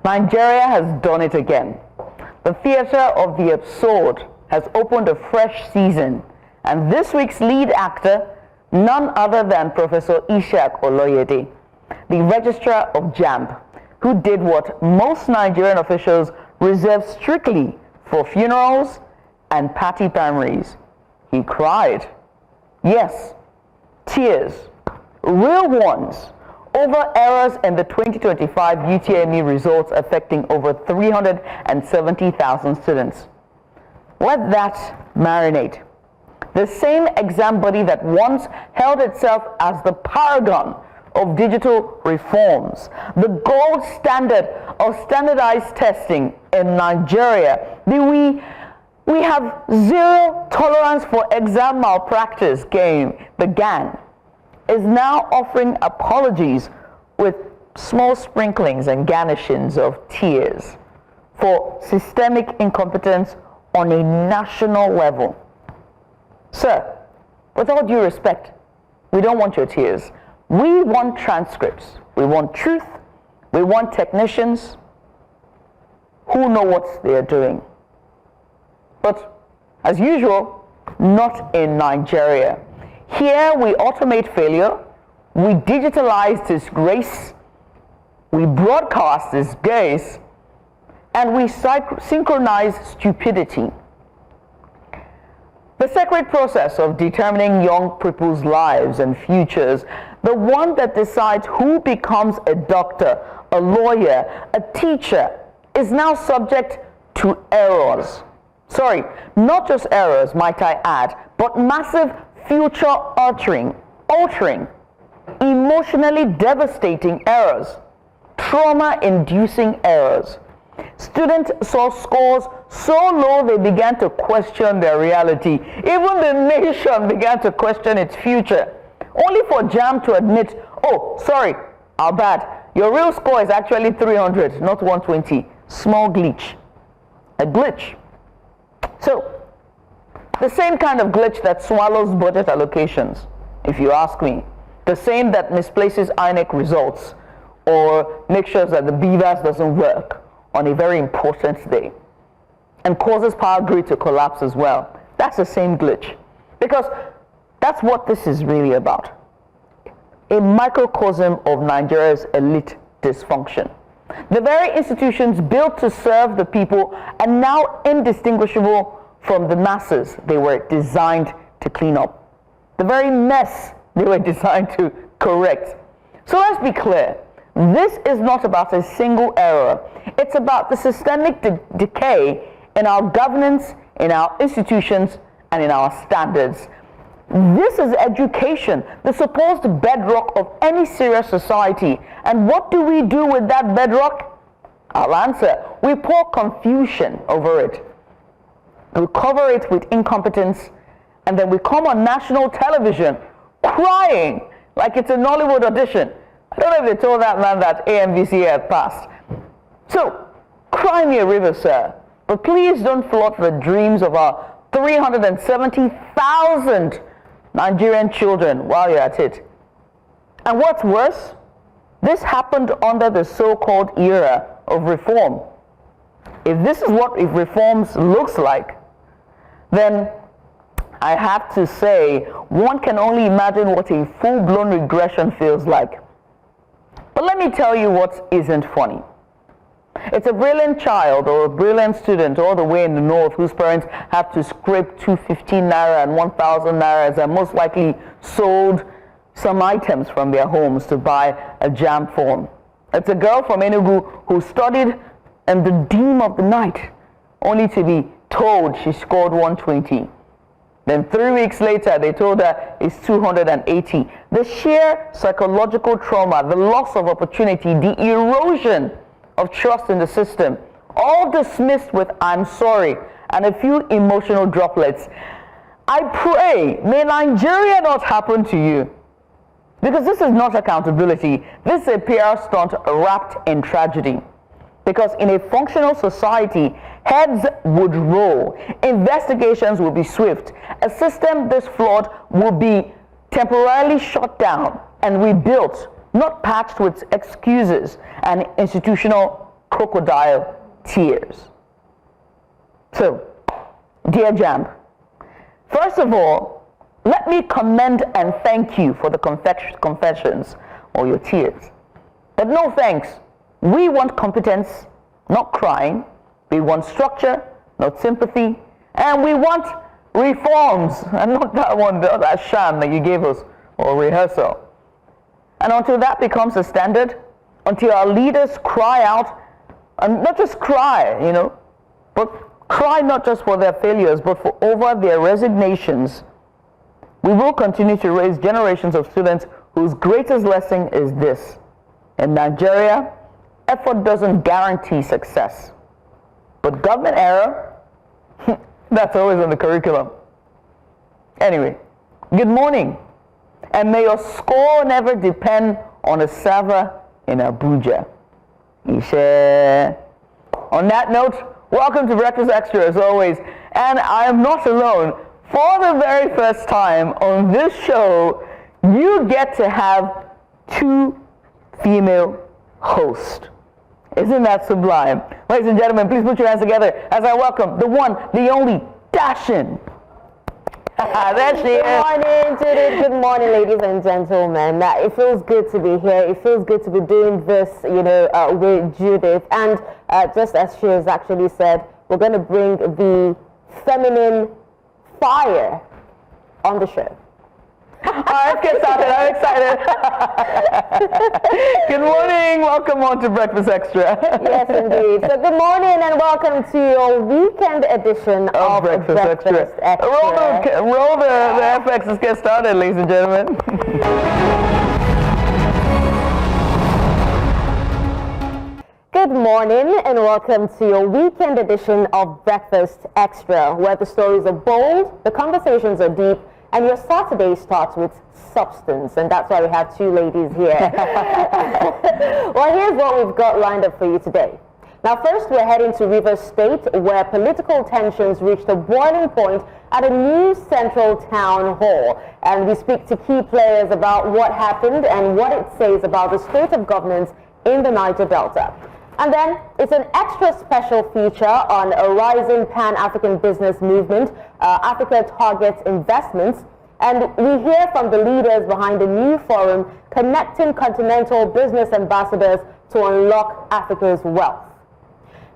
Nigeria has done it again. The theater of the absurd has opened a fresh season, and this week's lead actor, none other than Professor Ishaq Oloyede, the registrar of JAMB, who did what most Nigerian officials reserve strictly for funerals and party primaries. He cried. Yes, tears, real ones, over errors in the 2025 UTME results affecting over 370,000 students. Let that marinate. The same exam body that once held itself as the paragon of digital reforms, the gold standard of standardized testing in Nigeria, we have zero tolerance for exam malpractice game began, is now offering apologies with small sprinklings and garnishings of tears for systemic incompetence on a national level. Sir, with all due respect, we don't want your tears. We want transcripts. We want truth. We want technicians who know what they are doing. But as usual, not in Nigeria. Here we automate failure, we digitalize disgrace, we broadcast disgrace, and we synchronize stupidity. The sacred process of determining young people's lives and futures, the one that decides who becomes a doctor, a lawyer, a teacher, is now subject to errors. Sorry, not just errors, might I add, but massive future-altering, emotionally devastating errors, trauma-inducing errors. Students saw scores so low they began to question their reality. Even the nation began to question its future, only for JAMB to admit, oh, sorry, our bad. Your real score is actually 300, not 120. Small glitch. A glitch. So, the same kind of glitch that swallows budget allocations, if you ask me. The same that misplaces INEC results or makes sure that the BVAS doesn't work on a very important day and causes power grid to collapse as well. That's the same glitch, because that's what this is really about. A microcosm of Nigeria's elite dysfunction. The very institutions built to serve the people are now indistinguishable from the masses they were designed to clean up. The very mess they were designed to correct. So let's be clear. This is not about a single error. It's about the systemic decay in our governance, in our institutions, and in our standards. This is education, the supposed bedrock of any serious society. And what do we do with that bedrock? I'll answer. We pour confusion over it. We cover it with incompetence, and then we come on national television crying like it's a Nollywood audition. I don't know if they told that man that AMVC had passed. So, cry me a river, sir. But please don't flood the dreams of our 370,000 Nigerian children while you're at it. And what's worse, this happened under the so-called era of reform. If this is what reforms looks like, then I have to say one can only imagine what a full-blown regression feels like. But let me tell you what isn't funny. It's a brilliant child or a brilliant student all the way in the north whose parents have to scrape 215 naira and 1,000 naira and most likely sold some items from their homes to buy a JAMB form. It's a girl from Enugu who studied in the dim of the night only to be told she scored 120. Then 3 weeks later, they told her it's 280. The sheer psychological trauma, the loss of opportunity, the erosion of trust in the system, all dismissed with "I'm sorry" and a few emotional droplets. I pray, may Nigeria not happen to you. Because this is not accountability. This is a PR stunt wrapped in tragedy. Because in a functional society, heads would roll, investigations would be swift, a system this flawed would be temporarily shut down and rebuilt, not patched with excuses and institutional crocodile tears. So, dear Jam, first of all, let me commend and thank you for the confessions or your tears. But no thanks. We want competence, not crying. We want structure, not sympathy. And we want reforms, and not that sham that you gave us, or rehearsal. And until that becomes a standard, until our leaders cry out, and not just cry, but cry not just for their failures, but for over their resignations, we will continue to raise generations of students whose greatest lesson is this. In Nigeria, effort doesn't guarantee success. But government error, that's always on the curriculum. Anyway, good morning. And may your score never depend on a server in Abuja. Ishe. On that note, welcome to Breakfast Extra as always. And I am not alone. For the very first time on this show, you get to have two female hosts. Isn't that sublime? Ladies and gentlemen, please put your hands together as I welcome the one, the only, Dashin. There she is. Good morning, Judith. Good morning, ladies and gentlemen. It feels good to be here. It feels good to be doing this, with Judith. And just as she has actually said, we're going to bring the feminine fire on the show. All right, let's get started. I'm excited. Good morning. Welcome on to Breakfast Extra. Yes, indeed. So good morning and welcome to your weekend edition of Breakfast Extra. Roll the FX. Let's get started, ladies and gentlemen. Good morning and welcome to your weekend edition of Breakfast Extra, where the stories are bold, the conversations are deep, and your Saturday starts with substance, and that's why we have two ladies here. Well, here's what we've got lined up for you today. Now, first, we're heading to Rivers State, where political tensions reached a boiling point at a new central town hall. And we speak to key players about what happened and what it says about the state of governance in the Niger Delta. And then it's an extra special feature on a rising Pan-African business movement, Africa Targets Investments. And we hear from the leaders behind the new forum, connecting continental business ambassadors to unlock Africa's wealth.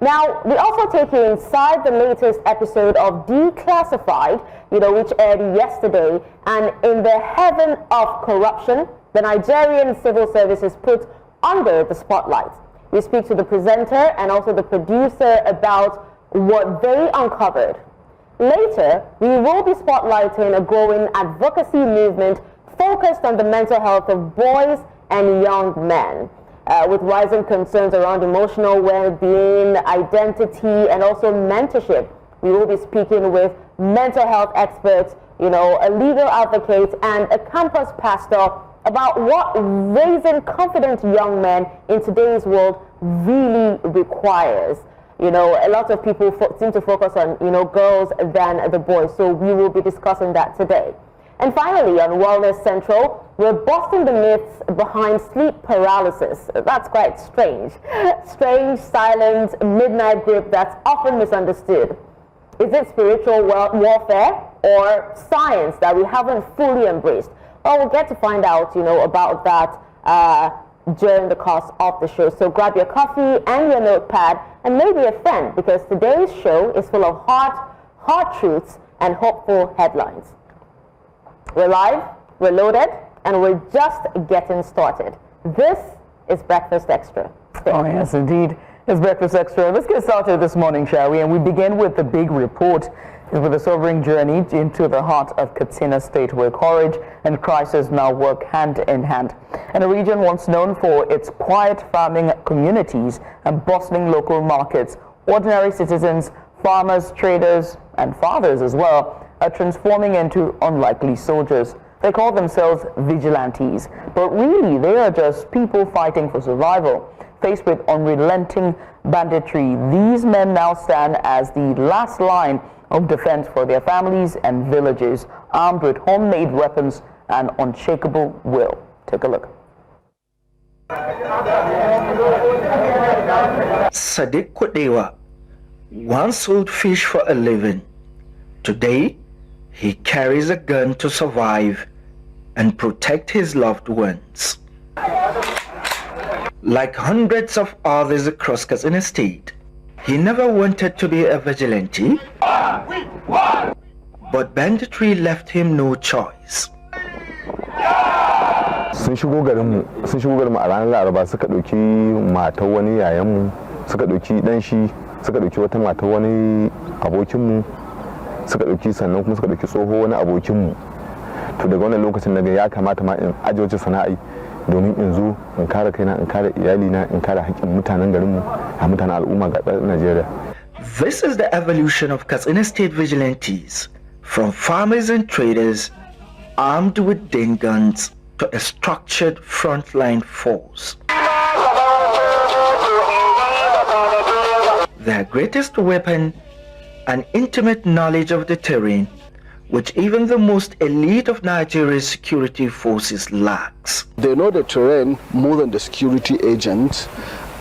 Now, we also take you inside the latest episode of Declassified, which aired yesterday. And in the heaven of corruption, the Nigerian civil service is put under the spotlight. We speak to the presenter and also the producer about what they uncovered. Later, we will be spotlighting a growing advocacy movement focused on the mental health of boys and young men. With rising concerns around emotional well-being, identity, and also mentorship. We will be speaking with mental health experts, a legal advocate, and a campus pastor about what raising confident young men in today's world really requires. A lot of people seem to focus on, girls than the boys, so we will be discussing that today. And finally, on Wellness Central, we're busting the myths behind sleep paralysis. That's quite strange. Strange, silent, midnight grip that's often misunderstood. Is it spiritual warfare or science that we haven't fully embraced? Well, we'll get to find out, about that during the course of the show. So grab your coffee and your notepad and maybe a friend, because today's show is full of hard truths and hopeful headlines. We're live, we're loaded, and we're just getting started. This is Breakfast Extra. Oh, yes, indeed. It's Breakfast Extra. Let's get started this morning, shall we? And we begin with the big report, with a sobering journey into the heart of Katsina State, where courage and crisis now work hand in hand. In a region once known for its quiet farming communities and bustling local markets, ordinary citizens, farmers, traders, and fathers as well, are transforming into unlikely soldiers. They call themselves vigilantes, but really they are just people fighting for survival. Faced with unrelenting banditry, these men now stand as the last line of defense for their families and villages, armed with homemade weapons and unshakable will. Take a look. Sadiq Kudewa once sold fish for a living. Today, he carries a gun to survive and protect his loved ones. Like hundreds of others across Katsina State, he never wanted to be a vigilante, but banditry left him no choice. Sun shigo garinmu a ranar Laraba suka ɗauki matar wani yayanmu, suka ɗauki ɗan shi, suka ɗauki wata matar wani abokinmu, suka ɗauki sannan kuma suka ɗauki tsoho wani abokinmu. To daga wannan lokacin naga ya kamata ma in aje wacce sana'a domin in zo in kare kaina, in kare iyalina, in kare haƙƙin mutanen garinmu, a mutanen al'umma ga Najeriya. This is the evolution of Katsina State vigilantes, from farmers and traders armed with din guns to a structured frontline force. Their greatest weapon, an intimate knowledge of the terrain, which even the most elite of Nigeria's security forces lacks. They know the terrain more than the security agents,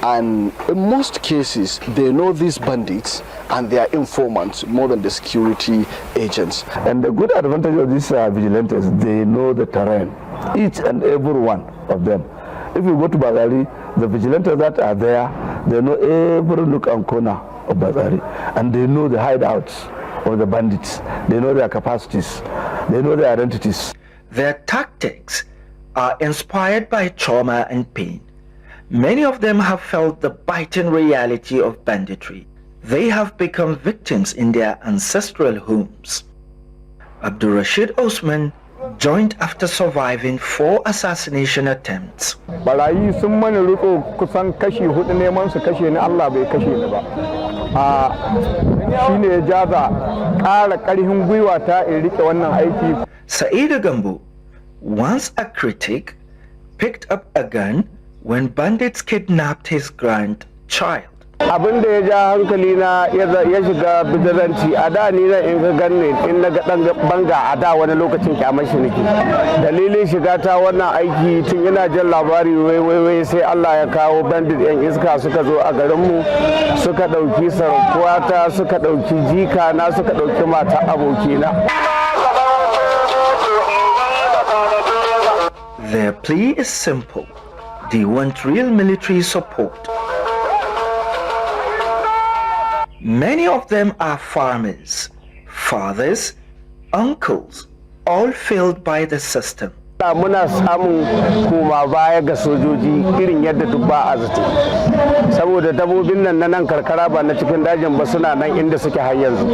and in most cases they know these bandits and their informants more than the security agents. And the good advantage of these vigilantes, they know the terrain, each and every one of them. If you go to Bazari, the vigilantes that are there, they know every nook and corner of Bazari, and they know the hideouts of the bandits. They know their capacities, they know their identities. Their tactics are inspired by trauma and pain. Many of them have felt the biting reality of banditry. They have become victims in their ancestral homes. Abdul Rashid Osman joined after surviving 4 assassination attempts. Barayi sun mani riko kusan kashi 4 neman su kashe ni, Allah bai kashe ni ba. Shine ya jaza ƙara ƙarfin gwiwa ta in rike wannan aiki. Saida Gambo, once a critic, picked up a gun when bandits kidnapped his grandchild. Abin da ya ja hankali na ya shiga bidiranci a da ni in ga ganne in na ga dan banga a da wani lokacin kyamar shi nake. Dalilin shiga ta wannan aiki tun ina jin labari wai sai Allah ya kawo bandit yan iska suka zo a garin mu, suka dauki sarakuwata, suka dauki jika na, suka dauki mata abokina. Their plea is simple. They want real military support. Many of them are farmers, fathers, uncles, all failed by the system. Muna samun koma baya ga sojoji irin yadda duk ba a zato, saboda dabbobin nan na nan karkara ba na cikin dajin ba suna nan inda suke har yanzu,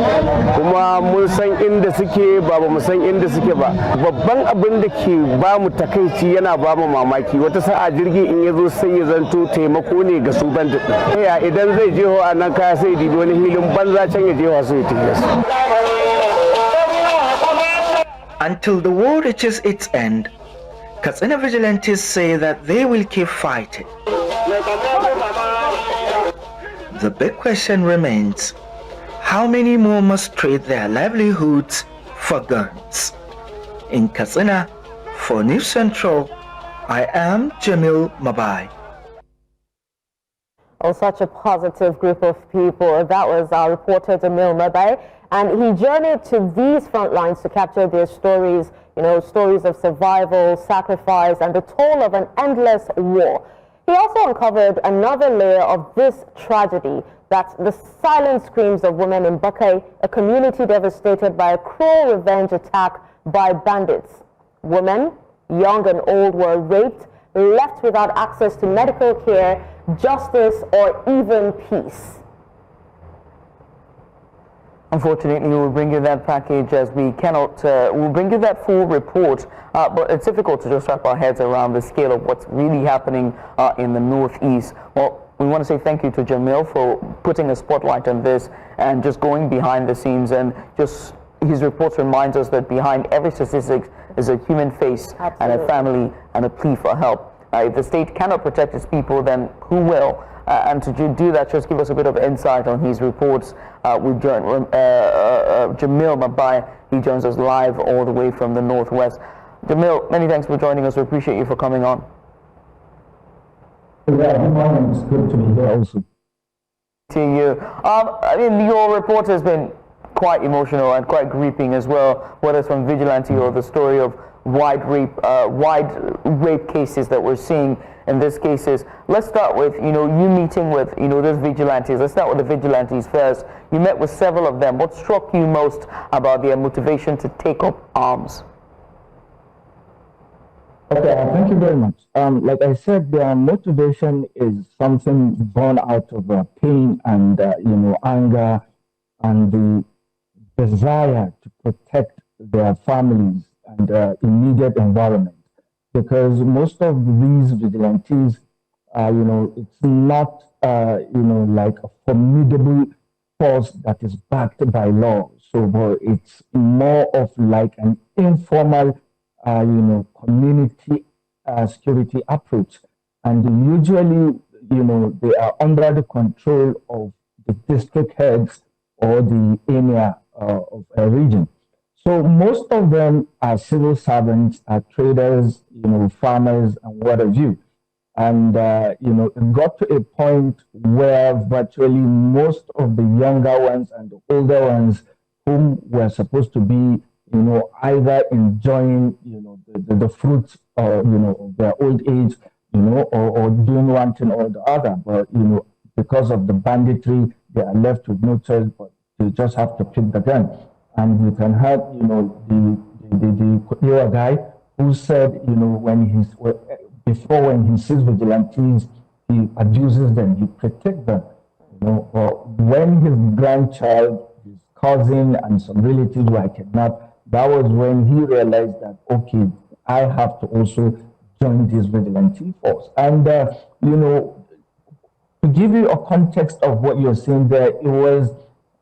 kuma mun san inda suke ba mu san inda suke ba. Babban abin da ke ba mu takaici yana ba mu mamaki, wata sa'a jirgi in ya zo sai ya zanto taimako ne ga su bandit ɗin. Idan zai jeho a nan kaya sai dibi wani hilin banza can ya jeho su ya tafiya su. Until the war reaches its end, Katsina vigilantes say that they will keep fighting. The big question remains, how many more must trade their livelihoods for guns? In Katsina, for News Central, I am Jamil Mabai. Oh, such a positive group of people. That was our reporter, Jamil Mabai. And he journeyed to these front lines to capture their stories, stories of survival, sacrifice, and the toll of an endless war. He also uncovered another layer of this tragedy, that's the silent screams of women in Wike, a community devastated by a cruel revenge attack by bandits. Women, young and old, were raped, left without access to medical care, justice, or even peace. Unfortunately, we'll bring you that package as we cannot, we'll bring you that full report, but it's difficult to just wrap our heads around the scale of what's really happening in the Northeast. Well, we want to say thank you to Jamil for putting a spotlight on this and just going behind the scenes, and just his reports reminds us that behind every statistic is a human face. Absolutely. And a family and a plea for help. If the state cannot protect its people, then who will? And to do that, just give us a bit of insight on his reports. Jamil Mabai, he joins us live all the way from the Northwest. Jamil, many thanks for joining us. We appreciate you for coming on. Yeah, good morning. It's good to be here also. to you. I mean, your report has been quite emotional and quite gripping as well, whether it's from vigilante or the story of wide rape cases that we're seeing in these cases. Let's start with, you meeting with, those vigilantes. Let's start with the vigilantes first. You met with several of them. What struck you most about their motivation to take up arms? Okay, thank you very much. Like I said, their motivation is something born out of pain and, anger and the desire to protect their families and immediate environment. Because most of these vigilantes, it's not, like a formidable force that is backed by law. So it's more of like an informal, community security approach. And usually, they are under the control of the district heads or the emir of a region. So most of them are civil servants, are traders, farmers, and what have you. And, it got to a point where virtually most of the younger ones and the older ones whom were supposed to be, either enjoying, the fruits, of their old age, or doing one thing or the other. But, because of the banditry, they are left with no choice, but they just have to pick the gun. And you can have, the Kotiwa guy who said, when he sees vigilantes, he abuses them, he protects them. But when his grandchild, his cousin, and some relatives were kidnapped, that was when he realized that, okay, I have to also join this vigilante force. And, to give you a context of what you're saying there, it was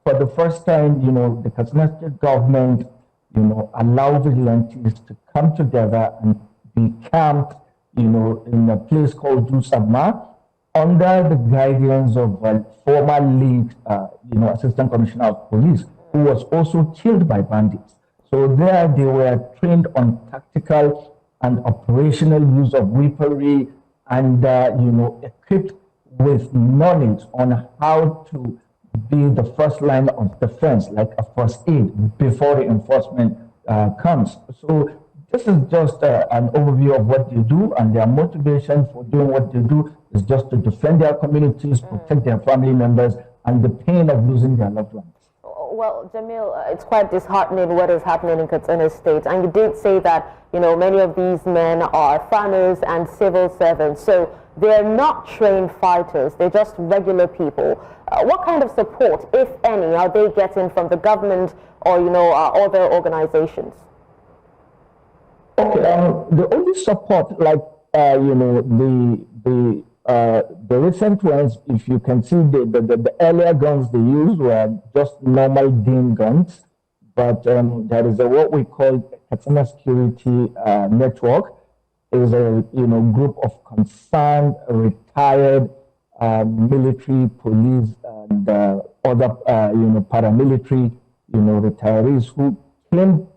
for the first time, the Katsina State government, allow vigilantes to come together and be camped, in a place called Dusama, under the guidance of a former lead, Assistant Commissioner of Police, who was also killed by bandits. So there they were trained on tactical and operational use of weaponry and, equipped with knowledge on how to be the first line of defense, like a first aid before reinforcement comes. So this is just an overview of what they do, and their motivation for doing what they do is just to defend their communities, protect their family members, and the pain of losing their loved ones. Well, Jamil, it's quite disheartening what is happening in Katsina State. And you did say that, many of these men are farmers and civil servants. So they're not trained fighters. They're just regular people. What kind of support, if any, are they getting from the government or, other organizations? Okay, the only support, like, the recent ones, if you can see the earlier guns they used were just normal DIN guns, but there is what we call Katsina Security Network. It is a group of concerned, retired military, police, and other paramilitary retirees who came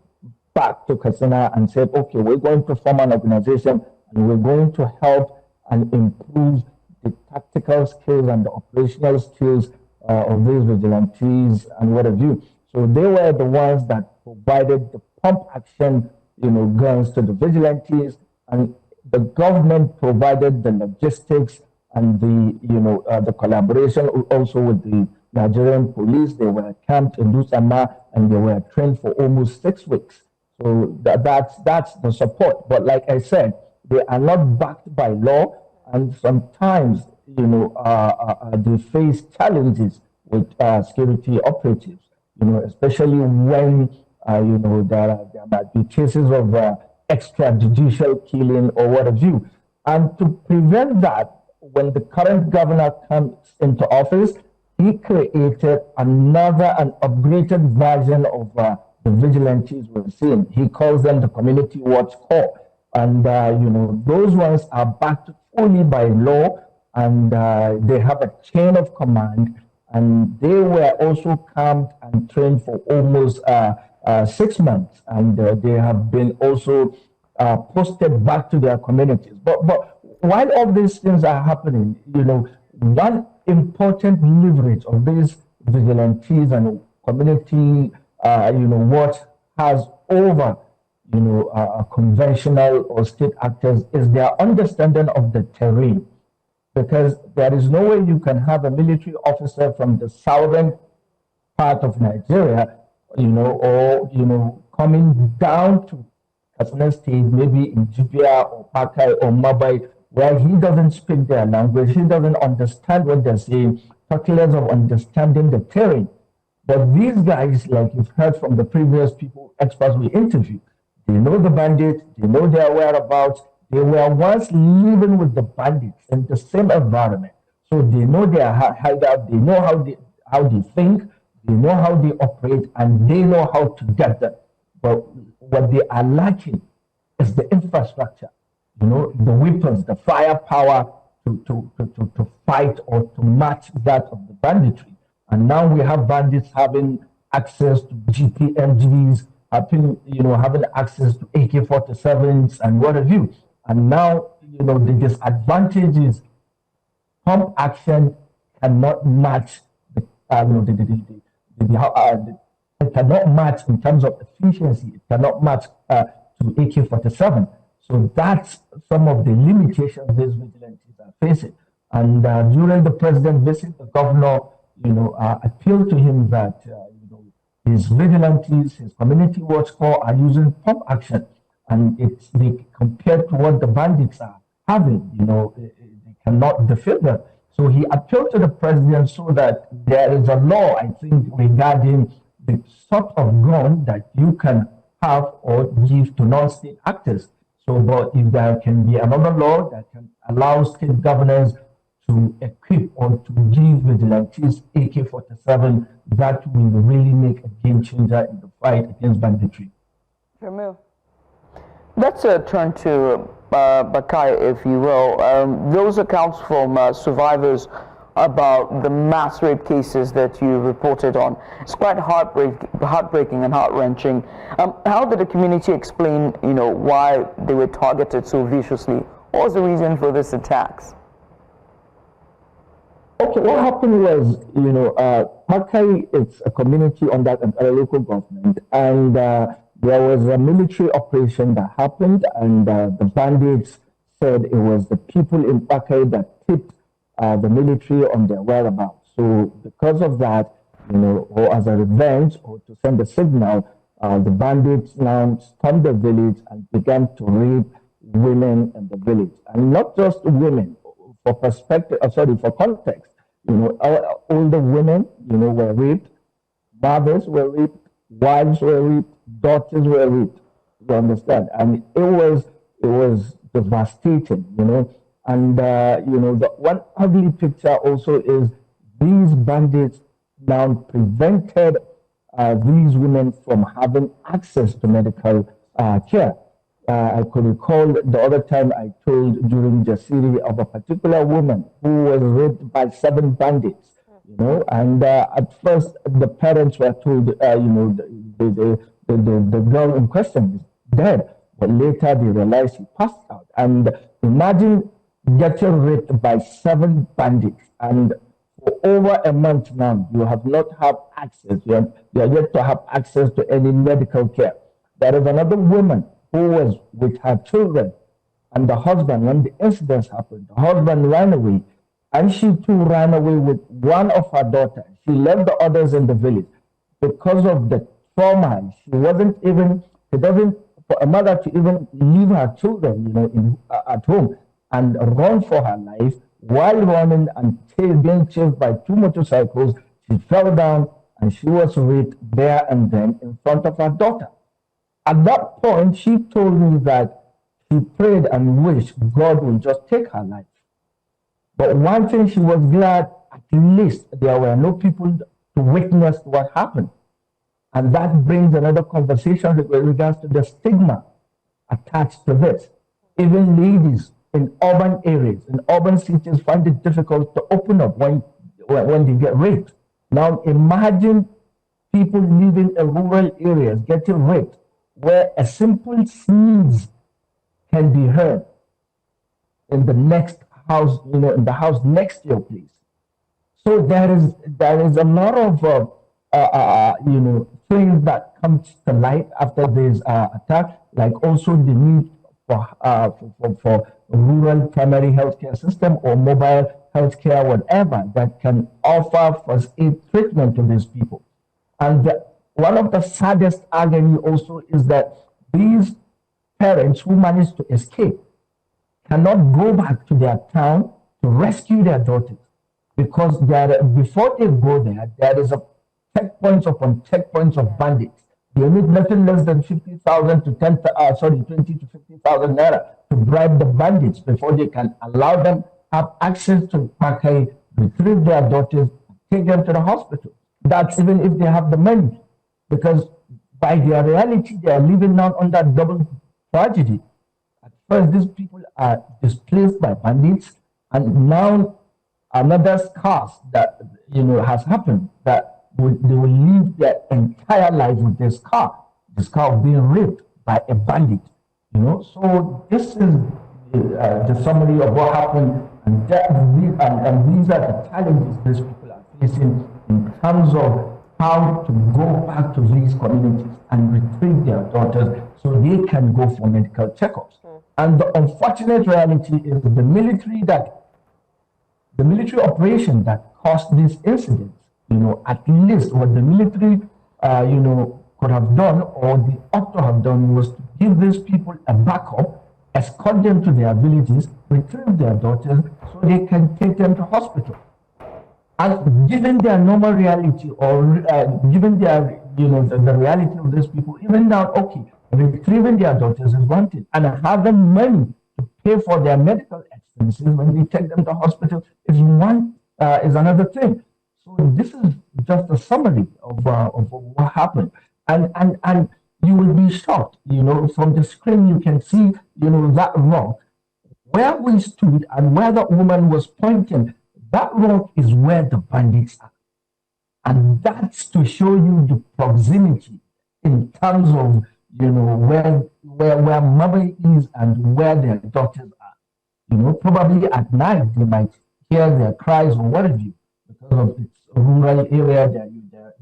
back to Katsina and said, okay, we're going to form an organization and we're going to help and improve the tactical skills and the operational skills of these vigilantes and what have you. So they were the ones that provided the pump action, guns to the vigilantes, and the government provided the logistics and the collaboration also with the Nigerian police. They were camped in Dusama and they were trained for almost 6 weeks. So that's the support. But like I said, they are not backed by law, and sometimes, they face challenges with security operatives, especially when, there might be cases of extrajudicial killing or what have you. And to prevent that, when the current governor comes into office, he created another and upgraded version of the vigilantes we're seeing. He calls them the Community Watch Corps. And, those ones are backed fully by law, and they have a chain of command, and they were also camped and trained for almost 6 months, and they have been also posted back to their communities. But while all these things are happening, one important leverage of these vigilantes and community, watch has over, conventional or state actors is their understanding of the terrain. Because there is no way you can have a military officer from the southern part of Nigeria, coming down to Katsina State, maybe in Jibia or Pakai or Mabai, where he doesn't speak their language, he doesn't understand what they're saying, talk less of understanding the terrain. But these guys, like you've heard from the previous people, experts we interviewed, they know the bandits, they know their whereabouts, they were once living with the bandits in the same environment. So they know their hideout, they know how they think, they know how they operate, and they know how to get them. But what they are lacking is the infrastructure, the weapons, the firepower to fight or to match that of the banditry. And now we have bandits having access to GPMGs, having access to AK-47s and what have you. And now, the disadvantage is pump action cannot match it cannot match in terms of efficiency. It cannot match to AK-47. So that's some of the limitations these vigilantes are facing. And during the president's visit, the governor, appealed to him that his vigilantes, his community watch corps are using pump action, and they compared to what the bandits are having. They cannot defeat them. So he appealed to the president so that there is a law, I think, regarding the sort of gun that you can have or give to non-state actors. So, but if there can be another law that can allow state governors to equip or to give vigilantes AK-47, that will really make a game changer in the fight against banditry. Jamil, let's turn to Bakai, if you will. Those accounts from survivors about the mass rape cases that you reported on, it's quite heartbreaking and heart-wrenching. How did the community explain, why they were targeted so viciously? What was the reason for these attacks? Okay, what happened was, Makai is a community under a local government, and there was a military operation that happened, and the bandits said it was the people in Makai that tipped the military on their whereabouts. So because of that, or as a revenge or to send a signal, the bandits now stormed the village and began to rape women in the village, and not just women. For context, older women, were raped, mothers were raped, wives were raped, daughters were raped. You understand? And it was devastating, And the one ugly picture also is these bandits now prevented these women from having access to medical care. I could recall the other time I told during Jasiri of a particular woman who was raped by 7 bandits, and at first the parents were told, the girl in question is dead, but later they realized she passed out. And imagine getting raped by 7 bandits, and for over a month now, you have not had access, you are yet to have access to any medical care. There is another woman who was with her children and the husband when the incidents happened. The husband ran away, and she too ran away with one of her daughters. She left the others in the village because of the trauma. It doesn't, for a mother to even leave her children, at home and run for her life. While running and being chased by 2 motorcycles, she fell down and she was raped there and then in front of her daughter. At that point, she told me that she prayed and wished God would just take her life. But one thing, she was glad at least there were no people to witness what happened. And that brings another conversation with regards to the stigma attached to this. Even ladies in urban areas, in urban cities, find it difficult to open up when they get raped. Now imagine people living in rural areas getting raped, where a simple sneeze can be heard in the next house, in the house next to your place. So there is a lot of things that come to light after this attack, like also the need for rural primary healthcare system or mobile healthcare, whatever, that can offer first aid treatment to these people. And one of the saddest agony also is that these parents who managed to escape cannot go back to their town to rescue their daughters, because before they go there is a checkpoints upon checkpoints of bandits. They need nothing less than 50,000 to 20 to 50,000 naira to bribe the bandits before they can allow them have access to Pakai, retrieve their daughters, take them to the hospital. That's even if they have the money, because by their reality, they are living now under double tragedy. At first, these people are displaced by bandits, and now another scarce that has happened, that they will live their entire life with this scar of being raped by a bandit. So this is the summary of what happened, and these are the challenges these people are facing in terms of how to go back to these communities and retrieve their daughters so they can go for medical checkups. And the unfortunate reality is the military operation that caused these incidents, at least what the military, could have done, or they ought to have done, was to give these people a backup, escort them to their villages, retrieve their daughters so they can take them to hospital. And given their normal reality, or given their, the reality of these people, even now, okay, retrieving their daughters is one thing, and having money to pay for their medical expenses when they take them to hospital is another thing. So this is just a summary of what happened, and you will be shocked. From the screen you can see, that rock where we stood and where the woman was pointing. That rock is where the bandits are, and that's to show you the proximity in terms of where mother is and where their daughters are. Probably at night they might hear their cries or what have you, because of its rural area.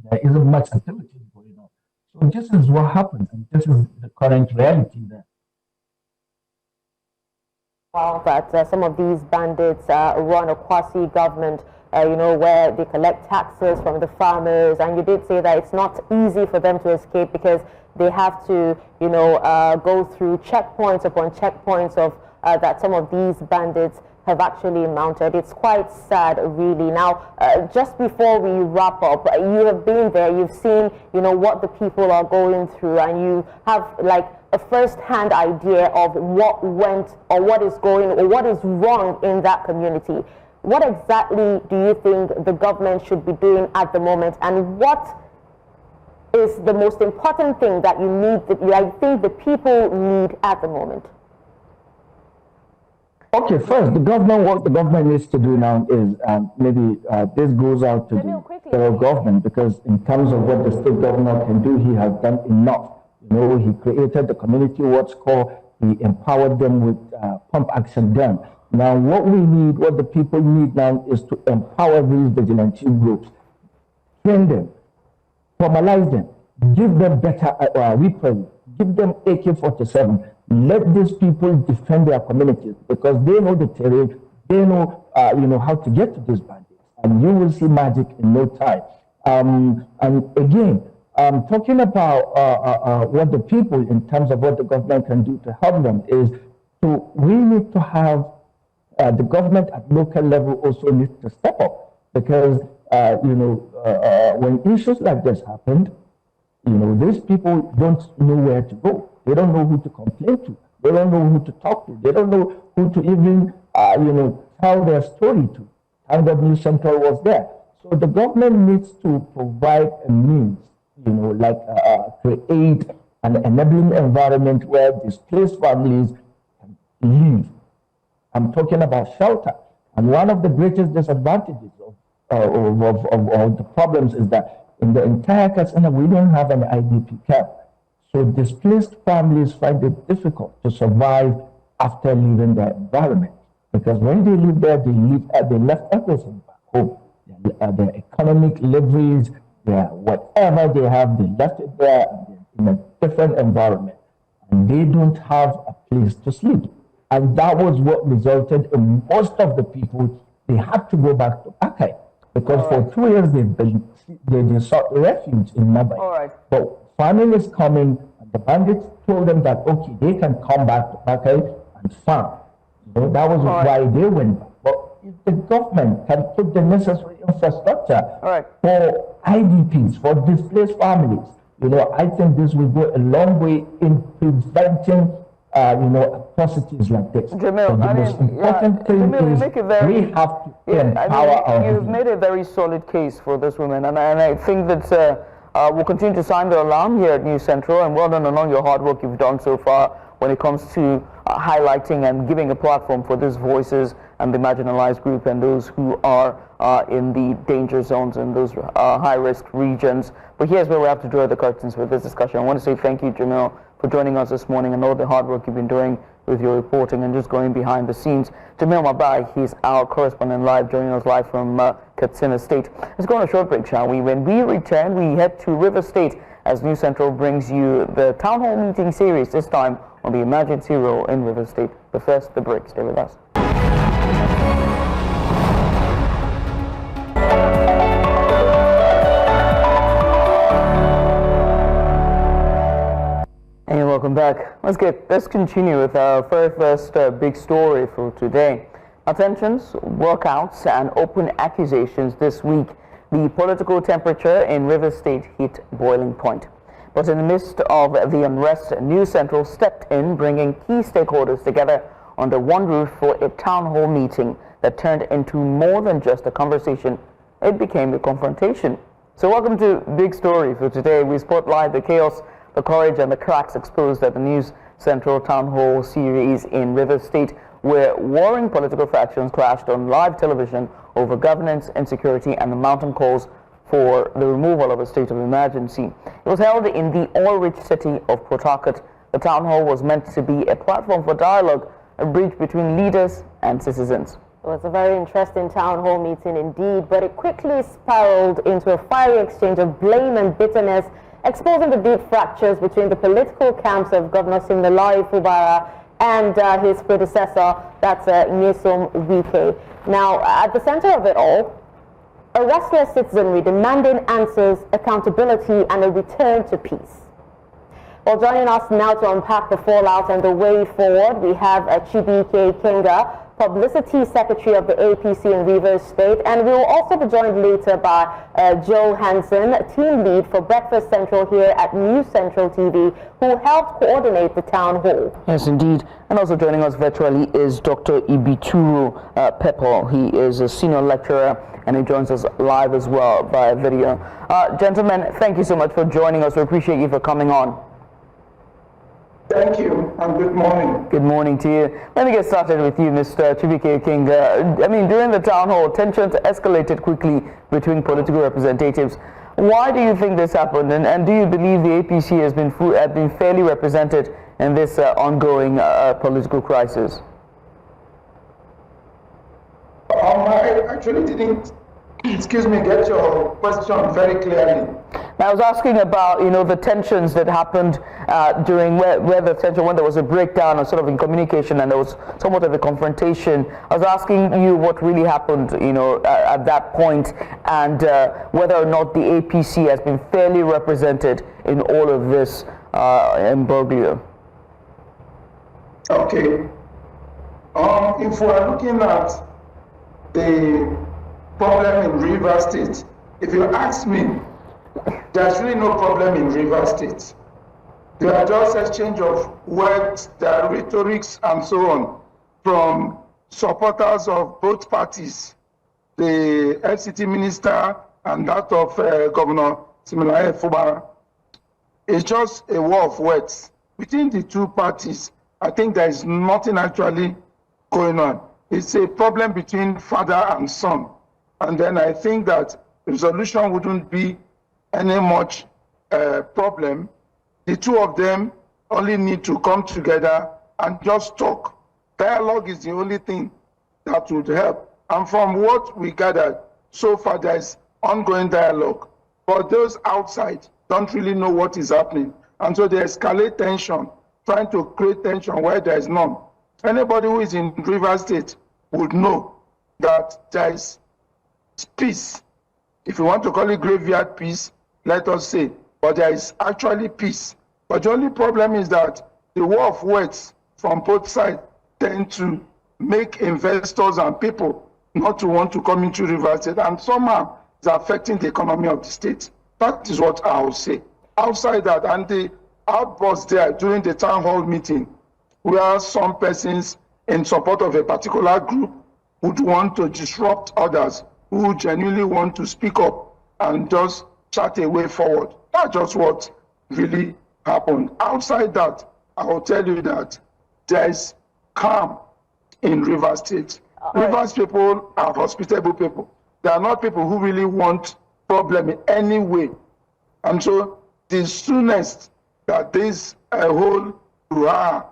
There isn't much activity going on. So this is what happened, and this is the current reality there. That some of these bandits run a quasi-government, where they collect taxes from the farmers, and you did say that it's not easy for them to escape because they have to, go through checkpoints upon checkpoints of that some of these bandits have actually mounted. It's quite sad, really. Now, just before we wrap up, you have been there, you've seen, what the people are going through, and you have like a first-hand idea of what went or what is going or what is wrong in that community. What exactly do you think the government should be doing at the moment, and what is the most important thing that you need, that I think the people need at the moment? Okay, first, what the government needs to do now is maybe this goes out to the federal government, because in terms of what the state governor can do, he has done enough. He created the community watch call, he empowered them with pump action done. Now, what the people need now is to empower these vigilante groups, train them, formalize them, give them better weaponry, give them AK-47. Let these people defend their communities, because they know the terrain, they know, how to get to these bandits, and you will see magic in no time. And again, talking about what the people, in terms of what the government can do to help them, is we need to have the government at local level also needs to step up, because when issues like this happened, these people don't know where to go. They don't know who to complain to. They don't know who to talk to. They don't know who to even, tell their story to. And W Central was there. So the government needs to provide a means, create an enabling environment where displaced families can live. I'm talking about shelter. And one of the greatest disadvantages of the problems is that in the entire Katsina, we don't have an IDP camp. So displaced families find it difficult to survive after leaving their environment, because when they live there, they left everything back home. Their their economic leverage, their whatever they have, they left it there in a different environment, and they don't have a place to sleep. And that was what resulted in most of the people, they had to go back to Akai, because for 2 years they sought refuge in Nabai. But famine is coming, and the bandits told them that, okay, they can come back to Akai and farm. So that was why they went back. But if the government can put the necessary infrastructure for IDPs, for displaced families, I think this will go a long way in preventing atrocities like this. Jamil, the most important thing is we have to empower our you've made a very solid case for this woman, and I think that we'll continue to sound the alarm here at News Central, and well done on all your hard work you've done so far when it comes to highlighting and giving a platform for these voices and the marginalized group and those who are in the danger zones and those high-risk regions. But here's where we have to draw the curtains for this discussion. I want to say thank you, Jamil, for joining us this morning and all the hard work you've been doing with your reporting and just going behind the scenes. Jamil Mabai, he's our correspondent live, joining us live from Katsina State. Let's go on a short break, shall we? When we return, we head to River State as News Central brings you the Town Hall meeting series, this time on the emergency role in River State. But first, the break. Stay with us. And welcome back. Let's continue with our very first big story for today. Tensions, walkouts, and open accusations this week. The political temperature in River State hit boiling point. But in the midst of the unrest, News Central stepped in, bringing key stakeholders together under one roof for a town hall meeting that turned into more than just a conversation. It became a confrontation. So welcome to Big Story for today. We spotlight the chaos, the courage, and the cracks exposed at the News Central Town Hall series in River State, where warring political factions clashed on live television over governance, insecurity, and the mountain calls for the removal of a state of emergency. It was held in the oil-rich city of Port Harcourt. The town hall was meant to be a platform for dialogue, a bridge between leaders and citizens. It was a very interesting town hall meeting indeed, but it quickly spiraled into a fiery exchange of blame and bitterness, exposing the deep fractures between the political camps of Governor Fubara and his predecessor, that's Nyesom Wike. Now, at the center of it all, a restless citizenry demanding answers, accountability, and a return to peace. Well, joining us now to unpack the fallout and the way forward, we have Chibike Kenga, Publicity Secretary of the APC in Rivers State, and we will also be joined later by Joe Hansen, Team Lead for Breakfast Central here at News Central TV, who helped coordinate the town hall. Yes, indeed. And also joining us virtually is Dr. Ibituru Pepper. He is a senior lecturer, and he joins us live as well via video. Gentlemen, thank you so much for joining us. We appreciate you for coming on. Thank you, and good morning. Good morning to you. Let me get started with you, Mr. Chibike Kenga. I mean, during the town hall, tensions escalated quickly between political representatives. Why do you think this happened, and do you believe the APC has been fairly represented in this ongoing political crisis? I actually didn't, get your question very clearly. I was asking about, the tensions that happened during when there was a breakdown or sort of in communication, and there was somewhat of a confrontation. I was asking you what really happened, at that point, and whether or not the APC has been fairly represented in all of this imbroglio. Okay. If we're looking at the problem in River State, if you ask me, there's really no problem in River State. There are just exchange of words, there are rhetorics and so on from supporters of both parties, the FCT minister and that of Governor Fubara. It's just a war of words. Between the two parties, I think there is nothing actually going on. It's a problem between father and son. And then I think that resolution wouldn't be any much problem. The two of them only need to come together and just talk. Dialogue is the only thing that would help. And from what we gathered so far there is ongoing dialogue. But those outside don't really know what is happening. And so they escalate tension, trying to create tension where there is none. Anybody who is in Rivers State would know that there is peace. If you want to call it graveyard peace, let us say, but there is actually peace. But the only problem is that the war of words from both sides tend to make investors and people not to want to come into Rivers State, and somehow it's affecting the economy of the state. That is what I will say. Outside that, and the outburst there during the town hall meeting, where some persons in support of a particular group would want to disrupt others who genuinely want to speak up and just chat a way forward. That's just what really happened. Outside that, I will tell you that there is calm in Rivers State. Rivers people are hospitable people. They are not people who really want problem in any way. And so the soonest that this whole hurrah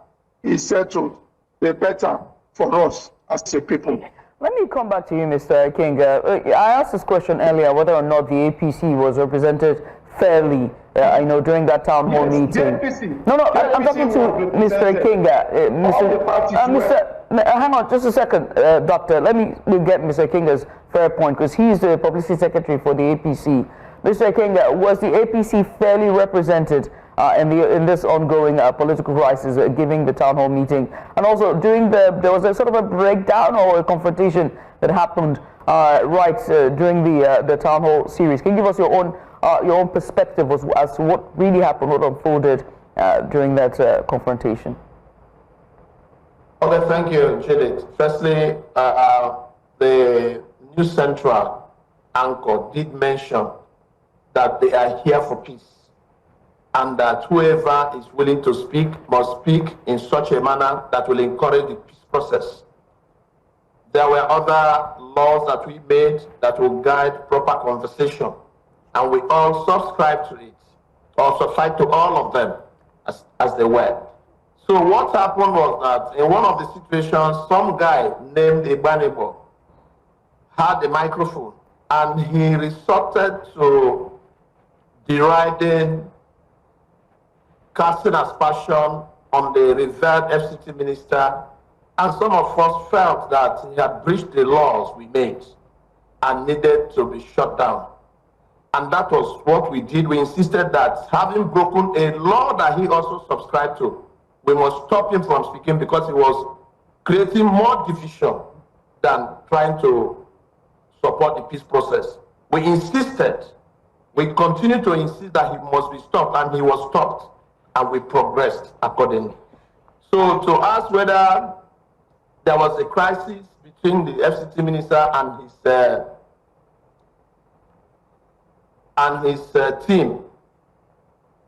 is settled, the better for us as a people. Let me come back to you, Mr. King. I asked this question earlier, whether or not the APC was represented fairly, during that town hall meeting. No, I'm talking to Mr. King. Hang on just a second, Doctor. Let me get Mr. Kinga's fair point, because he's the publicity secretary for the APC. Mr. Kinga, was the APC fairly represented in this ongoing political crisis, giving the town hall meeting, and also there was a sort of a breakdown or a confrontation that happened during the town hall series? Can you give us your own perspective as to what really happened, what unfolded during that confrontation? Okay, thank you, Judith. Firstly, the News Central anchor did mention that they are here for peace, and that whoever is willing to speak must speak in such a manner that will encourage the peace process. There were other laws that we made that will guide proper conversation, and we all subscribe to it, or subscribe to all of them as they were. So what happened was that in one of the situations, some guy named Ibanebo had a microphone, and he resorted to deriding, casting aspersion on the revered FCT minister, and some of us felt that he had breached the laws we made and needed to be shut down. And that was what we did. We insisted that, having broken a law that he also subscribed to, we must stop him from speaking, because he was creating more division than trying to support the peace process. We insisted, we continued to insist that he must be stopped, and he was stopped, and we progressed accordingly. So to ask whether there was a crisis between the FCT minister and his team,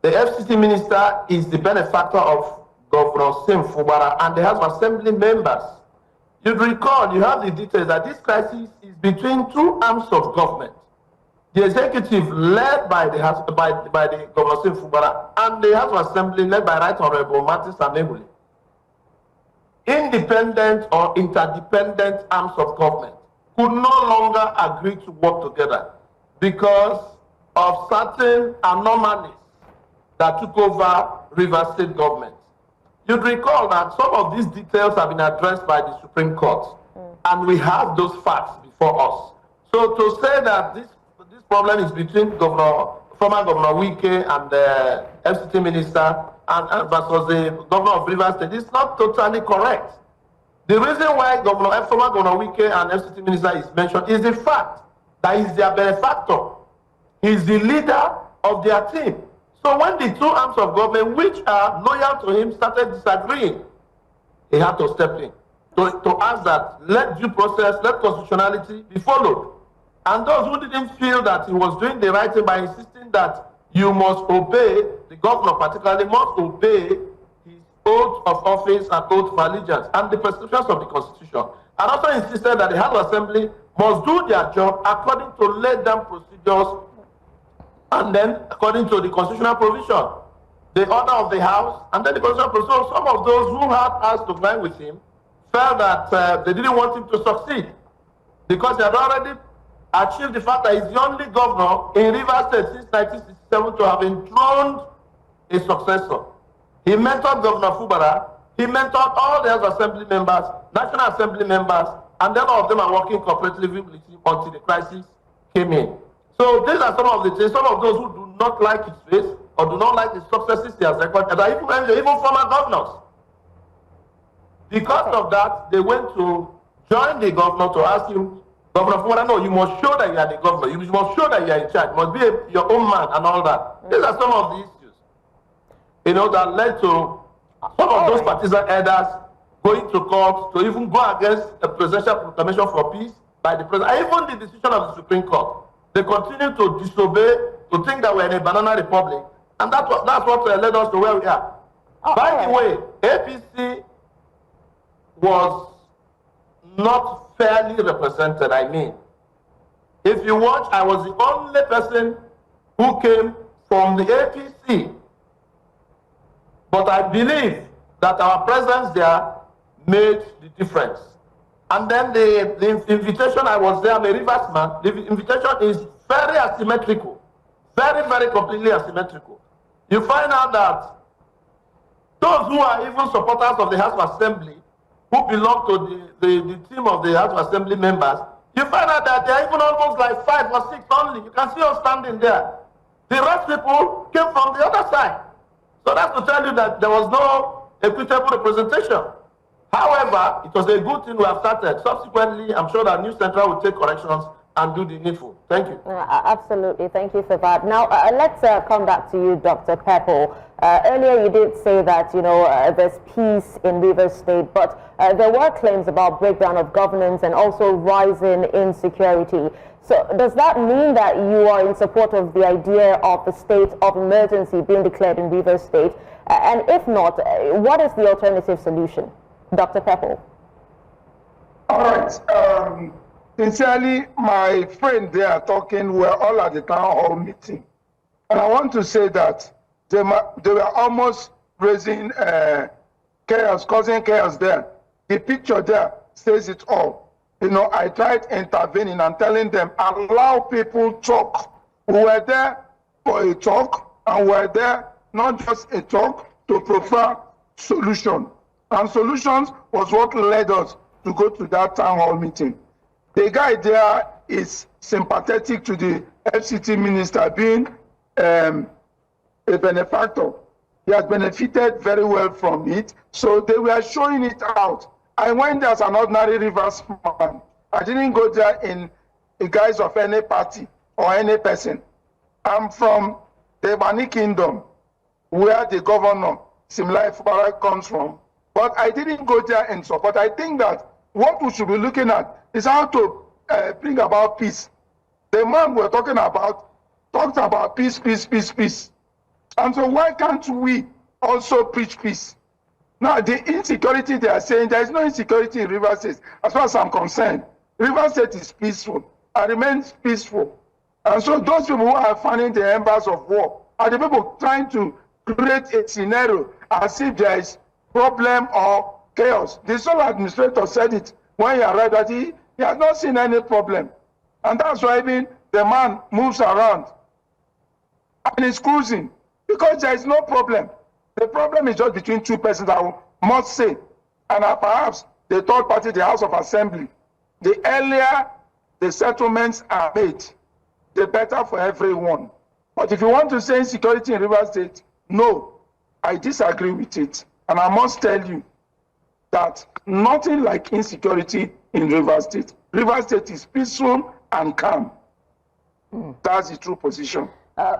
the FCT minister is the benefactor of Governor Fubara and the House of Assembly members. You'd recall, you have the details, that this crisis is between two arms of government. The executive led by the Governor Fubara, and the House of Assembly led by Right Honorable Martin Samebuli. Independent or interdependent arms of government could no longer agree to work together because of certain anomalies that took over Rivers State government. You'd recall that some of these details have been addressed by the Supreme Court, and we have those facts before us. So to say that this problem is between former Governor Wike and the FCT minister and versus the Governor of Rivers State is not totally correct. The reason why former Governor Wike and FCT minister is mentioned is the fact that he's their benefactor. He's the leader of their team. So when the two arms of government, which are loyal to him, started disagreeing, he had to step in to ask that let due process, let constitutionality be followed. And those who didn't feel that he was doing the right thing by insisting that you must obey, the governor particularly must obey his oath of office and oath of allegiance and the prescriptions of the Constitution. And also insisted that the House of Assembly must do their job according to laid down procedures and then according to the constitutional provision, the order of the House, and then the constitutional provision. So some of those who had asked to join with him felt that they didn't want him to succeed because they had already achieved the fact that he's the only governor in Rivers State since 1967 to have enthroned a successor. He mentored Governor Fubara. He mentored all the House Assembly members, National Assembly members, and then all of them are working cooperatively with him until the crisis came in. So these are some of the things. Some of those who do not like his face or do not like the successes he has recorded, are even former governors. Because of that, they went to join the governor to ask him, Governor Fubara, no, you must show that you are the governor. You must show that you are in charge. You must be your own man and all that. These are some of the issues, that led to some of those partisan elders going to court to even go against a presidential proclamation for peace by the president. And even the decision of the Supreme Court. They continue to disobey, to think that we're in a banana republic. And that's what led us to where we are. By the way, APC was not fairly represented, I mean. If you watch, I was the only person who came from the APC. But I believe that our presence there made the difference. And then the invitation, I was there, I'm a Rivers man, the invitation is very asymmetrical. Very, very completely asymmetrical. You find out that those who are even supporters of the House of Assembly, who belong to the team of the House of Assembly members, you find out that they are even almost like 5 or 6 only. You can see us standing there. The rest people came from the other side. So that's to tell you that there was no equitable representation. However, it was a good thing we have started. Subsequently, I'm sure that New Central will take corrections and do the needful. Thank you. Absolutely. Thank you for that. Now, let's come back to you, Dr. Pepple. Earlier, you did say that, there's peace in Rivers State, but there were claims about breakdown of governance and also rising insecurity. So does that mean that you are in support of the idea of the state of emergency being declared in Rivers State? And if not, what is the alternative solution? Dr. Pepple. All right. Sincerely, my friend there talking were all at the town hall meeting. And I want to say that they were almost raising chaos, causing chaos there. The picture there says it all. I tried intervening and telling them, allow people talk. We were there for a talk, and we're there not just a talk, to prefer solution. And solutions was what led us to go to that town hall meeting. The guy there is sympathetic to the FCT minister being a benefactor. He has benefited very well from it, so they were showing it out. I went there as an ordinary Rivers man. I didn't go there in the guise of any party or any person. I'm from the Bani Kingdom, where the governor, Simlai Fubara, comes from. But I didn't go there in support. I think that what we should be looking at is how to bring about peace. The man we're talking about talked about peace, peace, peace, peace. And so why can't we also preach peace? Now, the insecurity they are saying, there is no insecurity in Rivers State. As far as I'm concerned, Rivers State is peaceful and remains peaceful. And so those people who are fanning the embers of war are the people trying to create a scenario as if there is problem or chaos. The sole administrator said it when he arrived that he has not seen any problem. And that's why even the man moves around and is cruising, because there is no problem. The problem is just between two persons, I must say, and perhaps the third party, the House of Assembly. The earlier the settlements are made, the better for everyone. But if you want to say insecurity in Rivers State, no, I disagree with it. And I must tell you that nothing like insecurity in Rivers State. Rivers State is peaceful and calm. That's the true position.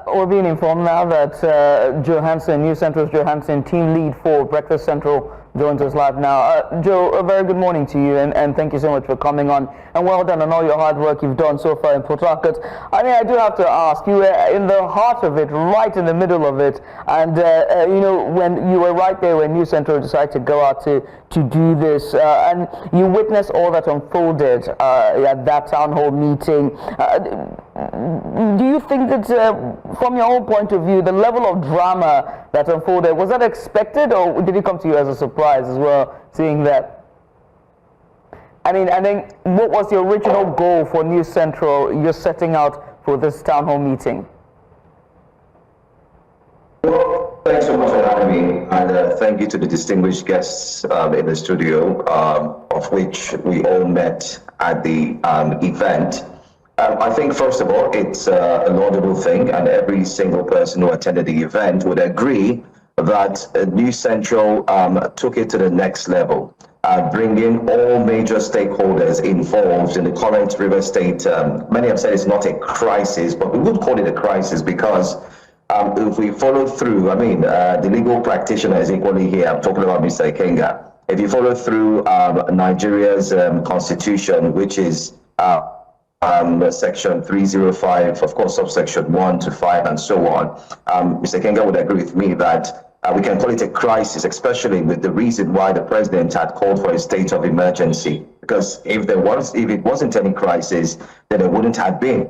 We're being informed now that Johansson, News Central's Johansson, team lead for Breakfast Central, joins us live now. Joe, a very good morning to you, and thank you so much for coming on. And well done on all your hard work you've done so far in Port Harcourt. I mean, I do have to ask, you were in the heart of it, right in the middle of it, and when you were right there when News Central decided to go out to do this, and you witnessed all that unfolded at that town hall meeting. Do you think that, from your own point of view, the level of drama that unfolded, was that expected, or did it come to you as a surprise as well, seeing that? I mean, and then what was the original goal for New Central you're setting out for this town hall meeting? Well, thanks so much for having me, and thank you to the distinguished guests in the studio, of which we all met at the event. I think, first of all, it's a laudable thing, and every single person who attended the event would agree that New Central took it to the next level, bringing all major stakeholders involved in the current River State. Many have said it's not a crisis, but we would call it a crisis because if we follow through, I mean, the legal practitioner is equally here. I'm talking about Mr. Ikenga. If you follow through Nigeria's constitution, which is section 305, of course, subsection 1 to 5, and so on, Mr. Ikenga would agree with me that we can call it a crisis, especially with the reason why the president had called for a state of emergency. Because if it wasn't any crisis, then there wouldn't have been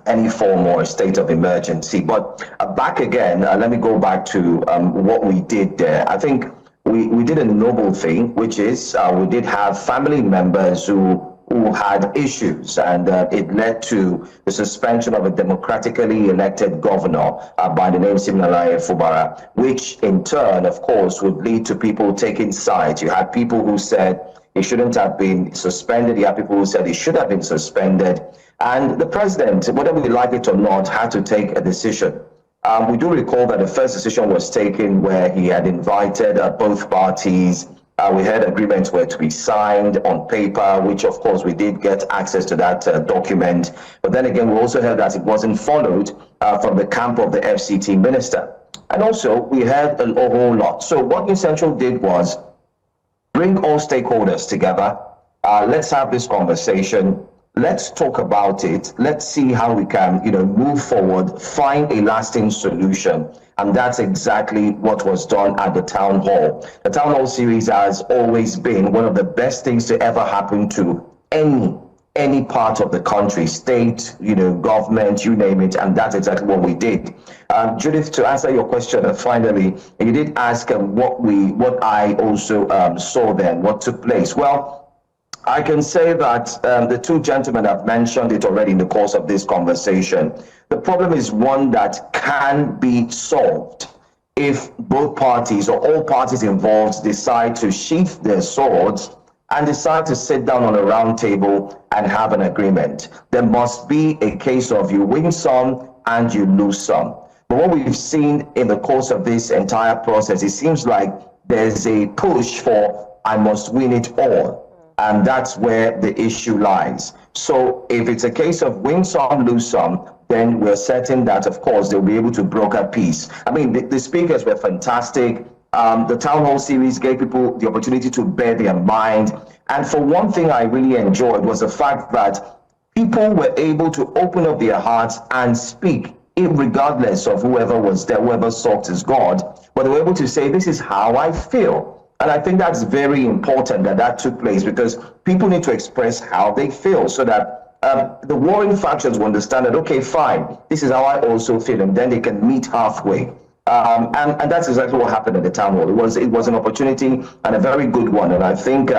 any form or state of emergency. But back again, let me go back to what we did there. I think we did a noble thing, which is we did have family members who had issues, and it led to the suspension of a democratically elected governor by the name Governor Fubara, which in turn, of course, would lead to people taking sides. You had people who said he shouldn't have been suspended. You had people who said he should have been suspended. And the president, whether we like it or not, had to take a decision. We do recall that the first decision was taken where he had invited both parties. We had agreements were to be signed on paper, which of course we did get access to that document. But then again, we also heard that it wasn't followed from the camp of the FCT minister. And also we had a whole lot. So what New Central did was bring all stakeholders together. Let's have this conversation. Let's talk about it. Let's see how we can, move forward, find a lasting solution. And that's exactly what was done at the town hall. The town hall series has always been one of the best things to ever happen to any part of the country, state, government, you name it, and that's exactly what we did. Judith, to answer your question, finally, you did ask what I also saw then, what took place. Well, I can say that the two gentlemen have mentioned it already in the course of this conversation. The problem is one that can be solved if both parties or all parties involved decide to sheath their swords and decide to sit down on a round table and have an agreement. There must be a case of you win some and you lose some. But what we've seen in the course of this entire process, it seems like there's a push for I must win it all. And that's where the issue lies. So if it's a case of win some, lose some, then we're certain that, of course, they'll be able to broker peace. I mean, the speakers were fantastic. The town hall series gave people the opportunity to bear their mind. And for one thing I really enjoyed was the fact that people were able to open up their hearts and speak, regardless of whoever was there, whoever sought is God. But they were able to say, this is how I feel. And I think that's very important that took place, because people need to express how they feel so that the warring factions will understand that, okay, fine, this is how I also feel, and then they can meet halfway. And that's exactly what happened at the town hall. It was an opportunity and a very good one. And I think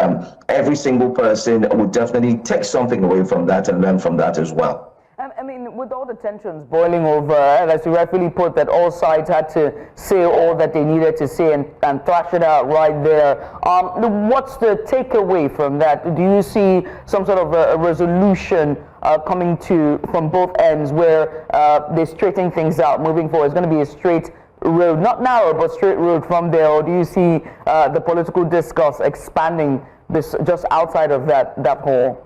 every single person would definitely take something away from that and learn from that as well. I mean, with all the tensions boiling over, and as you rightfully put, that all sides had to say all that they needed to say and thrash it out right there. What's the takeaway from that? Do you see some sort of a resolution coming from both ends where they're straightening things out, moving forward? It's going to be a straight road, not narrow, but straight road from there? Or do you see the political discourse expanding this just outside of that hall?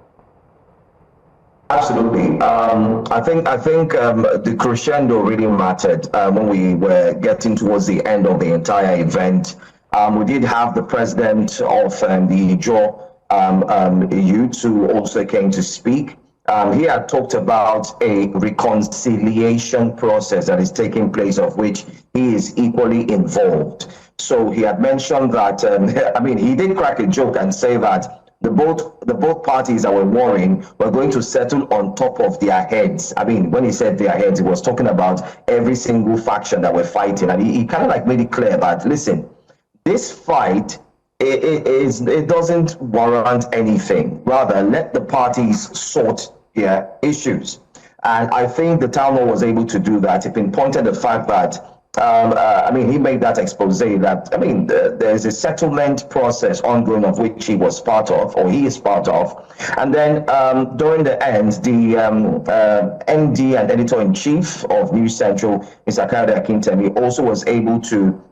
Absolutely. I think the crescendo really mattered when we were getting towards the end of the entire event. We did have the president of the Ijaw youth who also came to speak. He had talked about a reconciliation process that is taking place, of which he is equally involved. So he had mentioned that, he did crack a joke and say that the both parties that were warring were going to settle on top of their heads. I mean, when he said their heads, he was talking about every single faction that were fighting. And he kind of like made it clear that, listen, this fight it doesn't warrant anything. Rather, let the parties sort their issues. And I think the town hall was able to do that. It pinpointed the fact that, he made that expose that, there's a settlement process ongoing of which he was part of, or he is part of. And then during the end, the MD and editor-in-chief of News Central, Mr. Kayode Akintemi, also was able to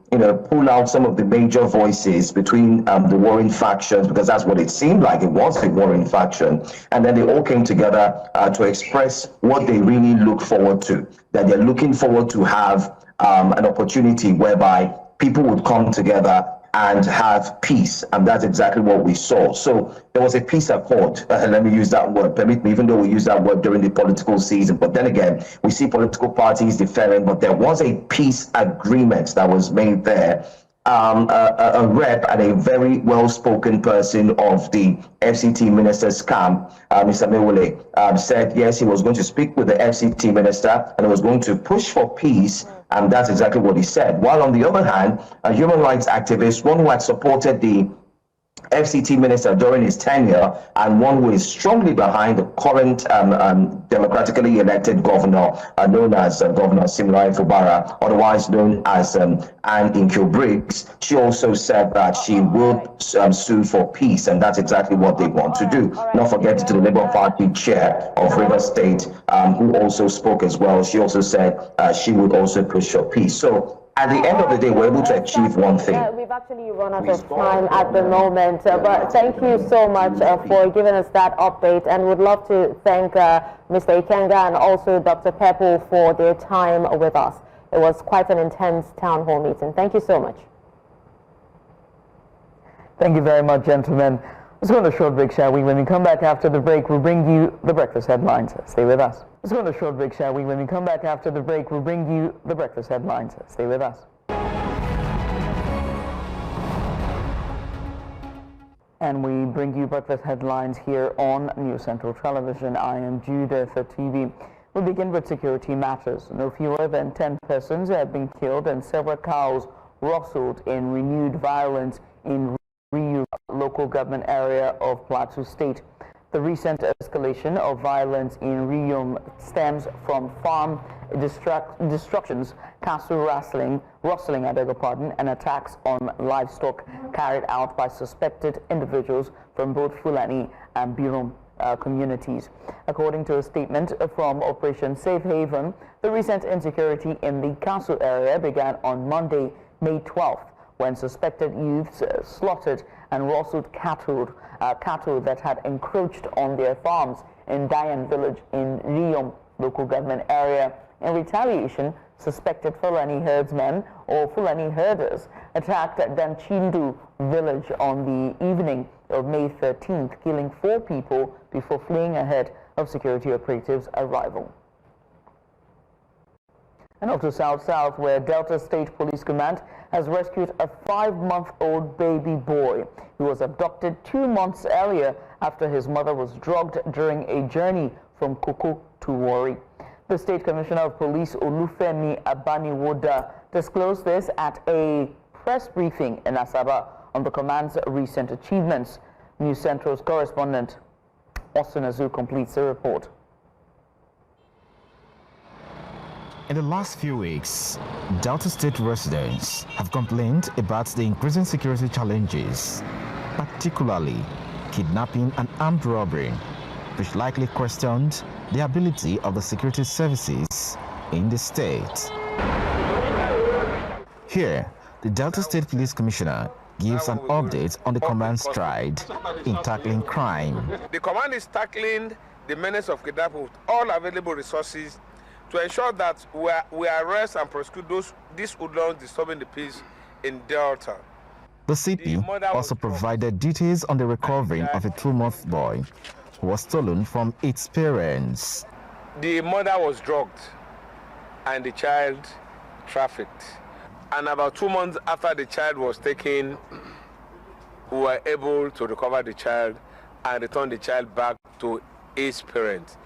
pull out some of the major voices between the warring factions, because that's what it seemed like. It was a warring faction. And then they all came together to express what they really look forward to, that they're looking forward to have an opportunity whereby people would come together and have peace, and that's exactly what we saw. So there was a peace accord, let me use that word, permit me, even though we use that word during the political season, but then again, we see political parties differing, but there was a peace agreement that was made there. A rep and a very well-spoken person of the FCT minister's camp, Mr. Mewule, said yes, he was going to speak with the FCT minister and he was going to push for peace, and that's exactly what he said. While on the other hand, a human rights activist, one who had supported the FCT minister during his tenure, and one who is strongly behind the current democratically elected governor, known as Governor Fubara, otherwise known as Anne Inkill-Briggs. She also said that she would sue for peace, and that's exactly what they want to do. Not forgetting to the Labour Party chair of Rivers State, who also spoke as well. She also said she would also push for peace. So at the end of the day, we're able to achieve one thing. We've actually run out of time at the moment, but thank you so much for giving us that update, and would love to thank Mr. Ikenga and also Dr. Pepple for their time with us. It was quite an intense town hall meeting. Thank you so much. Thank you very much, gentlemen. Let's go on a short break, shall we? When we come back after the break, we'll bring you the breakfast headlines. Stay with us. Let's go on a short break, shall we? When we come back after the break, we'll bring you the breakfast headlines. Stay with us. And we bring you breakfast headlines here on News Central Television. I am Judith TV. We'll begin with security matters. No fewer than 10 persons have been killed and several cows rustled in renewed violence in Rio local government area of Plateau State. The recent escalation of violence in Rio stems from farm destructions, cattle rustling, and attacks on livestock carried out by suspected individuals from both Fulani and Birom communities. According to a statement from Operation Safe Haven, the recent insecurity in the Kasu area began on Monday, May 12th, when suspected youths slaughtered and rustled cattle that had encroached on their farms in Dayan village in Riyom local government area. In retaliation, suspected Fulani herdsmen or Fulani herders attacked Danchindu village on the evening of May 13th, killing 4 people before fleeing ahead of security operatives' arrival. And off to South, where Delta State Police Command has rescued a 5-month-old baby boy who was abducted 2 months earlier after his mother was drugged during a journey from Koko to Warri. The State Commissioner of Police, Olufemi Abaniwoda, disclosed this at a press briefing in Asaba on the command's recent achievements. News Central's correspondent, Austin Azu, completes the report. In the last few weeks, Delta State residents have complained about the increasing security challenges, particularly kidnapping and armed robbery, which likely questioned the ability of the security services in the state. Here, the Delta State Police Commissioner gives an update on the command's stride in tackling crime. The command is tackling the menace of kidnapping with all available resources to ensure that we arrest and prosecute these hoodlums disturbing the peace in Delta. The CP also provided details on the recovery of a 2-month boy who was stolen from its parents. The mother was drugged and the child trafficked. And about 2 months after the child was taken, we were able to recover the child and return the child back to its parents.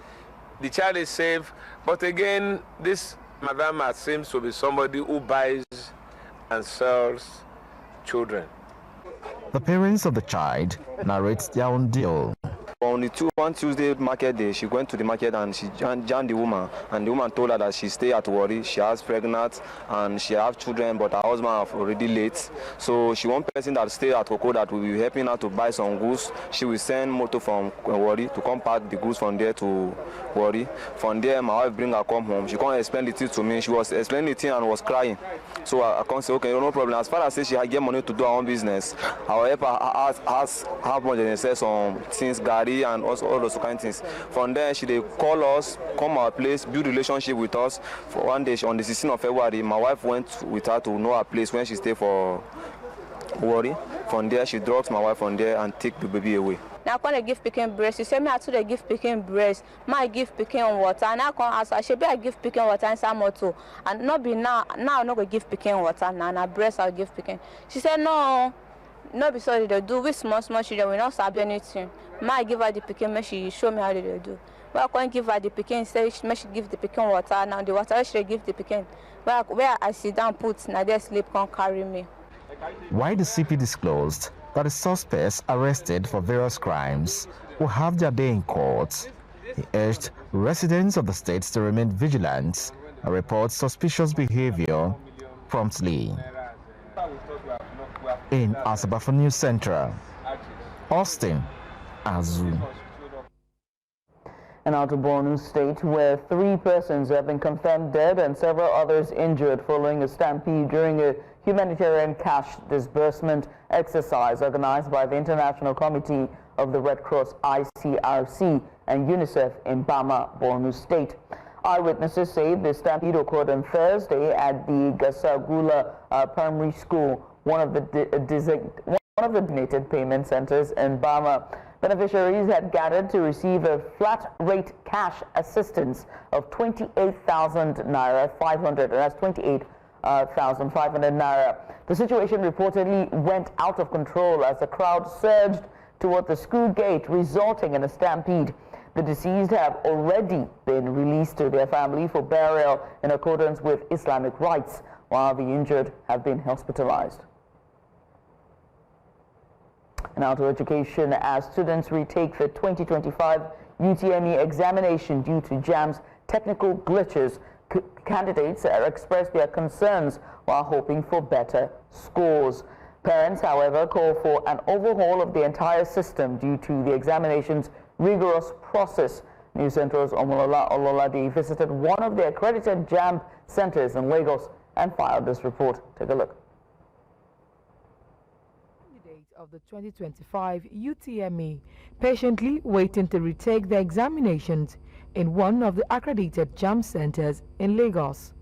The child is safe, but again, this madam seems to be somebody who buys and sells children. The parents of the child narrate their ordeal. On one Tuesday market day, she went to the market and she joined the woman, and the woman told her that she stay at Wari. She has pregnant and she have children, but her husband have already late. So she one person that stay at Koko that will be helping her to buy some goods. She will send motor from Wari to come pack the goods from there to Wari. From there, my wife bring her come home. She can't explain the thing to me. She was explaining the thing and was crying. So I can't say, okay, no problem. As far as she get money to do her own business, I will help her ask how much they sell some things, Gary, and also all those kind of things. From there, she they call us, come our place, build relationship with us. For one day, on the 16th of February, my wife went with her to know her place when she stay for Wari. From there, she drops my wife from there and take the baby away. Now when I give picking breast, you say me I to the give picking breast, my give picking water, and I can ask her, she be I give picking water and some more and not be now I'm not gonna give picking water now, and breast I'll give picking. She said no be sorry they do with small children, we not sabi anything. My give her the picking, me she show me how they do. But I can't give her the picking, say me she give the picking water, now the water she give the picking. But where I sit down put, now they sleep can't carry me. Why the CP disclosed that the suspects arrested for various crimes will have their day in court, he urged residents of the states to remain vigilant and report suspicious behavior promptly. In Asaba for News Central, Austin Azu. And out to Borno State, where 3 persons have been confirmed dead and several others injured following a stampede during a humanitarian cash disbursement exercise organized by the International Committee of the Red Cross ICRC and UNICEF in Bama, Borno State. Eyewitnesses say the stampede occurred on Thursday at the Gasagula Primary School, one of the designated payment centers in Bama. Beneficiaries had gathered to receive a flat rate cash assistance of 28,000 naira 500, and that's 28,500 naira. The situation reportedly went out of control as the crowd surged toward the school gate, resulting in a stampede. The deceased have already been released to their family for burial in accordance with Islamic rites, while the injured have been hospitalized. Now to education, as students retake the 2025 UTME examination due to JAM's technical glitches, candidates expressed their concerns while hoping for better scores. Parents, however, call for an overhaul of the entire system due to the examination's rigorous process. News Central's Omolola Ololade visited one of the accredited JAM centers in Lagos and filed this report. Take a look. Of the 2025 UTME patiently waiting to retake their examinations in one of the accredited JAM centers in Lagos.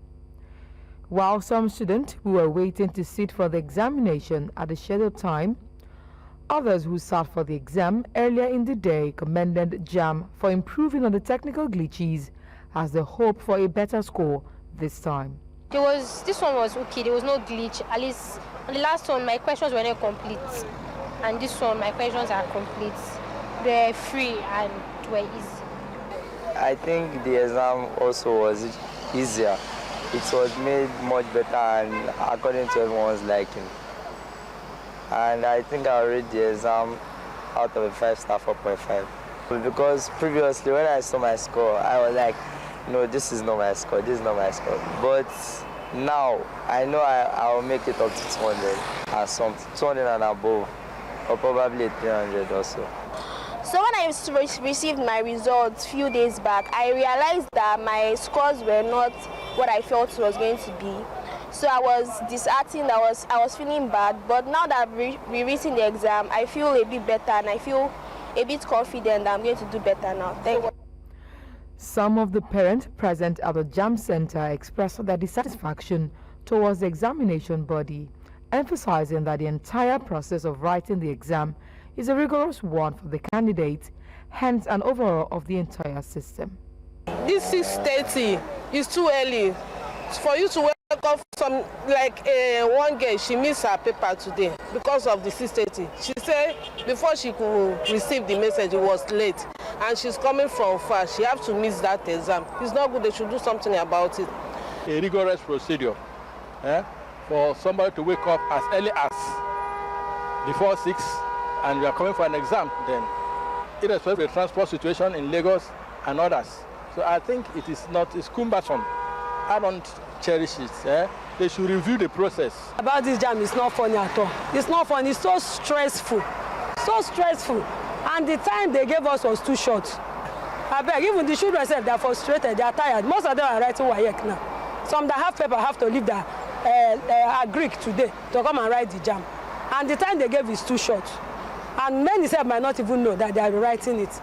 While some students who were waiting to sit for the examination at the scheduled time, others who sat for the exam earlier in the day commended JAM for improving on the technical glitches as they hope for a better score this time. This one was okay, there was no glitch. At least on the last one my questions were not complete. And this one, my questions are complete. They're free and were easy. I think the exam also was easier. It was made much better and according to everyone's liking. And I think I read the exam out of a 5-star 4.5. Because previously when I saw my score, I was like, no, this is not my score, this is not my score. But now I know I will make it up to 200 and some 200 and above. Or probably 300 also. So when I received my results a few days back, I realized that my scores were not what I felt was going to be. So I was disheartened, I was feeling bad, but now that I've rewritten the exam, I feel a bit better and I feel a bit confident that I'm going to do better now. Thank you. Some of the parents present at the JAM Center expressed their dissatisfaction towards the examination body, emphasizing that the entire process of writing the exam is a rigorous one for the candidates, hence an overhaul of the entire system. This 6:30 is too early for you to wake up. Some like one girl, she missed her paper today because of the 6:30. She said before she could receive the message, it was late, and she's coming from far. She has to miss that exam. It's not good. They should do something about it. A rigorous procedure. For somebody to wake up as early as before 6 and we are coming for an exam then, irrespective of the transport situation in Lagos and others. So I think it's cumbersome. I don't cherish it. They should review the process. About this jam, it's not funny at all. It's not funny. It's so stressful. So stressful. And the time they gave us was too short. I beg, even the children said they're frustrated, they're tired. Most of them are writing Wike now. Some that have paper have to leave their Greek today to come and write the jam. And the time they gave is too short. And many said might not even know that they are writing it.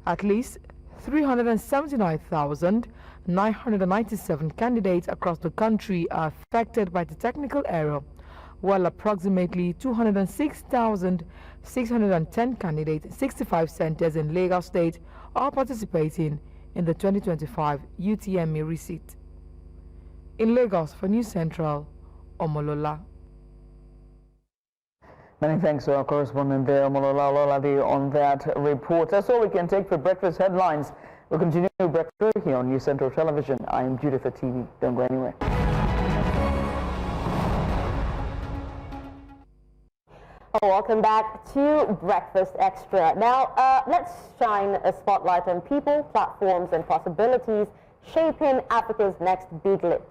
At least 379,997 candidates across the country are affected by the technical error, while approximately 206,610 candidates, 65 centers in Lagos State, are participating in the 2025 UTME receipt. In Lagos, for News Central, Omolola. Many thanks to our correspondent there, Omolola Ololade, on that report. That's all we can take for breakfast headlines. We'll continue breakfast here on News Central Television. I am Judith at TV. Don't go anywhere. Welcome back to Breakfast Extra. Now, let's shine a spotlight on people, platforms, and possibilities shaping Africa's next big leap.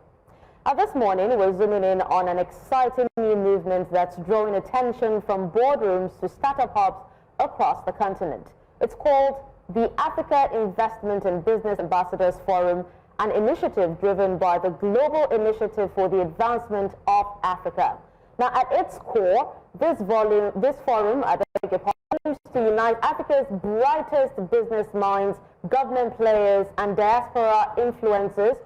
This morning, we're zooming in on an exciting new movement that's drawing attention from boardrooms to startup hubs across the continent. It's called the Africa Investment and Business Ambassadors Forum, an initiative driven by the Global Initiative for the Advancement of Africa. Now, at its core, this forum aims to unite Africa's brightest business minds, government players, and diaspora influencers,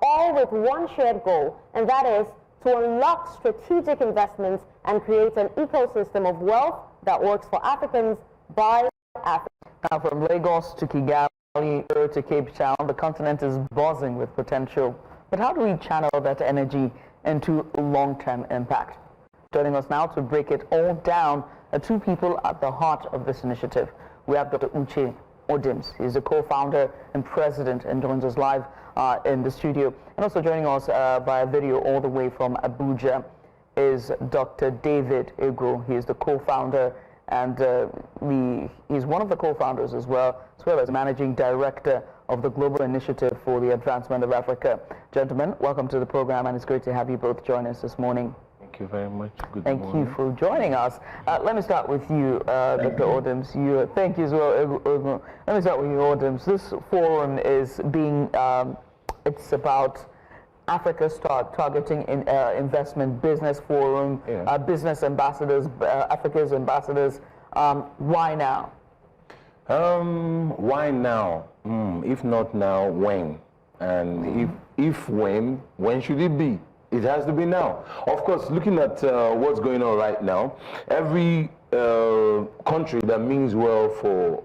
all with one shared goal, and that is to unlock strategic investments and create an ecosystem of wealth that works for Africans by Africans. Now, from Lagos to Kigali to Cape Town, the continent is buzzing with potential. But how do we channel that energy into long-term impact? Joining us now to break it all down are two people at the heart of this initiative. We have Dr. Uche Odims. He's the co-founder and president and joins us live in the studio. And also joining us via video all the way from Abuja is Dr. David Egro. He is the co-founder and he's one of the co-founders as well as managing director of the Global Initiative for the Advancement of Africa. Gentlemen, welcome to the program, and it's great to have you both join us this morning. Thank you very much. Good morning. Thank you for joining us. Let me start with you, Dr. Odims. Thank you as well. Let me start with you, Odims. This forum is being, it's about Africa targeting investment business forum, business ambassadors, Africa's ambassadors. Why now? Why now? If not now, when? And if when should it be? It has to be now. Of course, looking at what's going on right now, every country that means well for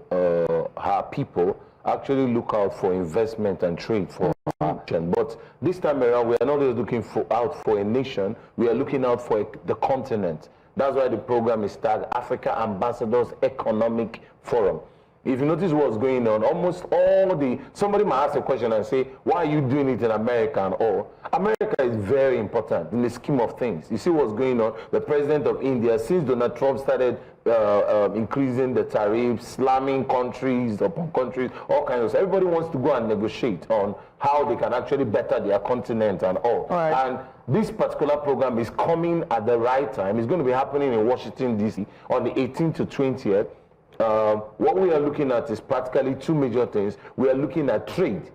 her people actually look out for investment and trade for action. But this time around, we are not just looking out for a nation, we are looking out for the continent. That's why the program is tagged Africa Ambassadors Economic Forum. If you notice what's going on, almost somebody might ask a question and say, why are you doing it in America and all? America is very important in the scheme of things. You see what's going on? The president of India, since Donald Trump started increasing the tariffs, slamming countries upon countries, all kinds of stuff. Everybody wants to go and negotiate on how they can actually better their continent and all. And this particular program is coming at the right time. It's going to be happening in Washington, D.C. on the 18th to 20th. What we are looking at is practically two major things. We are looking at trade.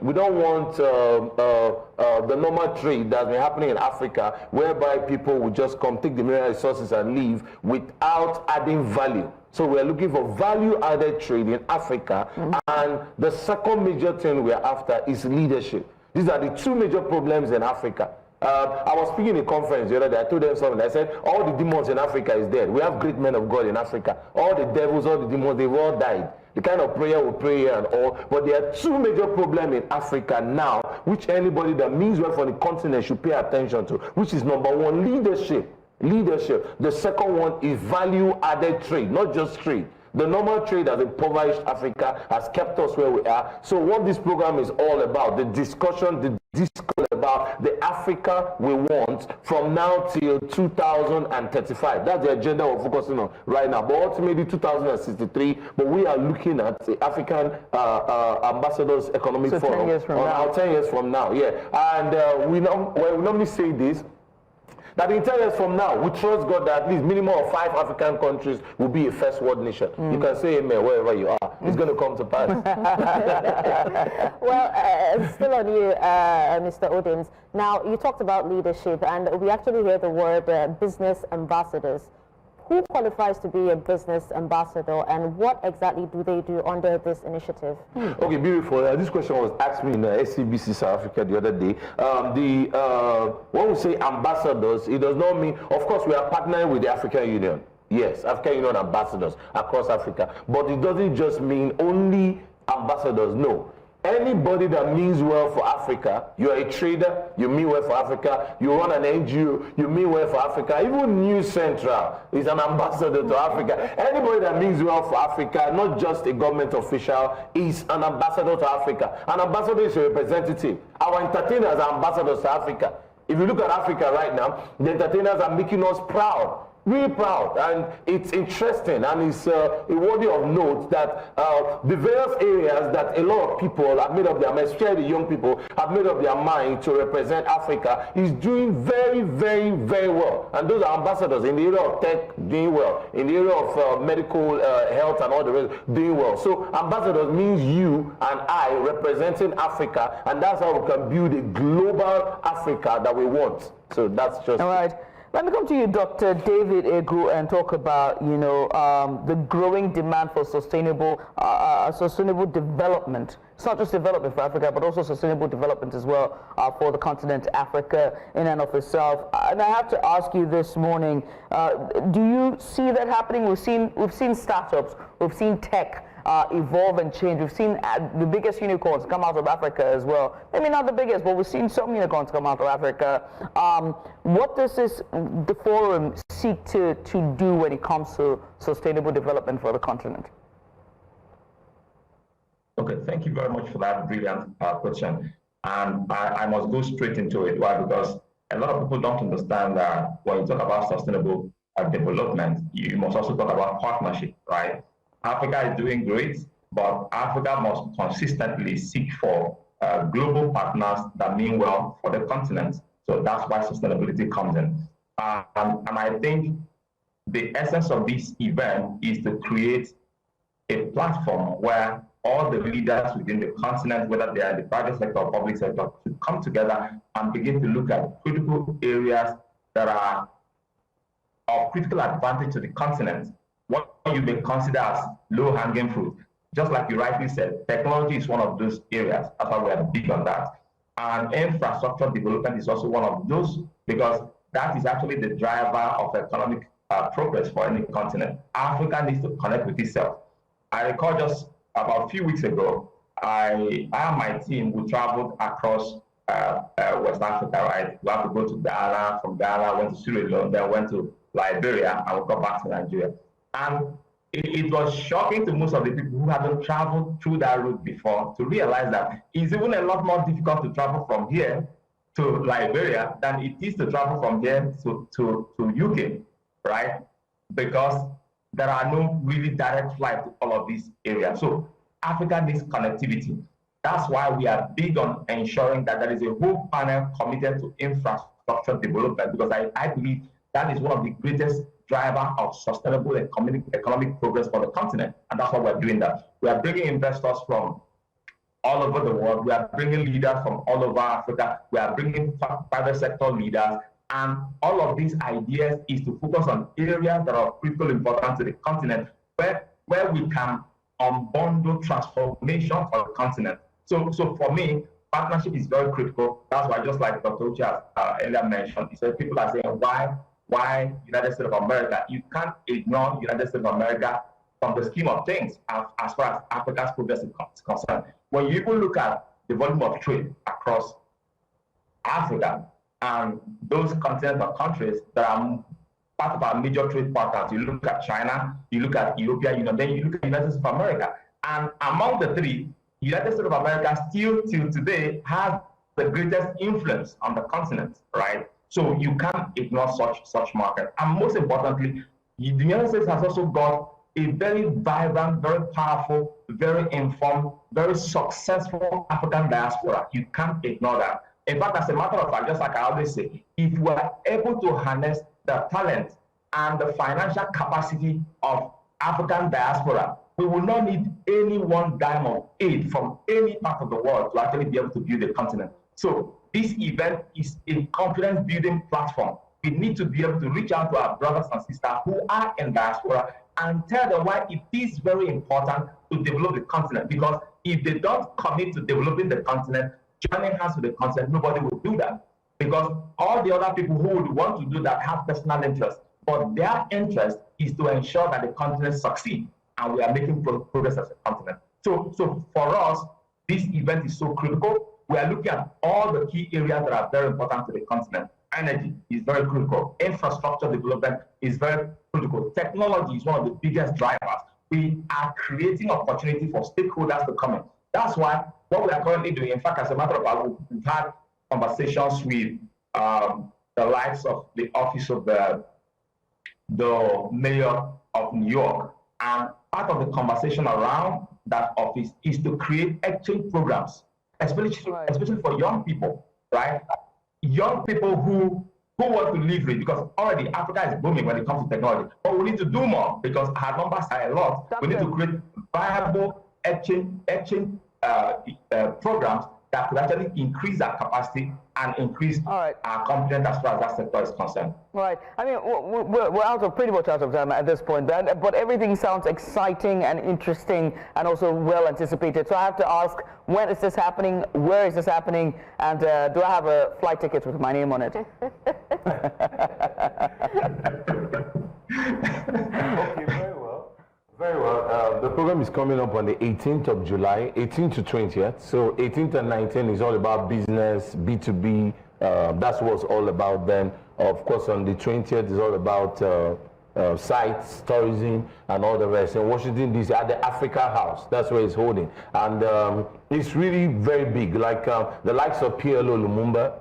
We don't want the normal trade that's been happening in Africa, whereby people will just come, take the mineral resources and leave without adding value. So we are looking for value-added trade in Africa. And the second major thing we are after is leadership. These are the two major problems in Africa. I was speaking in a conference the other day. I told them something. I said, all the demons in Africa is dead. We have great men of God in Africa. All the devils, all the demons, they've all died. The kind of prayer we pray here and all. But there are two major problems in Africa now, which anybody that means well for the continent should pay attention to, which is number one, leadership. The second one is value-added trade, not just trade. The normal trade has impoverished Africa, has kept us where we are. So what this program is all about, the discussion, the discourse about the Africa we want from now till 2035. That's the agenda we're focusing on right now. But ultimately 2063, but we are looking at the African Ambassadors Economic Forum. 10 years from now. 10 years from now, yeah. And we normally say this, that in 10 years from now, we trust God that at least minimum of 5 African countries will be a first world nation. You can say amen wherever you are. It's going to come to pass. Well, still on you, Mr. Odins. Now, you talked about leadership, and we actually hear the word business ambassadors. Who qualifies to be a business ambassador, and what exactly do they do under this initiative? Okay, beautiful. This question was asked me in SCBC South Africa the other day. When we say ambassadors, it does not mean, of course, we are partnering with the African Union. Yes, African Union ambassadors across Africa. But it doesn't just mean only ambassadors, no. Anybody that means well for Africa, you're a trader, you mean well for Africa, you run an NGO, you mean well for Africa, even News Central is an ambassador to Africa. Anybody that means well for Africa, not just a government official, is an ambassador to Africa. An ambassador is a representative. Our entertainers are ambassadors to Africa. If you look at Africa right now, the entertainers are making us proud. Really proud, and it's interesting, and it's worthy of note that the various areas that a lot of people have made up their mind, especially the young people, have made up their mind to represent Africa is doing very, very, very well. And those are ambassadors in the area of tech doing well, in the area of medical health and all the rest doing well. So ambassadors means you and I representing Africa, and that's how we can build a global Africa that we want. So that's just all right. Let me come to you, Dr. David Egu, and talk about, the growing demand for sustainable development. It's not just development for Africa, but also sustainable development as well for the continent Africa in and of itself. And I have to ask you this morning: do you see that happening? We've seen startups, we've seen tech evolve and change. We've seen the biggest unicorns come out of Africa as well. Maybe not the biggest, but we've seen some unicorns come out of Africa. What does the forum seek to do when it comes to sustainable development for the continent? Okay, thank you very much for that brilliant question. And I must go straight into it. Why? Because a lot of people don't understand that when you talk about sustainable development, you must also talk about partnership, right? Africa is doing great, but Africa must consistently seek for global partners that mean well for the continent. So that's why sustainability comes in. And I think the essence of this event is to create a platform where all the leaders within the continent, whether they are in the private sector or public sector, to come together and begin to look at critical areas that are of critical advantage to the continent. What you may consider as low-hanging fruit. Just like you rightly said, technology is one of those areas. That's why we are big on that. And infrastructure development is also one of those, because that is actually the driver of economic progress for any continent. Africa needs to connect with itself. I recall just about a few weeks ago, I and my team, we traveled across West Africa, right? We have to go to Ghana, from Ghana, went to Sierra Leone, then went to Liberia, and we got back to Nigeria. And it was shocking to most of the people who haven't traveled through that route before to realize that it's even a lot more difficult to travel from here to Liberia than it is to travel from here to UK, right? Because there are no really direct flights to all of these areas. So Africa needs connectivity. That's why we are big on ensuring that there is a whole panel committed to infrastructure development, because I believe that is one of the greatest driver of sustainable economic progress for the continent. And that's why we're doing that. We are bringing investors from all over the world. We are bringing leaders from all over Africa. We are bringing private sector leaders. And all of these ideas is to focus on areas that are of critical importance to the continent, where we can unbundle transformation for the continent. So for me, partnership is very critical. That's why, just like Dr. Uche earlier mentioned, he said people are saying, why United States of America? You can't ignore United States of America from the scheme of things as far as Africa's progress is concerned. When you even look at the volume of trade across Africa and those continental countries that are part of our major trade partners, you look at China, you look at European Union, then you look at United States of America. And among the three, United States of America still till today has the greatest influence on the continent, right? So you can't ignore such market. And most importantly, the United States has also got a very vibrant, very powerful, very informed, very successful African diaspora. You can't ignore that. In fact, as a matter of fact, just like I always say, if we are able to harness the talent and the financial capacity of African diaspora, we will not need any one dime of aid from any part of the world to actually be able to build a continent. So this event is a confidence building platform. We need to be able to reach out to our brothers and sisters who are in diaspora and tell them why it is very important to develop the continent. Because if they don't commit to developing the continent, joining hands with the continent, nobody will do that. Because all the other people who would want to do that have personal interest. But their interest is to ensure that the continent succeeds, and we are making progress as a continent. So for us, this event is so critical. We are looking at all the key areas that are very important to the continent. Energy is very critical. Infrastructure development is very critical. Technology is one of the biggest drivers. We are creating opportunity for stakeholders to come in. That's why what we are currently doing, in fact, as a matter of fact, we've had conversations with the likes of the office of the mayor of New York. And part of the conversation around that office is to create exchange programs, especially for young people, right? Young people who want to leverage, because already Africa is booming when it comes to technology. But we need to do more because our numbers are a lot. We need to create viable exchange programs that could actually increase our capacity and increase our confidence as far as that sector is concerned. Right. I mean, we're pretty much out of time at this point, but everything sounds exciting and interesting and also well anticipated. So I have to ask, when is this happening? Where is this happening? And do I have a flight ticket with my name on it? Okay, very well. The program is coming up on the 18th of July, 18th to 20th. So 18th and 19th is all about business, B2B. That's what it's all about then. Of course, on the 20th is all about sites, tourism, and all the rest. In Washington, D.C., at the Africa House, that's where it's holding. And it's really very big. Like the likes of PLO Lumumba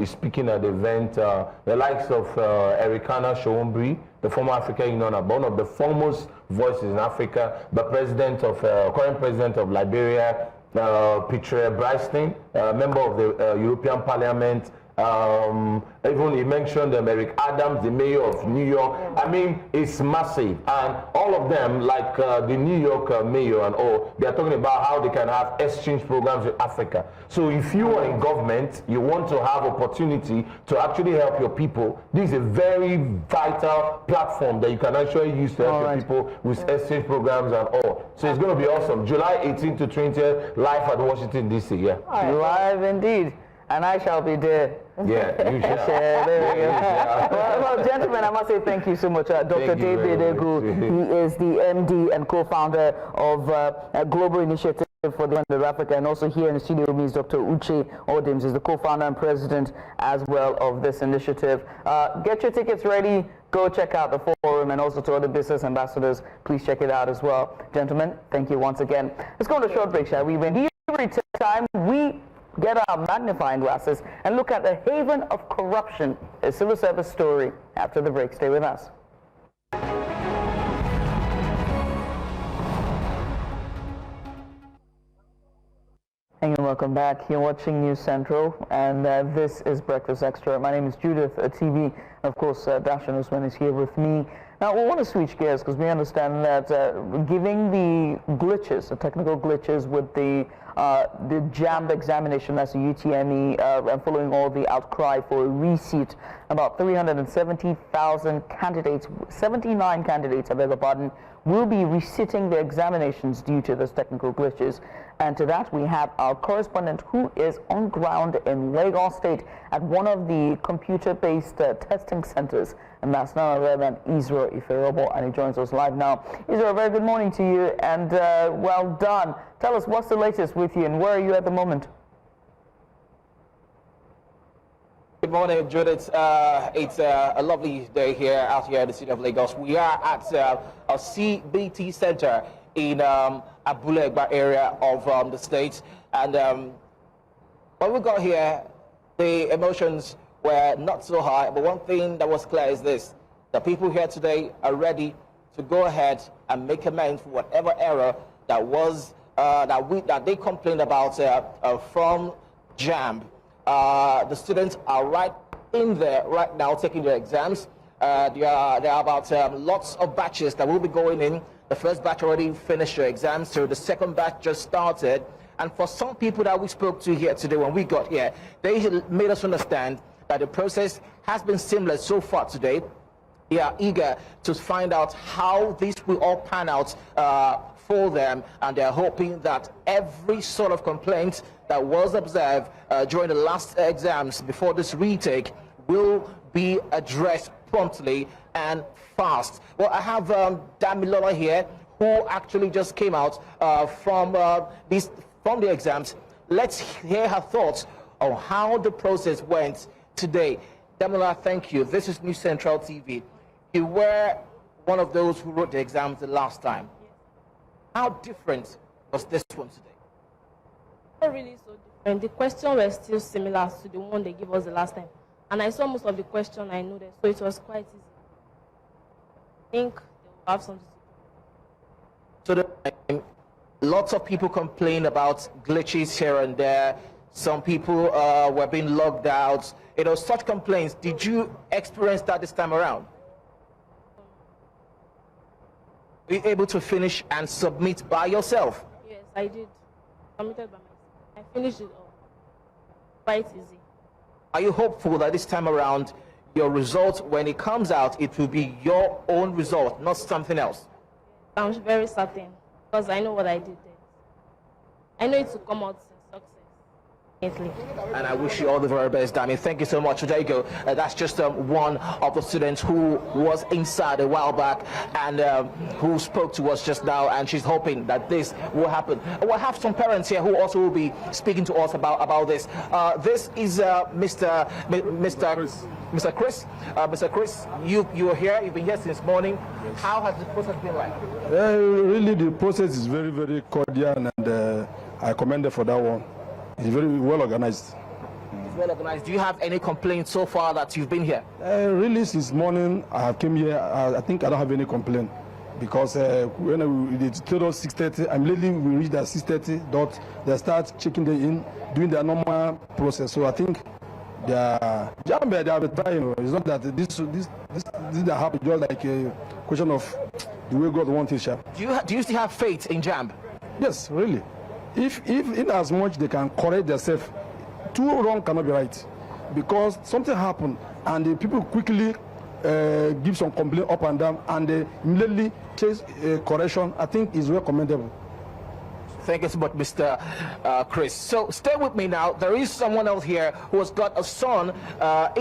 is speaking at the event. The likes of Ericana Showombre, the former African Union, one of the foremost voices in Africa, the current president of Liberia, Petre Bryston, member of the European Parliament. Even he mentioned Eric Adams, the mayor of New York. I mean, it's massive. And all of them, like the New York mayor and all, they're talking about how they can have exchange programs with Africa. So if you are in government, you want to have opportunity to actually help your people, this is a very vital platform that you can actually use to help your people with exchange programs and all. So it's going to be awesome. July 18th to 20th, live at Washington, D.C. Yeah. Live indeed. And I shall be there. Yeah, you shall. There we go. Well, gentlemen, I must say thank you so much. Dr. David Egu, he is the MD and co-founder of Global Initiative for the End of Africa, and also here in the studio with me is Dr. Uche Odims, is the co-founder and president as well of this initiative. Get your tickets ready. Go check out the forum, and also to other business ambassadors, please check it out as well. Gentlemen, thank you once again. Let's go on a short break, shall we? When you return time, we get our magnifying glasses and look at the haven of corruption, a civil service story. After the break, stay with us. And welcome back. You're watching News Central, and this is Breakfast Extra. My name is Judith TV. Of course, Dashan Usman is here with me. Now, we want to switch gears because we understand that giving the glitches, the technical glitches with the JAMB examination, that's the UTME, and following all the outcry for a reseat, about 370,000 candidates, 79 candidates, I beg your pardon, will be resitting their examinations due to those technical glitches. And to that, we have our correspondent who is on ground in Lagos State at one of the computer-based testing centers, and that's none other than Israel Iferobo, and he joins us live now. Israel, very good morning to you, and well done. Tell us what's the latest with you, and where are you at the moment? Good morning, Judith. It's a lovely day here out here in the city of Lagos. We are at a CBT center in Abule Egba area of the state, and When we got here, the emotions were not so high, but one thing that was clear is this: the people here today are ready to go ahead and make amends for whatever error that was that they complained about from JAMB. The students are right in there right now taking their exams. There are about lots of batches that will be going in. The first batch already finished their exams, so the second batch just started. And for some people that we spoke to here today when we got here, they made us understand that the process has been seamless so far today. They are eager to find out how this will all pan out for them, and they're hoping that every sort of complaint that was observed during the last exams before this retake will be addressed promptly and fast. Well, I have Damilola here, who actually just came out from the exams. Let's hear her thoughts on how the process went today. Damilola, thank you. This is News Central TV. You were one of those who wrote the exams the last time. How different was this one today? Not really so different. The questions were still similar to the one they gave us the last time. And I saw most of the questions I know, so it was quite easy. I think they will have something to do. So lots of people complain about glitches here and there. Some people were being logged out. You know, such complaints. Did you experience that this time around? Were you able to finish and submit by yourself? Yes, I did. Submitted by myself. I finished it all. Quite easy. Are you hopeful that this time around, your result, when it comes out, it will be your own result, not something else? I'm very certain, because I know what I did there. I know it will come out in success. And I wish you all the very best, Dami. Thank you so much. There you go. That's just one of the students who was inside a while back and who spoke to us just now, and she's hoping that this will happen. We'll have some parents here who also will be speaking to us about this. This is Mr. Chris. Mr. Chris, you are here. You've been here since morning. Yes. How has the process been like? Really, the process is very, very cordial, and I commend it for that one. It's very well organized. It's well organized. Do you have any complaints so far that you've been here? Really, since morning I came here, I think I don't have any complaint, because when they told us 6:30, immediately we reached at 6:30 dot. They start checking the in, doing their normal process. So I think they are trying. It's not that this that happened just like a question of the way God wants it. Do you still have faith in JAMB? Yes, really. If in as much they can correct themselves, too wrong cannot be right, because something happened and the people quickly give some complaint up and down, and they immediately chase correction. I think is well commendable. Thank you so much, Mr. Chris. So stay with me now. There is someone else here who has got a son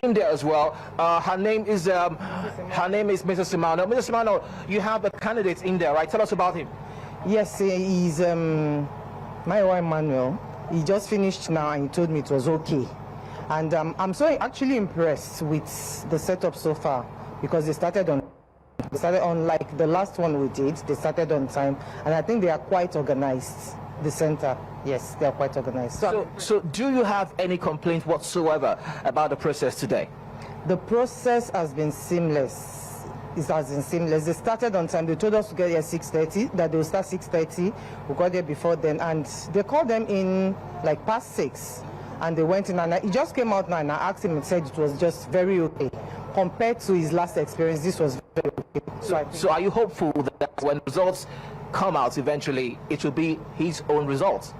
in there as well. Her name is Mrs. Simano. Mrs. Simano, you have a candidate in there, right? Tell us about him. Yes, he's my wife Manuel. He just finished now and he told me it was okay. And I'm so actually impressed with the setup so far, because they started on like the last one we did. They started on time, and I think they are quite organized. The center, yes, they are quite organized. So do you have any complaint whatsoever about the process today? The process has been seamless. It has been seamless. They started on time. They told us to get here 6:30, that they will start 6:30. We got there before then, and they called them in like past 6, and they went in, and he just came out now, and I asked him and said it was just very okay. Compared to his last experience, this was very okay. So are you hopeful that when results come out eventually, it will be his own results?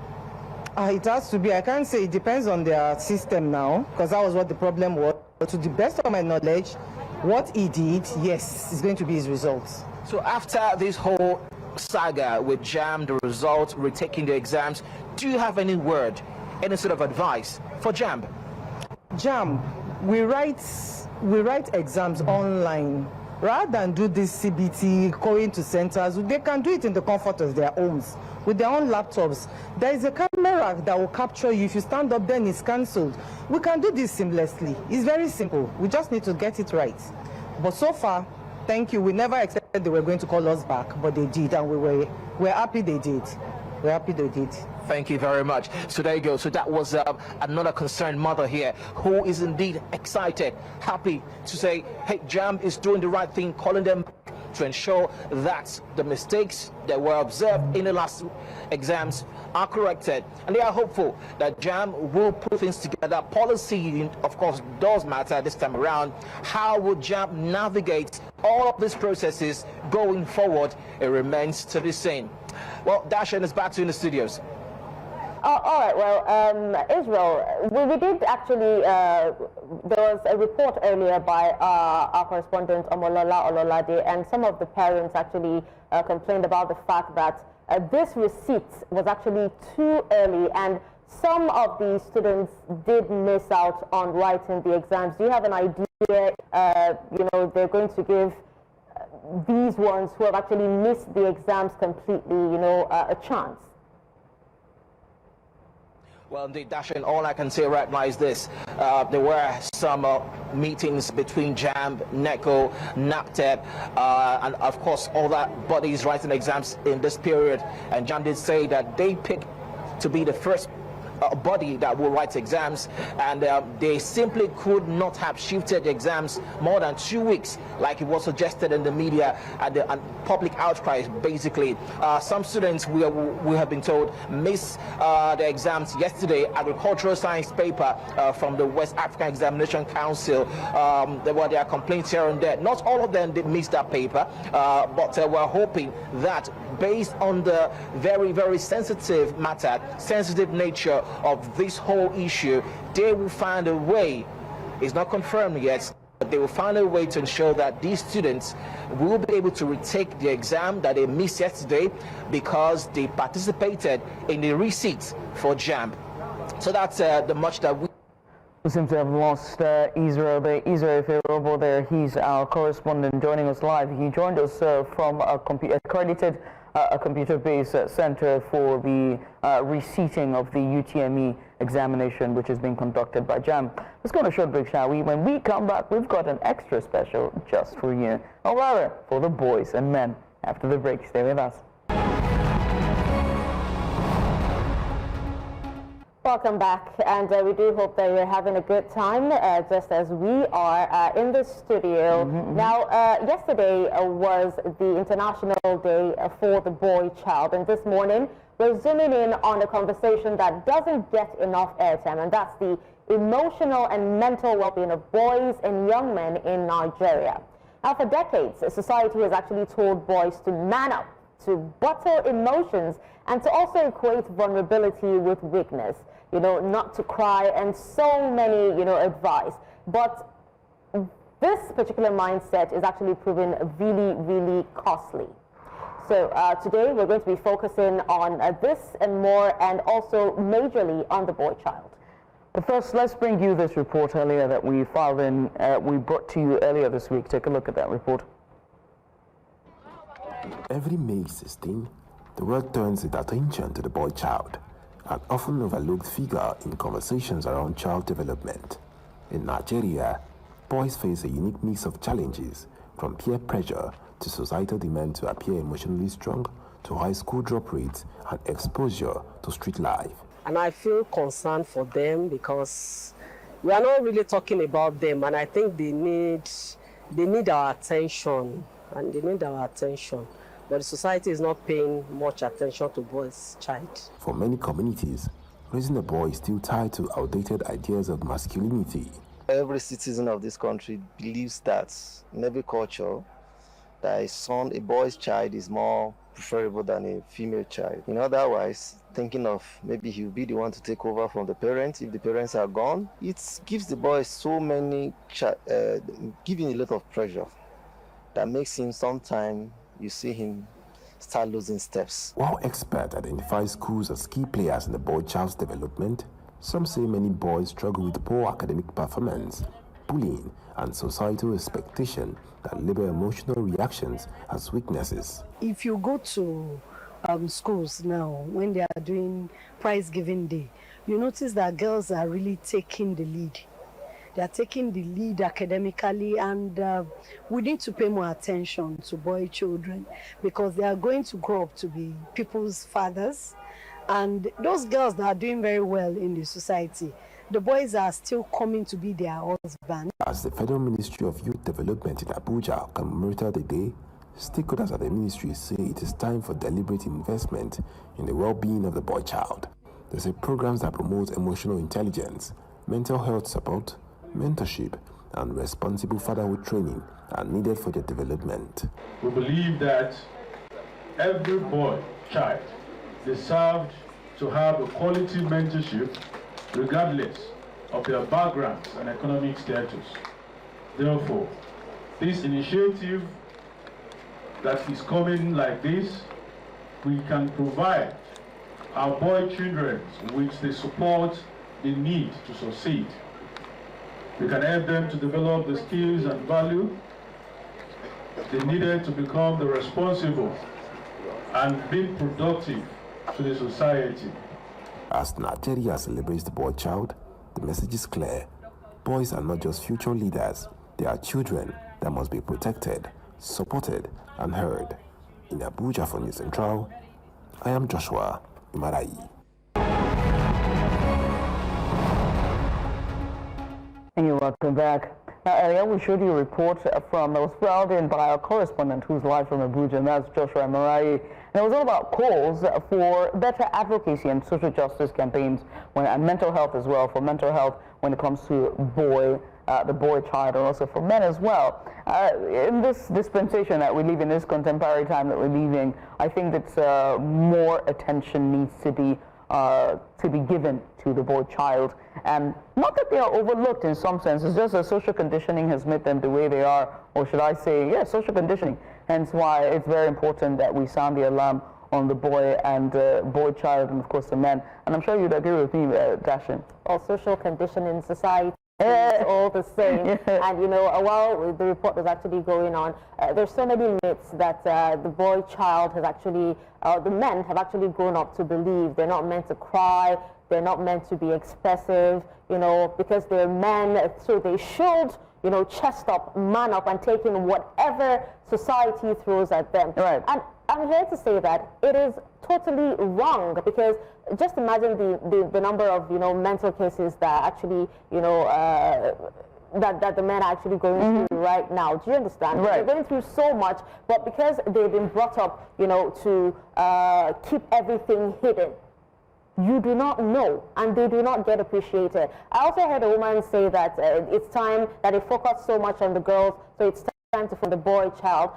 It has to be. I can't say. It depends on their system now, because that was what the problem was. But to the best of my knowledge, what he did, yes, is going to be his results. So after this whole saga with JAMB, the results, retaking the exams, do you have any word, any sort of advice for JAMB? JAMB, we write exams online. Rather than do this CBT, going to centers, they can do it in the comfort of their homes with their own laptops. There is a camera that will capture you. If you stand up, then it's cancelled. We can do this seamlessly. It's very simple. We just need to get it right. But so far, thank you. We never expected they were going to call us back, but they did, and we're happy they did. We're happy they did. Thank you very much. So there you go. So that was another concerned mother here who is indeed excited, happy to say, hey, JAMB is doing the right thing, calling them to ensure that the mistakes that were observed in the last exams are corrected. And they are hopeful that JAMB will put things together. Policy, of course, does matter this time around. How will JAMB navigate all of these processes going forward? It remains to be seen. Well, Dashan is back to you in the studios. All right, well, Israel, we did actually, there was a report earlier by our correspondent Omolola Ololade, and some of the parents actually complained about the fact that this receipt was actually too early, and some of the students did miss out on writing the exams. Do you have an idea, you know, they're going to give these ones who have actually missed the exams completely, you know, a chance? Well, indeed, Dashin, all I can say right now is this. There were some meetings between JAMB, NECO, NAPTEP, and of course all that bodies writing exams in this period. And JAMB did say that they picked to be the first body that will write exams, and they simply could not have shifted the exams more than 2 weeks, like it was suggested in the media and the public outcry. Basically, some students, we have been told, missed the exams yesterday. Agricultural science paper from the West African Examination Council. There were their complaints here and there. Not all of them did miss that paper, but we're hoping that based on the very, very sensitive matter, sensitive nature of this whole issue, they will find a way, it's not confirmed yet, but they will find a way to ensure that these students will be able to retake the exam that they missed yesterday because they participated in the receipts for JAMB. So that's the much that we seem to have lost Israel there. Israel Ferobo there, he's our correspondent joining us live. He joined us from a accredited computer-based center for the receipting of the UTME examination, which is being conducted by JAMB. Let's go on a short break, shall we? When we come back, we've got an extra special just for you, or rather, for the boys and men. After the break, stay with us. Welcome back, and we do hope that you're having a good time, just as we are in the studio. Now, yesterday was the International Day for the Boy Child, and this morning we're zooming in on a conversation that doesn't get enough airtime, and that's the emotional and mental well-being of boys and young men in Nigeria. Now, for decades, society has actually told boys to man up, to bottle emotions, and to also equate vulnerability with weakness. You know, not to cry, and so many, you know, advice. But this particular mindset is actually proven really, really costly. So today we're going to be focusing on this and more, and also majorly on the boy child. But first, let's bring you this report earlier that we filed in, we brought to you earlier this week. Take a look at that report. Every May 16, the world turns its attention to the boy child, an often overlooked figure in conversations around child development. In Nigeria, boys face a unique mix of challenges, from peer pressure to societal demand to appear emotionally strong, to high school drop rates and exposure to street life. And I feel concerned for them because we are not really talking about them, and I think they need our attention, and they need our attention. But the society is not paying much attention to boys' child. For many communities, raising a boy is still tied to outdated ideas of masculinity. Every citizen of this country believes that in every culture, that a boy's child is more preferable than a female child. Otherwise, thinking of maybe he'll be the one to take over from the parents if the parents are gone, it gives the boy so many, giving a lot of pressure that makes him sometimes, you see him start losing steps. While experts identify schools as key players in the boy child's development, some say many boys struggle with poor academic performance, bullying, and societal expectation that label emotional reactions as weaknesses. If you go to schools now, when they are doing prize giving day, you notice that girls are really taking the lead. They are taking the lead academically, and we need to pay more attention to boy children because they are going to grow up to be people's fathers. And those girls that are doing very well in the society, the boys are still coming to be their husbands. As the Federal Ministry of Youth Development in Abuja commemorated the day, stakeholders at the ministry say it is time for deliberate investment in the well-being of the boy child. They say programs that promote emotional intelligence, mental health support, mentorship, and responsible fatherhood training are needed for their development. We believe that every boy child deserved to have a quality mentorship regardless of their backgrounds and economic status. Therefore, this initiative that is coming like this, we can provide our boy children with the support they need to succeed. We can help them to develop the skills and value they needed to become the responsible and be productive to the society. As Nigeria celebrates the boy child, the message is clear. Boys are not just future leaders, they are children that must be protected, supported, and heard. In Abuja for News Central, I am Joshua Imarai. And you're welcome back. Now, earlier we showed you a report that was filed in by our correspondent who's live from Abuja, and that's Joshua Imarai. And it was all about calls for better advocacy and social justice campaigns and mental health as well, for mental health when it comes to the boy child, and also for men as well. In this dispensation that we live in, this contemporary time that we're living, I think that more attention needs to be given to the boy child, and not that they are overlooked in some sense. It's just that social conditioning has made them the way they are, or should I say, yeah, social conditioning. Hence why it's very important that we sound the alarm on the boy and boy child, and of course the men. And I'm sure you'd agree with me, Dashin. Or social conditioning in society. It's all the same. And you know, while the report was actually going on, there's so many myths that the boy child has actually, the men have actually grown up to believe. They're not meant to cry, they're not meant to be expressive, you know, because they're men, so they should, you know, chest up, man up, and take in whatever society throws at them. Right. And I'm here to say that it is totally wrong, because just imagine the number of, you know, mental cases that actually, you know, that the men are actually going through right now. Do you understand? Right. They're going through so much, but because they've been brought up, you know, to keep everything hidden, you do not know, and they do not get appreciated. I also heard a woman say that it's time that they focus so much on the girls, so it's time to for the boy child.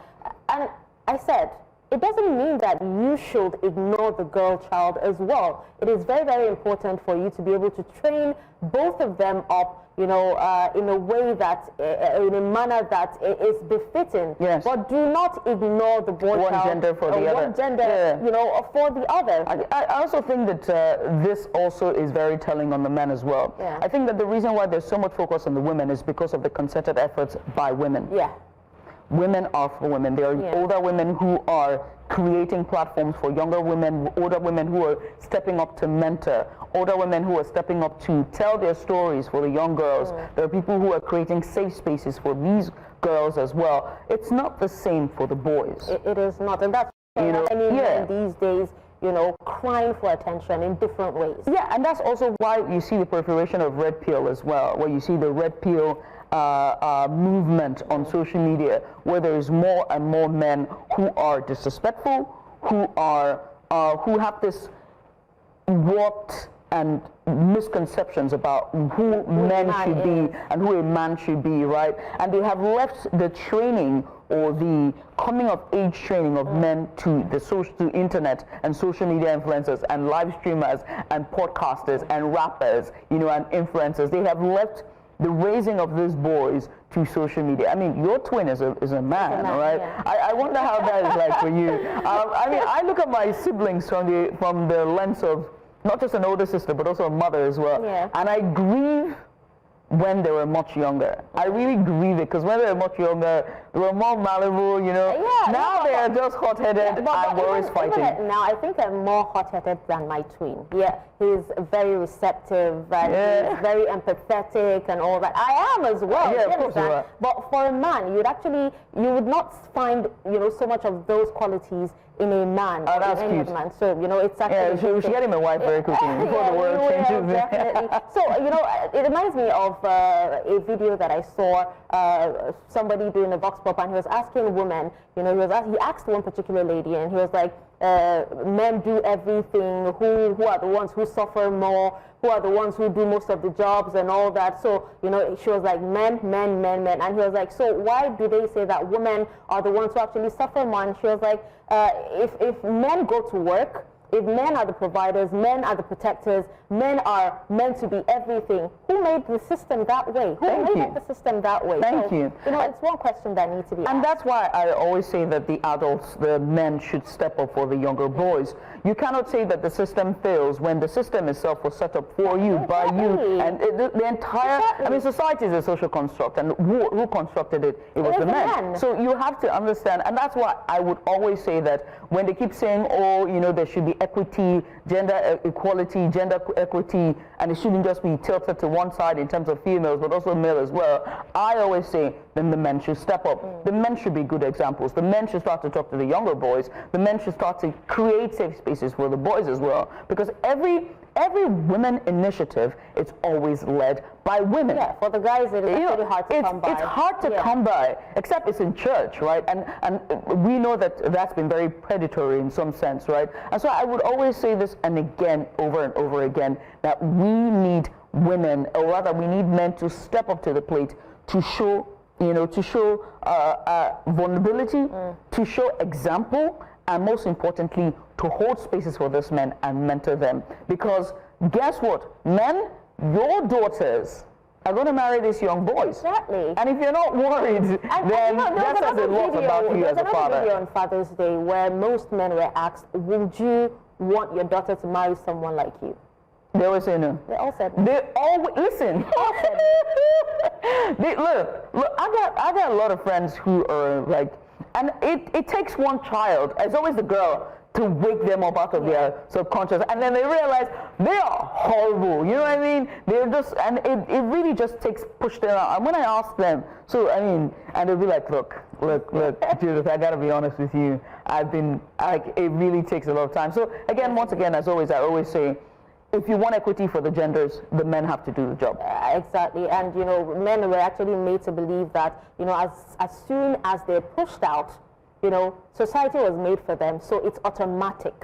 And I said, it doesn't mean that you should ignore the girl child as well. It is very, very important for you to be able to train both of them up, you know, in a way that, in a manner that is befitting. Yes. But do not ignore the boy child. One gender for the other. One gender, you know, for the other. I also think that this also is very telling on the men as well. Yeah. I think that the reason why there's so much focus on the women is because of the concerted efforts by women. Yeah. Women are for women. There are older women who are creating platforms for younger women, older women who are stepping up to mentor, older women who are stepping up to tell their stories for the young girls. There are people who are creating safe spaces for these girls as well. It's not the same for the boys. It is not, and that's you know, men these days, you know, crying for attention in different ways. Yeah, and that's also why you see the proliferation of red pill as well, where you see the red pill movement on social media, where there is more and more men who are disrespectful, who have this warped and misconceptions about who men should be and who a man should be, right? And they have left the training or the coming of age training of men to the internet and social media influencers and live streamers and podcasters and rappers, you know, and influencers. They have left the raising of these boys to social media. I mean, your twin is a man, all right? Yeah. I wonder how that is like for you. I mean, I look at my siblings from the lens of not just an older sister, but also a mother as well. Yeah. And I grieve when they were much younger. I really grieve it because when they were much younger, they were more malleable, you know. Yeah, now they are just hot-headed and we're always fighting. Even now, I think I'm more hot-headed than my twin. Yeah, he's very receptive and he's very empathetic and all that. I am as well. Yeah, of course you are. But for a man, you would not find, so much of those qualities in a man. Oh, that's in any cute. Man. So, it's actually... Yeah, we should get him a wife very quickly before the world changes. Definitely. So, it reminds me of a video that I saw, somebody doing a vox pop, and he was asking women, he asked one particular lady, and he was like, men do everything, who are the ones who suffer more, who are the ones who do most of the jobs and all that. So, she was like, men. And he was like, so why do they say that women are the ones who actually suffer more? And she was like, if men go to work, if men are the providers, men are the protectors, men are meant to be everything, who made the system that way? Who made the system that way? Thank you. It's one question that needs to be asked. And that's why I always say that the adults, the men, should step up for the younger boys. You cannot say that the system fails when the system itself was set up for you, by you, and the entire, society is a social construct, and who constructed it? It was the men. So you have to understand, and that's why I would always say that when they keep saying, there should be equity, gender equality, gender equity, and it shouldn't just be tilted to one side in terms of females, but also male as well, I always say then the men should step up. The men should be good examples. The men should start to talk to the younger boys. The men should start to create safe spaces for the boys as well, because every women initiative, it's always led by women. Yeah, for the guys, it is actually hard to come by. It's hard to come by, except it's in church, right? And we know that that's been very predatory in some sense, right? And so I would always say this, and again, over and over again, that we need women, or rather we need men to step up to the plate to show, vulnerability, to show example, and most importantly, to hold spaces for these men and mentor them. Because guess what? Men, your daughters are going to marry these young boys. Exactly. And if you're not worried, then that says a lot about you as a father. There's another video on Father's Day where most men were asked, would you want your daughter to marry someone like you? They always say no. They all said no. They always, listen. All said no. Look, I got a lot of friends who are like, and it takes one child, it's always the girl, to wake them up out of their subconscious, and then they realize they are horrible, you know what I mean? They're just, and it really just push them out. And when I ask them, and they'll be like, look, Judith, I gotta be honest with you, it really takes a lot of time. So again, once again, as always, I always say, if you want equity for the genders, the men have to do the job. Exactly, and men were actually made to believe that, as soon as they're pushed out, society was made for them, so it's automatic.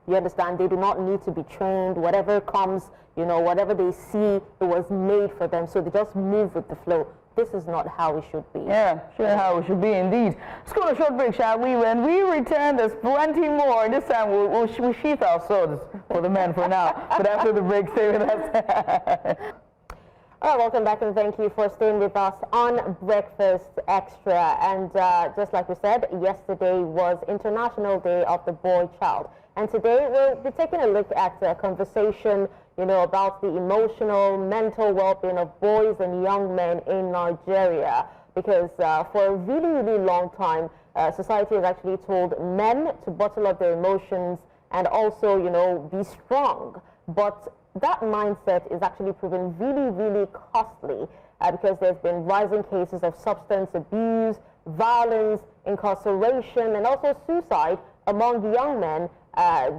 You understand? They do not need to be trained. Whatever comes, whatever they see, it was made for them, so they just move with the flow. This is not how it should be. Yeah, sure how it should be indeed. Let's go to a short break, shall we? When we return, there's plenty more. This time we'll sheath our swords for the men for now. But after the break, stay with us. All right, welcome back, and thank you for staying with us on Breakfast Extra. And just like we said, yesterday was International Day of the Boy Child. And today we'll be taking a look at a conversation, about the emotional, mental well-being of boys and young men in Nigeria. Because for a really, really long time, society has actually told men to bottle up their emotions and also, be strong. But that mindset is actually proven really, really costly because there's been rising cases of substance abuse, violence, incarceration, and also suicide among young men.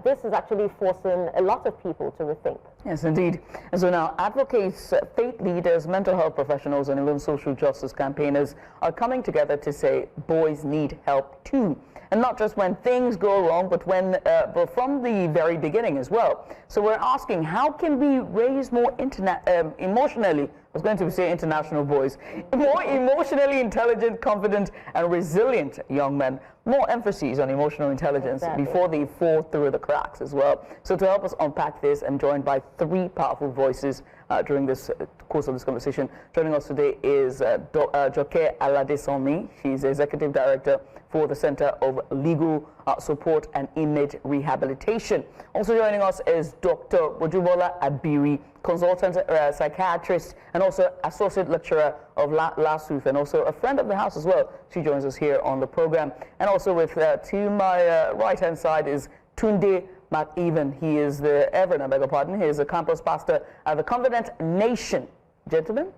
This is actually forcing a lot of people to rethink. Yes, indeed. And so now advocates, faith leaders, mental health professionals, and even social justice campaigners are coming together to say boys need help too. And not just when things go wrong, but but from the very beginning as well. So we're asking, how can we raise more emotionally, I was going to say international boys, more emotionally intelligent, confident, and resilient young men? More emphasis on emotional intelligence before they fall through the cracks as well. So to help us unpack this, I'm joined by three powerful voices during this course of this conversation. Joining us today is Joke Aladesanmi. She's Executive Director for the Center of Legal Support and Inmate Rehabilitation. Also joining us is Dr. Bojubola Abiri, consultant psychiatrist, and also associate lecturer of LASUTH, and also a friend of the house as well. She joins us here on the program. And also with to my right-hand side is Tunde McEwen. He is the Everett, I beg your pardon. He is a campus pastor at the Confident Nation. Gentlemen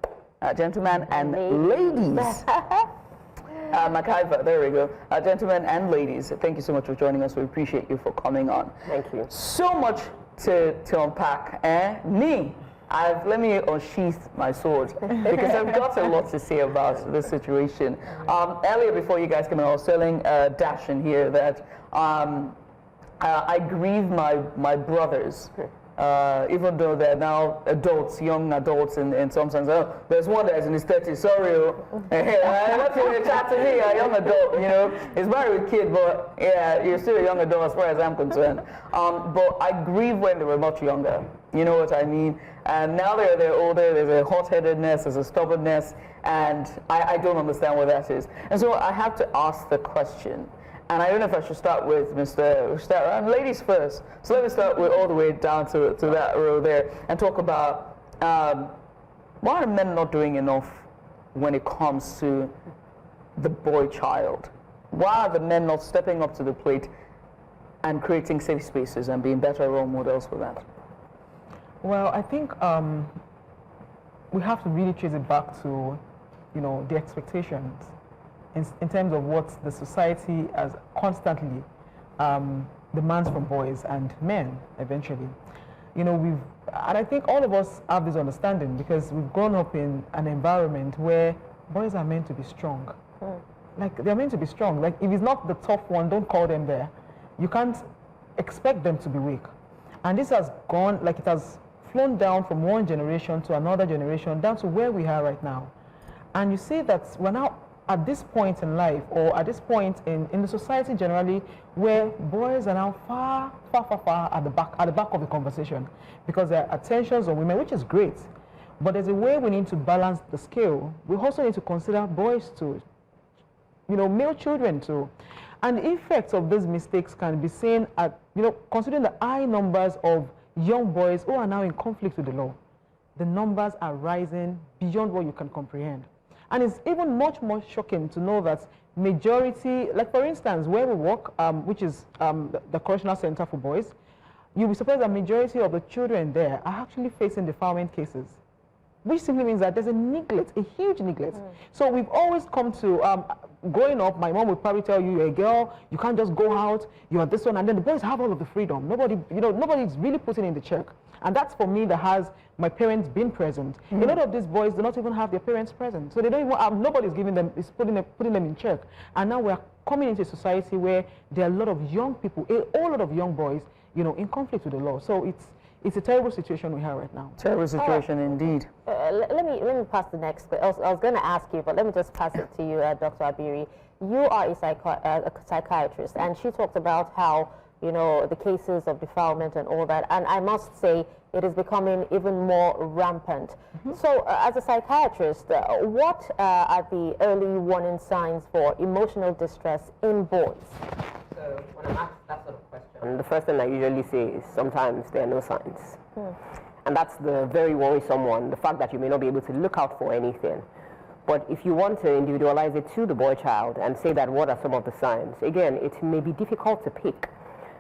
and ladies. McIver, there we go. Gentlemen and ladies, thank you so much for joining us. We appreciate you for coming on. Thank you. So much to unpack. Let me unsheath my sword because I've got a lot to say about this situation. Earlier, before you guys came in, I was telling Dash in here that I grieve my brothers. Even though they're now adults, young adults in some sense. Oh, there's one that is in his 30s, sorry. What's your chat to me, a young adult, you know. He's married with kid, but yeah, you're still a young adult as far as I'm concerned. But I grieve when they were much younger, you know what I mean? And now they're older, there's a hot-headedness, there's a stubbornness, and I don't understand what that is. And so I have to ask the question. And I don't know if I should start with ladies first. So let me start with all the way down to that row there and talk about why are men not doing enough when it comes to the boy child? Why are the men not stepping up to the plate and creating safe spaces and being better role models for that? Well, I think we have to really trace it back to, you know, the expectations. In terms of what the society has constantly demands from boys and men eventually. You know, and I think all of us have this understanding because we've grown up in an environment where boys are meant to be strong. Like, they're meant to be strong. Like, if it's not the tough one, don't call them there. You can't expect them to be weak. And this has gone, like, it has flown down from one generation to another generation, down to where we are right now. And you see that we're now at this point in life, or at this point in the society generally, where boys are now far at the back of the conversation, because their attentions on women, which is great, but there's a way we need to balance the scale. We also need to consider boys too, you know, male children too, and the effects of these mistakes can be seen at, you know, considering the high numbers of young boys who are now in conflict with the law. The numbers are rising beyond what you can comprehend. And it's even much more shocking to know that majority, like for instance, where we work, which is the Correctional Center for Boys, you'll be surprised that majority of the children there are actually facing defilement cases, which simply means that there's a neglect, a huge neglect. So we've always come to, growing up, my mom would probably tell you, you're a girl, you can't just go out, you're this one, and then the boys have all of the freedom. Nobody, you know, nobody's really putting in the check. And that's for me that has my parents been present. A lot of these boys do not even have their parents present. So they don't even have, nobody's giving them, is putting them in check. And now we're coming into a society where there are a lot of young people, a whole lot of young boys, you know, in conflict with the law. So it's a terrible situation we have right now. Terrible situation indeed. Let me pass the next. I was going to ask you, but let me just pass it to you, Dr. Abiri. You are a psychiatrist, and she talked about how, you know, the cases of defilement and all that, and I must say it is becoming even more rampant. So as a psychiatrist, what are the early warning signs for emotional distress in boys? So when I'm asked that sort of question, the first thing I usually say is sometimes there are no signs. And that's the very worrisome one, the fact that you may not be able to look out for anything. But if you want to individualize it to the boy child and say that what are some of the signs, again, it may be difficult to pick.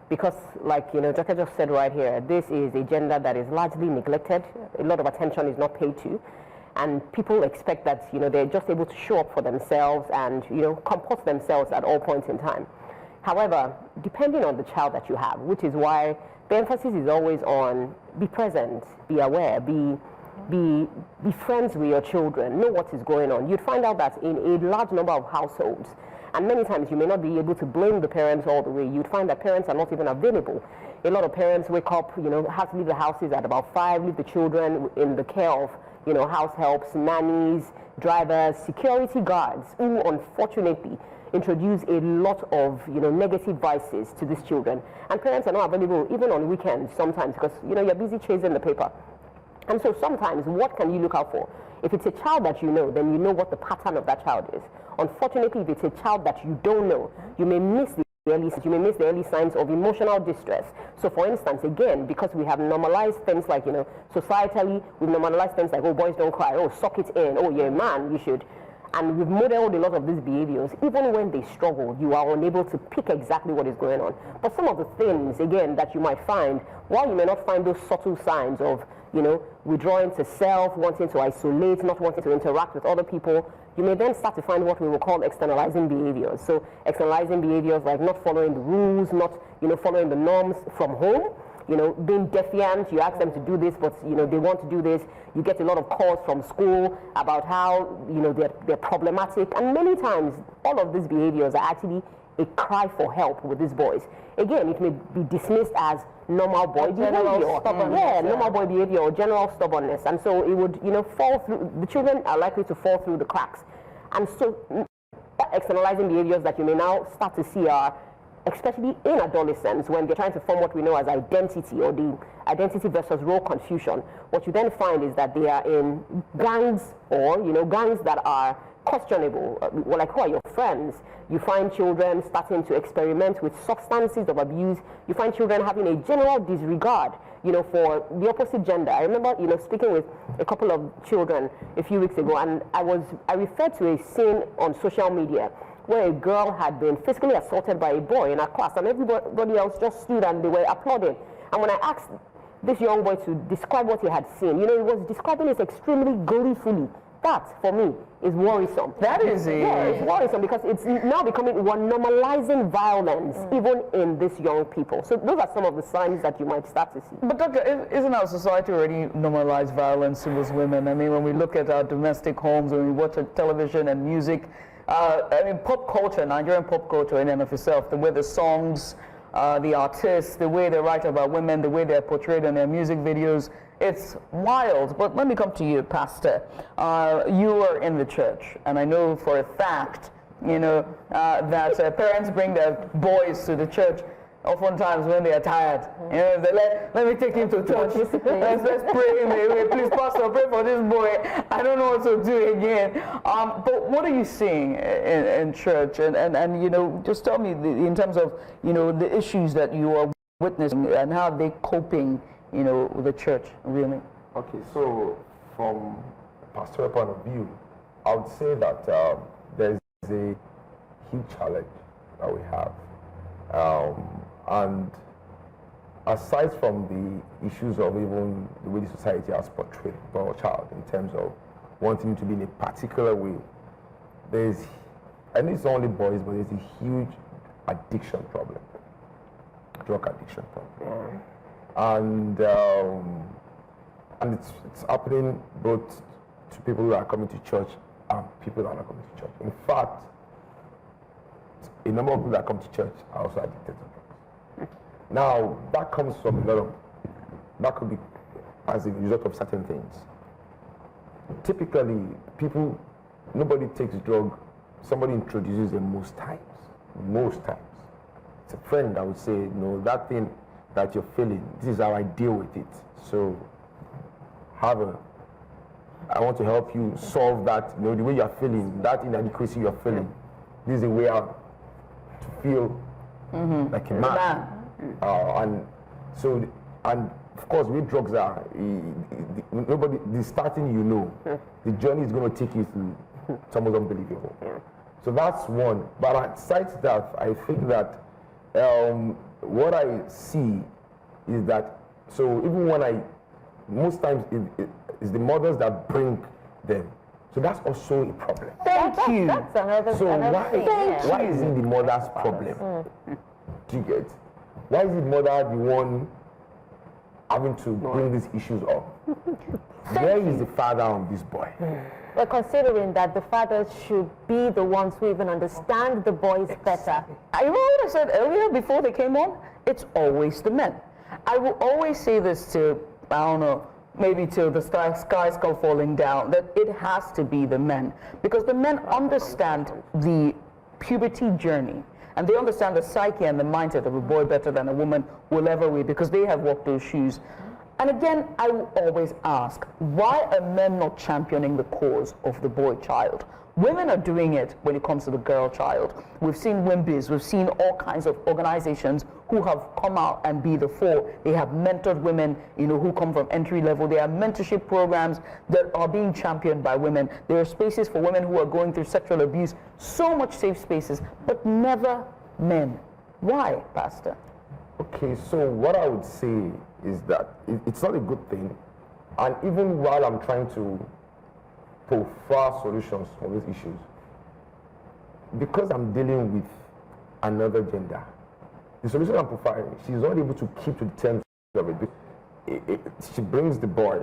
Because, like, you know, Jacka just said right here, this is a gender that is largely neglected. A lot of attention is not paid to. And people expect that, you know, they're just able to show up for themselves and, you know, comport themselves at all points in time. However, depending on the child that you have, which is why the emphasis is always on be present, be aware, be friends with your children, know what is going on. You'd find out that in a large number of households, and many times you may not be able to blame the parents all the way. You'd find that parents are not even available. A lot of parents wake up, you know, have to leave the houses at about 5, leave the children in the care of, you know, house helps, nannies, drivers, security guards, who unfortunately introduce a lot of, you know, negative vices to these children. And parents are not available even on weekends sometimes because, you know, you're busy chasing the paper. And so sometimes, what can you look out for? If it's a child that you know, then you know what the pattern of that child is. Unfortunately, if it's a child that you don't know, you may miss the you may miss the early signs of emotional distress. So for instance, again, because we have normalized things like, you know, societally, we've normalized things like, oh, boys don't cry, oh, suck it in, oh, you're a man, you should. And we've modeled a lot of these behaviors. Even when they struggle, you are unable to pick exactly what is going on. But some of the things, again, that you might find, while you may not find those subtle signs of, you know, withdrawing to self, wanting to isolate, not wanting to interact with other people, you may then start to find what we will call externalizing behaviors. So externalizing behaviors like not following the rules, not, you know, following the norms from home, you know, being defiant. You ask them to do this, but, you know, they want to do this. You get a lot of calls from school about how, you know, they're problematic. And many times, all of these behaviors are actually a cry for help with these boys. Again, it may be dismissed as normal boy behavior. Yeah, normal boy behavior or general stubbornness. And so it would, you know, fall through, the children are likely to fall through the cracks. And so externalizing behaviors that you may now start to see are, especially in adolescence, when they're trying to form what we know as identity, or the identity versus role confusion. What you then find is that they are in gangs, or, you know, gangs that are questionable. Like, who are your friends? You find children starting to experiment with substances of abuse. You find children having a general disregard, you know, for the opposite gender. I remember, you know, speaking with a couple of children a few weeks ago, and I referred to a scene on social media where a girl had been physically assaulted by a boy in her class, and everybody else just stood and they were applauding. And when I asked this young boy to describe what he had seen, you know, he was describing it extremely gleefully. That, for me, is worrisome. That is Yeah, it's worrisome because it's now becoming, we're normalizing violence, even in these young people. So those are some of the signs that you might start to see. But Doctor, isn't our society already normalized violence towards women? I mean, when we look at our domestic homes, when we watch television and music, I mean, pop culture, Nigerian pop culture in and of itself, the way the songs, the artists, the way they write about women, the way they're portrayed in their music videos, it's wild. But let me come to you, Pastor. You are in the church, and I know for a fact, you know, that parents bring their boys to the church oftentimes when they are tired. You know, they let me take him to church. Let's pray. Please, Pastor, pray for this boy. I don't know what to do again. But what are you seeing in church? And you know, just tell me in terms of, you know, the issues that you are witnessing and how they're coping, you know, with the church, really. Okay, so from a pastoral point of view, I would say that there's a huge challenge that we have. And aside from the issues of even the way the society has portrayed our child in terms of wanting to be in a particular way, there's, and it's only boys, but there's a huge addiction problem, drug addiction problem. And it's happening both to people who are coming to church and people that are not coming to church. In fact, a number of people that come to church are also addicted to drugs. Now, that comes from a lot of, that could be as a result of certain things. Typically, nobody takes drug, somebody introduces them most times. Most times. It's a friend that would say, no, that thing that you're feeling, this is how I deal with it. So, I want to help you solve that, you know, the way you're feeling, that inadequacy you're feeling. This is a way out to feel like a man. And of course, with drugs are, the starting, you know, the journey is going to take you through, it's almost unbelievable. So that's one. But aside that, I think that what I see is that, so even when most times it's the mothers that bring them. So that's also a problem. Thank you. That's another why is it the mother's problem? Do you get? Why is the mother the one having to bring these issues up? Where is the father on this boy? Well, considering that the fathers should be the ones who even understand the boys better. I remember what I said earlier before they came on? It's always the men. I will always say this to, I don't know, maybe till the skies come falling down, that it has to be the men. Because the men understand the puberty journey. And they understand the psyche and the mindset of a boy better than a woman will ever be, because they have walked those shoes. And again, I will always ask, why are men not championing the cause of the boy child? Women are doing it when it comes to the girl child. We've seen WIMBIs, we've seen all kinds of organizations who have come out and be the fore. They have mentored women, who come from entry level. There are mentorship programs that are being championed by women. There are spaces for women who are going through sexual abuse, so much safe spaces, but never men. Why, Pastor? Okay, so what I would say is that it's not a good thing. And even while I'm trying to prefer solutions for these issues, because I'm dealing with another gender, the solution I'm providing, she's not able to keep to the terms of it. She brings the boy,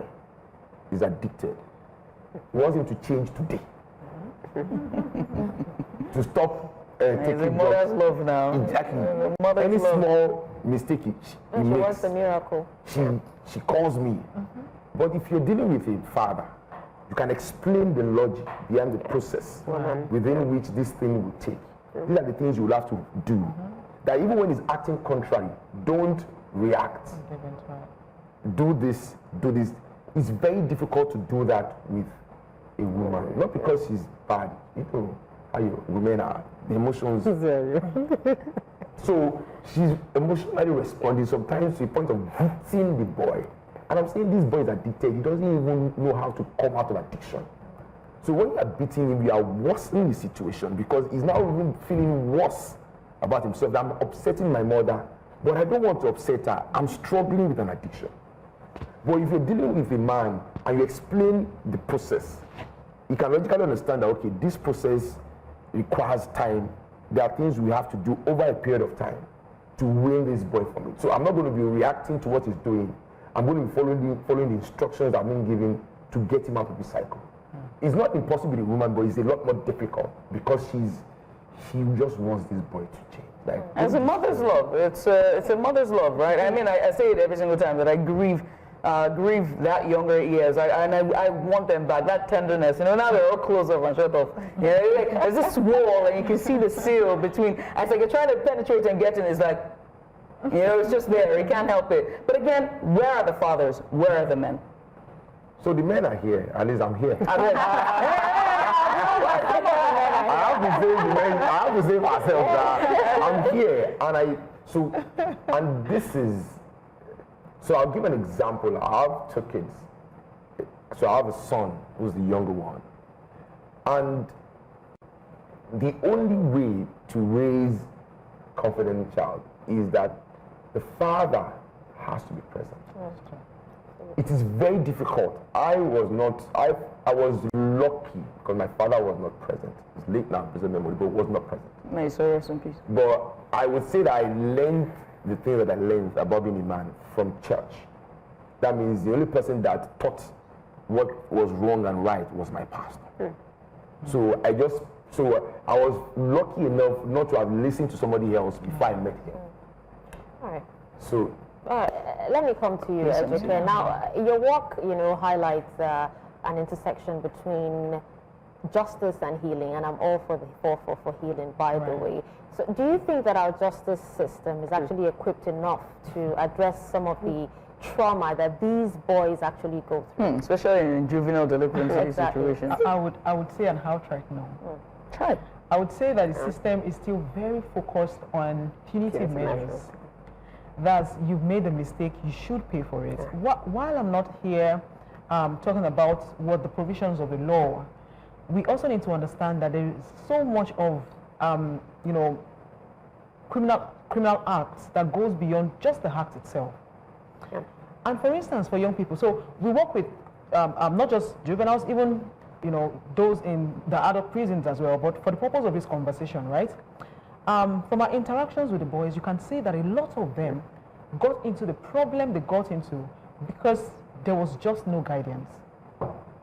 he's addicted. He wants him to change today. To stop taking the mother's drugs. love now. Exactly. Any small mistake he She makes, wants a miracle. she calls me. But if you're dealing with a father, you can explain the logic behind the process within which this thing will take. These are the things you will have to do. That even when he's acting contrary, don't react. Do this, do this. It's very difficult to do that with a woman. Not because she's bad. How women are. The emotions. So she's emotionally responding sometimes to the point of beating the boy. And I'm saying this boy is addicted. He doesn't even know how to come out of addiction. So when you are beating him, you are worsening the situation because he's now even feeling worse about himself. I'm upsetting my mother, but I don't want to upset her. I'm struggling with an addiction. But if you're dealing with a man and you explain the process, you can logically understand that, okay, this process requires time. There are things we have to do over a period of time to win this boy from it. So I'm not going to be reacting to what he's doing. I'm going to be following the instructions I've been given to get him out of the cycle. It's not impossible with a woman, but it's a lot more difficult because she just wants this boy to change. Like, it's a mother's love. It's a mother's love, right? I mean, I say it every single time that I grieve that younger years, I want them back. That tenderness, now they're all close up and shut off. There's this wall, and you can see the seal between. As like you're trying to penetrate and get in, it's like, it's just there. You can't help it. But again, where are the fathers? Where are the men? So the men are here. At least I'm here. I have to say myself that I'm here, and this is. So I'll give an example. I have 2 kids. So I have a son who's the younger one, and the only way to raise a confident child is that the father has to be present. It is very difficult. I was lucky because my father was not present. He's late now, present memory, but was not present. May so rest in peace. But I would say that I learned the things that I learned about being a man from church. That means the only person that taught what was wrong and right was my pastor. So I was lucky enough not to have listened to somebody else before I met him. All right. So let me come to you, Ejike. Now, your work, highlights an intersection between justice and healing, and I'm all for healing, by the way. So, do you think that our justice system is actually equipped enough to address some of the trauma that these boys actually go through, especially in juvenile delinquency situations? I would say an outright no. Try. I would say that the system is still very focused on punitive measures. Thus, you've made a mistake, you should pay for it. While I'm not here talking about what the provisions of the law, we also need to understand that there is so much of criminal acts that goes beyond just the act itself. And for instance, for young people, so we work with not just juveniles, even those in the adult prisons as well. But for the purpose of this conversation, right? From our interactions with the boys, you can see that a lot of them got into the problem they got into because there was just no guidance.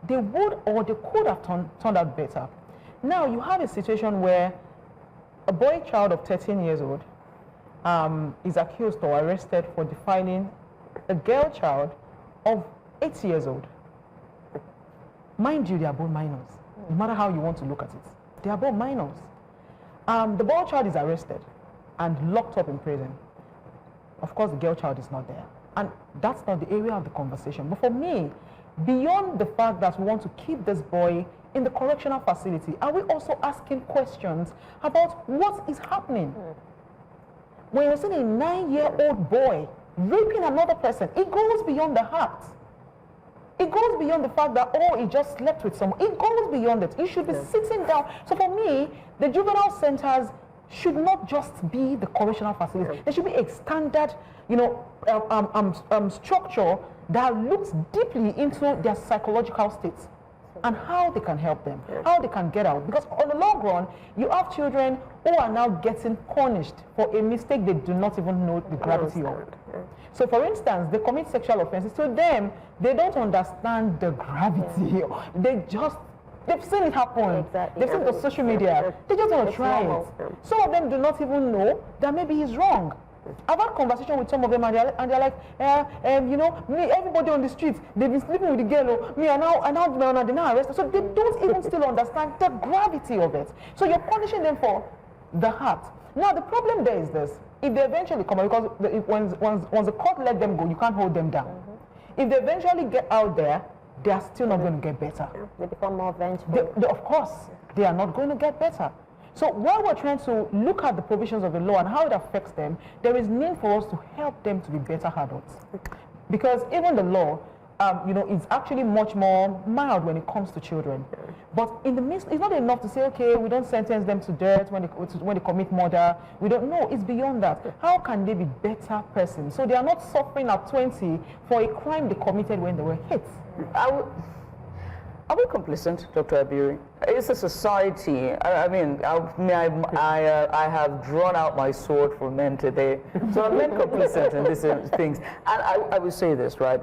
They would or they could have turned out better. Now you have a situation where a boy child of 13 years old is accused or arrested for defiling a girl child of 8 years old. Mind you, they are both minors. No matter how you want to look at it, they are both minors. The boy child is arrested and locked up in prison. Of course, the girl child is not there. And that's not the area of the conversation. But for me, beyond the fact that we want to keep this boy in the correctional facility, are we also asking questions about what is happening? When you're seeing a 9-year-old boy raping another person, it goes beyond the heart. It goes beyond the fact that, oh, he just slept with someone. It goes beyond it. You should be sitting down. So for me, the juvenile centers should not just be the correctional facility. There should be a standard, you know, structure that looks deeply into their psychological states and how they can help them, how they can get out. Because on the long run, you have children who are now getting punished for a mistake they do not even know the gravity of. So for instance, they commit sexual offenses. To them, they don't understand the gravity. They've seen it happen. Exactly. They've seen it on social media. They just want to try it. Some of them do not even know that maybe he's wrong. I've had conversation with some of them and they're like, you know, me, everybody on the streets, they've been sleeping with the girl, me, and now they're now arrested. So they don't even still understand the gravity of it. So you're punishing them for the heart. Now the problem there is this: if they eventually come out, because once the court let them go, you can't hold them down. If they eventually get out there, they are still not going to get better. They become more vengeful. Of course, they are not going to get better. So while we're trying to look at the provisions of the law and how it affects them, there is need for us to help them to be better adults. Because even the law, you know, is actually much more mild when it comes to children. But in the midst, it's not enough to say, okay, we don't sentence them to death when they commit murder. We don't know. It's beyond that. How can they be better persons? So they are not suffering at 20 for a crime they committed when they were hit. Are we complicit, Dr. Abiri? It's a society. I have drawn out my sword for men today. So I'm not complicit in these things. And I will say this, right?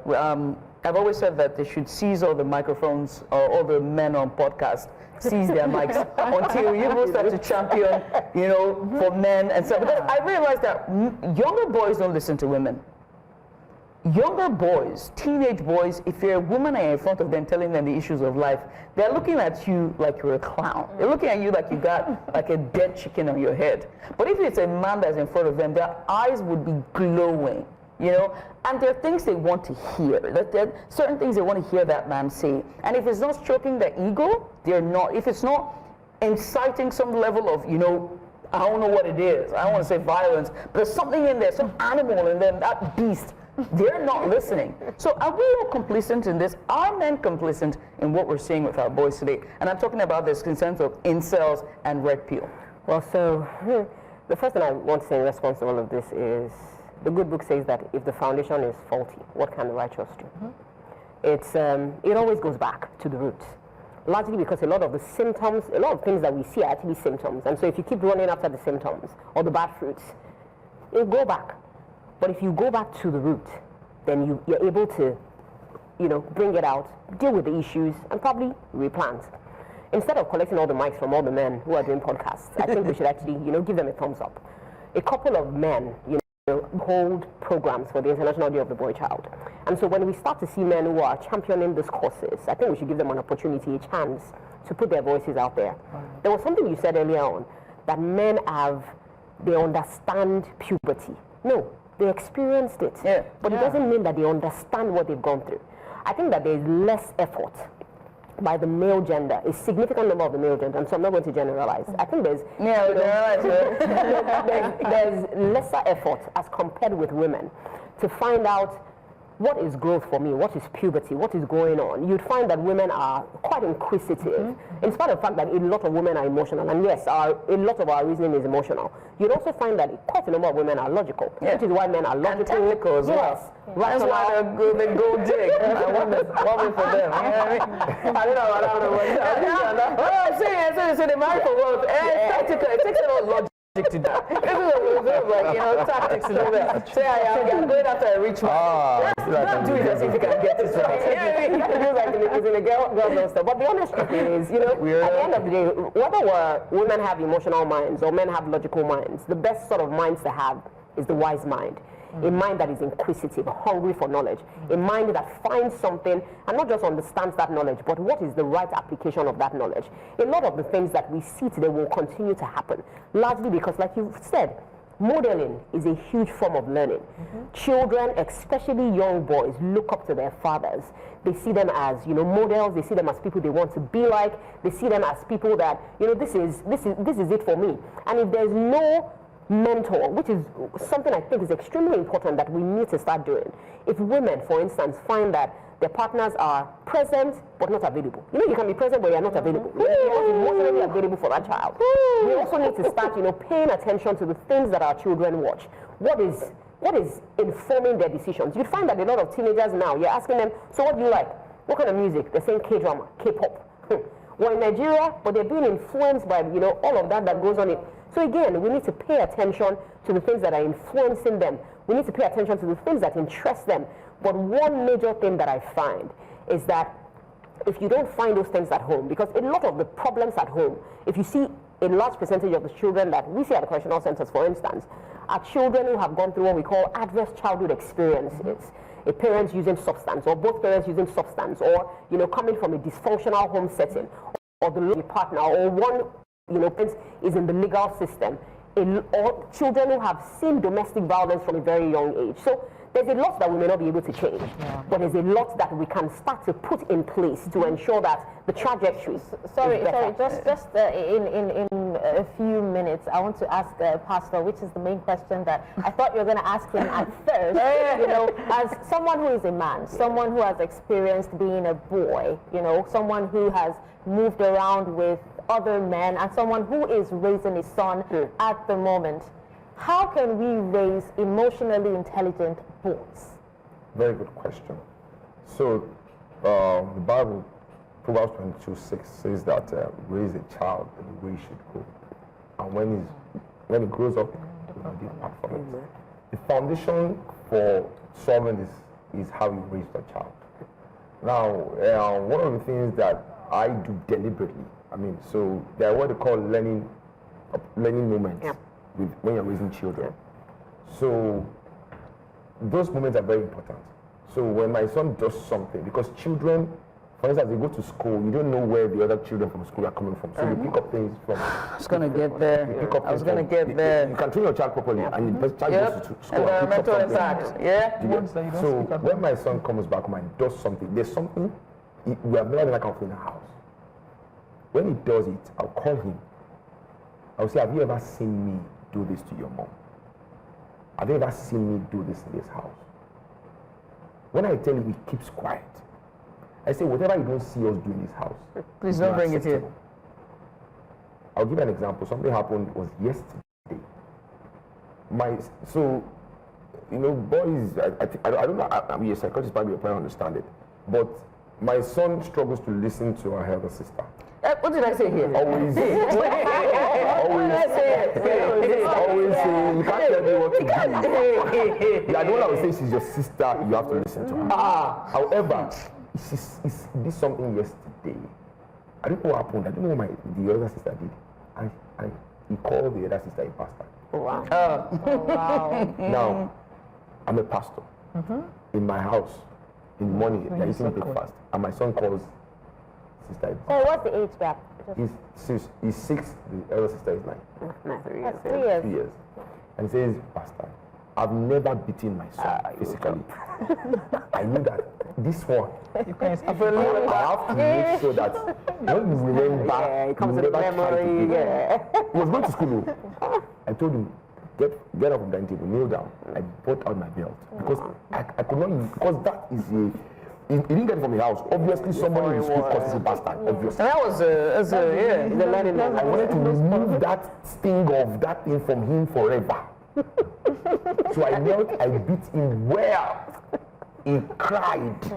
I've always said that they should seize all the microphones, all the men on podcasts, seize their mics until you will start to champion, you know, for men and stuff. Because I realized that younger boys don't listen to women. Younger boys, teenage boys, if you're a woman and you're in front of them telling them the issues of life, they're looking at you like you're a clown. They're looking at you like you got like a dead chicken on your head. But if it's a man that's in front of them, their eyes would be glowing, you know, and there are things they want to hear. There are certain things they want to hear that man say. And if it's not stroking their ego, they're not. If it's not inciting some level of, you know, I don't know what it is. I don't want to say violence, but there's something in there, some animal in them, that beast. They're not listening. So are we all complicit in this? Are men complicit in what we're seeing with our boys today? And I'm talking about this in terms of incels and red pill. Well, so the first thing I want to say in response to all of this is the good book says that if the foundation is faulty, what can the righteous do? It always goes back to the roots. Largely because a lot of the symptoms, a lot of things that we see are actually symptoms. And so if you keep running after the symptoms or the bad fruits, it'll go back. But if you go back to the root, then you're able to, you know, bring it out, deal with the issues, and probably replant. Instead of collecting all the mics from all the men who are doing podcasts, I think we should actually, you know, give them a thumbs up. A couple of men, you know, hold programs for the International Day of the Boy Child. And so when we start to see men who are championing these causes, I think we should give them an opportunity, a chance to put their voices out there. There was something you said earlier on, that men they understand puberty. No. They experienced it, but it doesn't mean that they understand what they've gone through. I think that there's less effort by the male gender, a significant number of the male gender, and so I'm not going to generalize. I think there's lesser effort as compared with women to find out what is growth for me, what is puberty, what is going on. You'd find that women are quite inquisitive, in spite of the fact that a lot of women are emotional, and yes, a lot of our reasoning is emotional. You'd also find that quite a number of women are logical, which is why men are logical. And technical as well. That's why they go dig. I want it for them. You know what I mean? I don't know what I'm saying. So they marry for wealth. It's practical. It takes a lot of logic to that. This is a little bit of like, you know, tactics to do that. Say I'm going after a rich man. Don't do it as if you can get this right. You know what I mean? It feels like it's in a girl stuff. But the honest truth is, you know, at the end of the day, whether women have emotional minds or men have logical minds, the best sort of minds to have is the wise mind. A mind that is inquisitive, hungry for knowledge, a mind that finds something and not just understands that knowledge, but what is the right application of that knowledge. A lot of the things that we see today will continue to happen, largely because, like you said, modeling is a huge form of learning. Children, especially young boys, look up to their fathers. They see them as, models. They see them as people they want to be like. They see them as people that, this is it for me. And if there's no mentor, which is something I think is extremely important that we need to start doing. If women, for instance, find that their partners are present but not available. You can be present but you're not available. You're emotionally available for that child. We also need to start, paying attention to the things that our children watch. What is informing their decisions? You'd find that a lot of teenagers now, you're asking them, so what do you like? What kind of music? They're saying K-drama, K-pop. We're in Nigeria, but they're being influenced by, all of that goes on. So again, we need to pay attention to the things that are influencing them. We need to pay attention to the things that interest them. But one major thing that I find is that if you don't find those things at home, because a lot of the problems at home, if you see a large percentage of the children that we see at the correctional centers, for instance, are children who have gone through what we call adverse childhood experiences. A parent using substance, or both parents using substance, or coming from a dysfunctional home setting, or the partner, or one parent is in the legal system, or children who have seen domestic violence from a very young age. So there's a lot that we may not be able to change, but there's a lot that we can start to put in place to ensure that the trajectory. Sorry, just in a few minutes, I want to ask Pastor, which is the main question that I thought you were going to ask him at first. As someone who is a man, someone who has experienced being a boy, someone who has moved around with other men, and someone who is raising a son at the moment. How can we raise emotionally intelligent boys? Very good question. So, the Bible, Proverbs 22:6 says that raise a child in the way he should go. And when he grows up, he will depart from it. The foundation for solving this is how you raise the child. Now, one of the things that I do deliberately, so there are what they call learning moments. When you're raising children. So those moments are very important. So when my son does something, because children, for instance, they go to school, you don't know where the other children from school are coming from. So you pick up things from... I was going to get there. You can train your child properly, and the child goes to school and picks up something. So when my son comes back home and does something, there's something, we have never done that kind of thing in the house. When he does it, I'll call him. I'll say, have you ever seen me do this to your mom? Have you ever seen me do this in this house? When I tell him, he keeps quiet. I say, whatever you don't see us do in this house, please don't bring it here. I'll give you an example. Something happened was yesterday. Boys, I don't know, I'm a psychologist, probably your parents understand it, but my son struggles to listen to our elder sister. What did I say here? Always say, you can't tell me what to do. I don't want to say she's your sister, you have to listen to her. However, she did something yesterday. I don't know what happened. I don't know what the other sister did. And he called the other sister a bastard. Wow. Wow. Now, I'm a pastor. In my house, in the morning, they're eating breakfast, and my son calls sister. So what's the age gap? He's 6, the elder sister is 9. 3 years. 3 years. 3 years. And he says, Pastor, I've never beaten my son physically. I knew that this one, I have to make sure that when you remember, it comes to the memory. He was going to school. I told him, get up from the dining table, kneel down. I brought out my belt because I could not, because that is he didn't get it from the house. Obviously, somebody in school calls him a bastard. Obviously. And that was the learning. I wanted to remove that sting of that thing from him forever. So I knelt, I beat him well. He cried.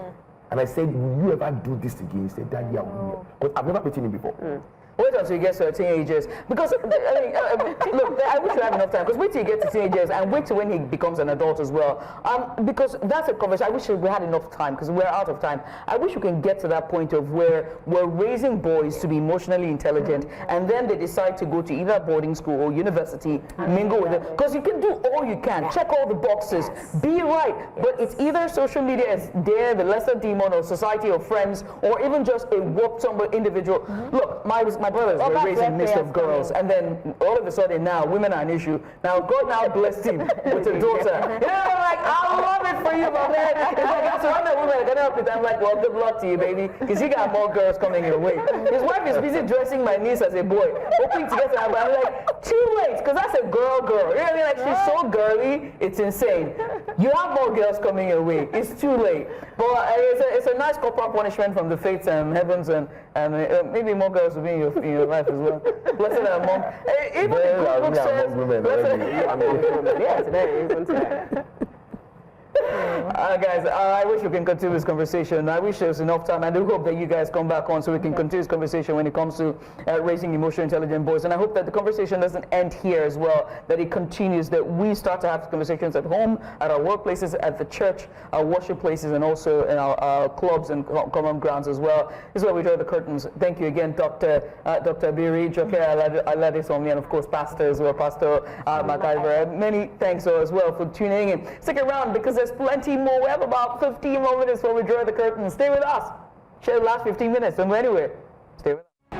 And I said, will you ever do this again? He said, Daddy, I will. Because I've never beaten him before. Wait until you get to teenagers. Because, look, I wish you have enough time. Because wait till you get to teenagers and wait till when he becomes an adult as well. Because that's a conversation. I wish we had enough time because we're out of time. I wish we can get to that point of where we're raising boys to be emotionally intelligent and then they decide to go to either boarding school or university, mingle with them. Because you can do all you can. Check all the boxes. Be right. But it's either social media is there, the lesser demon, or society or friends, or even just a warped individual. Look, my my brothers were raised in the midst of girls, and then all of a sudden now women are an issue. Now God now blessed him with a daughter. You know, I'm like, I love it for you, my man. It's like I'm surrounded with women. I help it. I'm like, well, good luck to you, baby, because you got more girls coming your way. His wife is busy dressing my niece as a boy, hoping to get her. I'm like, too late, because that's a girl. You know what I mean? Like, she's so girly, it's insane. You have more girls coming your way. It's too late. But it's a nice corporal punishment from the fates and heavens, and maybe more girls will be in your life as well. Blessed are among. Even the cookbook says. Yes, very good. Guys, I wish we can continue this conversation. I wish there was enough time. I do hope that you guys come back on so we can continue this conversation when it comes to raising emotionally intelligent boys. And I hope that the conversation doesn't end here as well, that it continues, that we start to have conversations at home, at our workplaces, at the church, our worship places, and also in our clubs and common grounds as well. This is where we draw the curtains. Thank you again, Dr. Biri, Joke Aladisomni, and of course, Pastor as well, Pastor MacIver. Many thanks as well for tuning in. Stick around because there's plenty more. We have about 15 more minutes before we draw the curtain. Stay with us. Share the last 15 minutes. Don't go anywhere. Stay with us.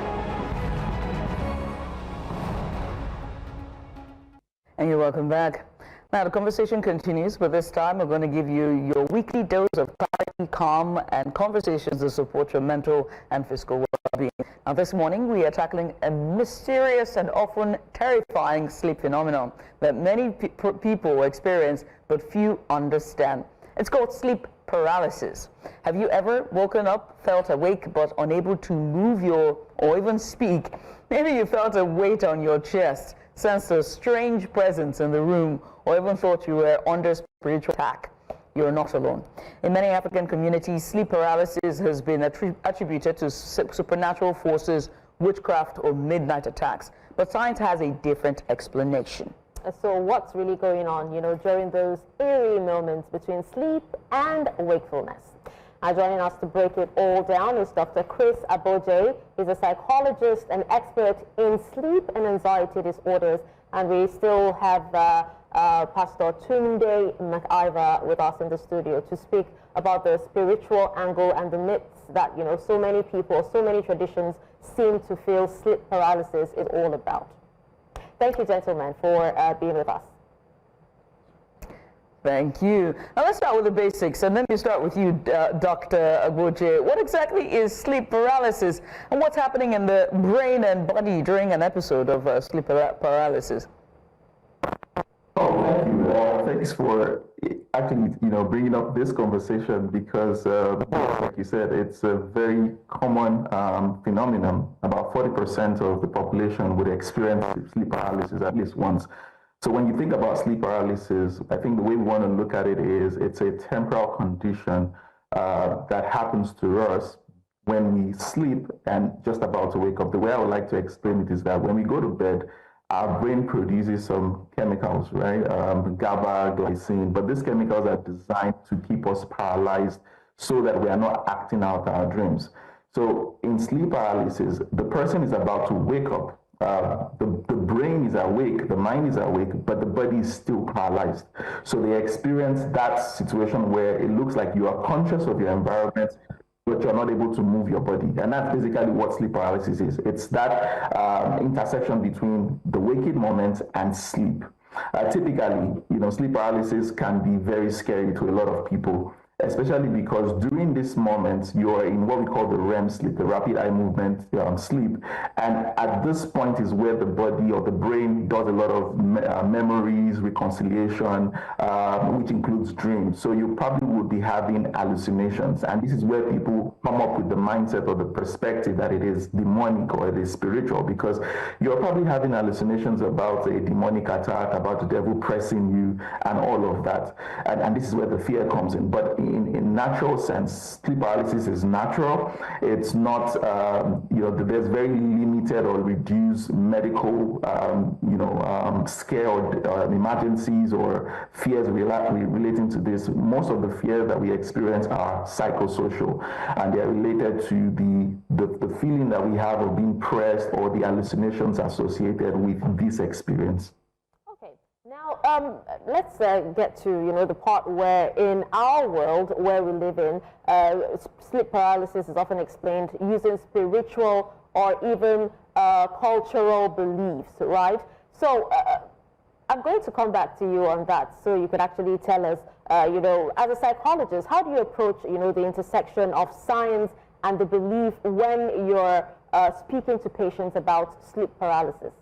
And you're welcome back. Now the conversation continues, but this time we're going to give you your weekly dose of clarity, calm, and conversations to support your mental and physical well-being. Now this morning we are tackling a mysterious and often terrifying sleep phenomenon that many people experience but few understand. It's called sleep paralysis. Have you ever woken up, felt awake but unable to move or even speak? Maybe you felt a weight on your chest, sensed a strange presence in the room, or even thought you were under spiritual attack. You're not alone. In many African communities, sleep paralysis has been attributed to supernatural forces, witchcraft, or midnight attacks. But science has a different explanation. So what's really going on, during those eerie moments between sleep and wakefulness? Joining us to break it all down is Dr. Chris Aboje. He's a psychologist and expert in sleep and anxiety disorders. And we still have Pastor Tunde MacIver with us in the studio to speak about the spiritual angle and the myths that, so many people, so many traditions seem to feel sleep paralysis is all about. Thank you, gentlemen, for being with us. Thank you. Now let's start with the basics, and let me start with you, Dr. Aboje. What exactly is sleep paralysis, and what's happening in the brain and body during an episode of sleep paralysis? Oh, thank you. Thanks for actually, bringing up this conversation because, like you said, it's a very common phenomenon. About 40% of the population would experience sleep paralysis at least once. So when you think about sleep paralysis, I think the way we want to look at it is it's a temporal condition that happens to us when we sleep and just about to wake up. The way I would like to explain it is that when we go to bed, our brain produces some chemicals, right? GABA, glycine, but these chemicals are designed to keep us paralyzed so that we are not acting out our dreams. So in sleep paralysis, the person is about to wake up. The brain is awake, the mind is awake, but the body is still paralyzed. So they experience that situation where it looks like you are conscious of your environment, but you're not able to move your body. And that's basically what sleep paralysis is. It's that intersection between the waking moment and sleep. Typically, sleep paralysis can be very scary to a lot of people, especially because during this moment, you're in what we call the REM sleep, the rapid eye movement sleep. And at this point is where the body or the brain does a lot of memories, reconciliation, which includes dreams. So you probably would be having hallucinations. And this is where people come up with the mindset or the perspective that it is demonic or it is spiritual, because you're probably having hallucinations about a demonic attack, about the devil pressing you, and all of that. And this is where the fear comes in. But in natural sense, sleep paralysis is natural. It's not, there's very limited or reduced medical, scare or emergencies or fears relating to this. Most of the fears that we experience are psychosocial, and they're related to the feeling that we have of being pressed or the hallucinations associated with this experience. Now, let's get to, the part where in our world where we live in, sleep paralysis is often explained using spiritual or even cultural beliefs, right? So I'm going to come back to you on that, so you could actually tell us, you know, as a psychologist, how do you approach, you know, the intersection of science and the belief when you're speaking to patients about sleep paralysis?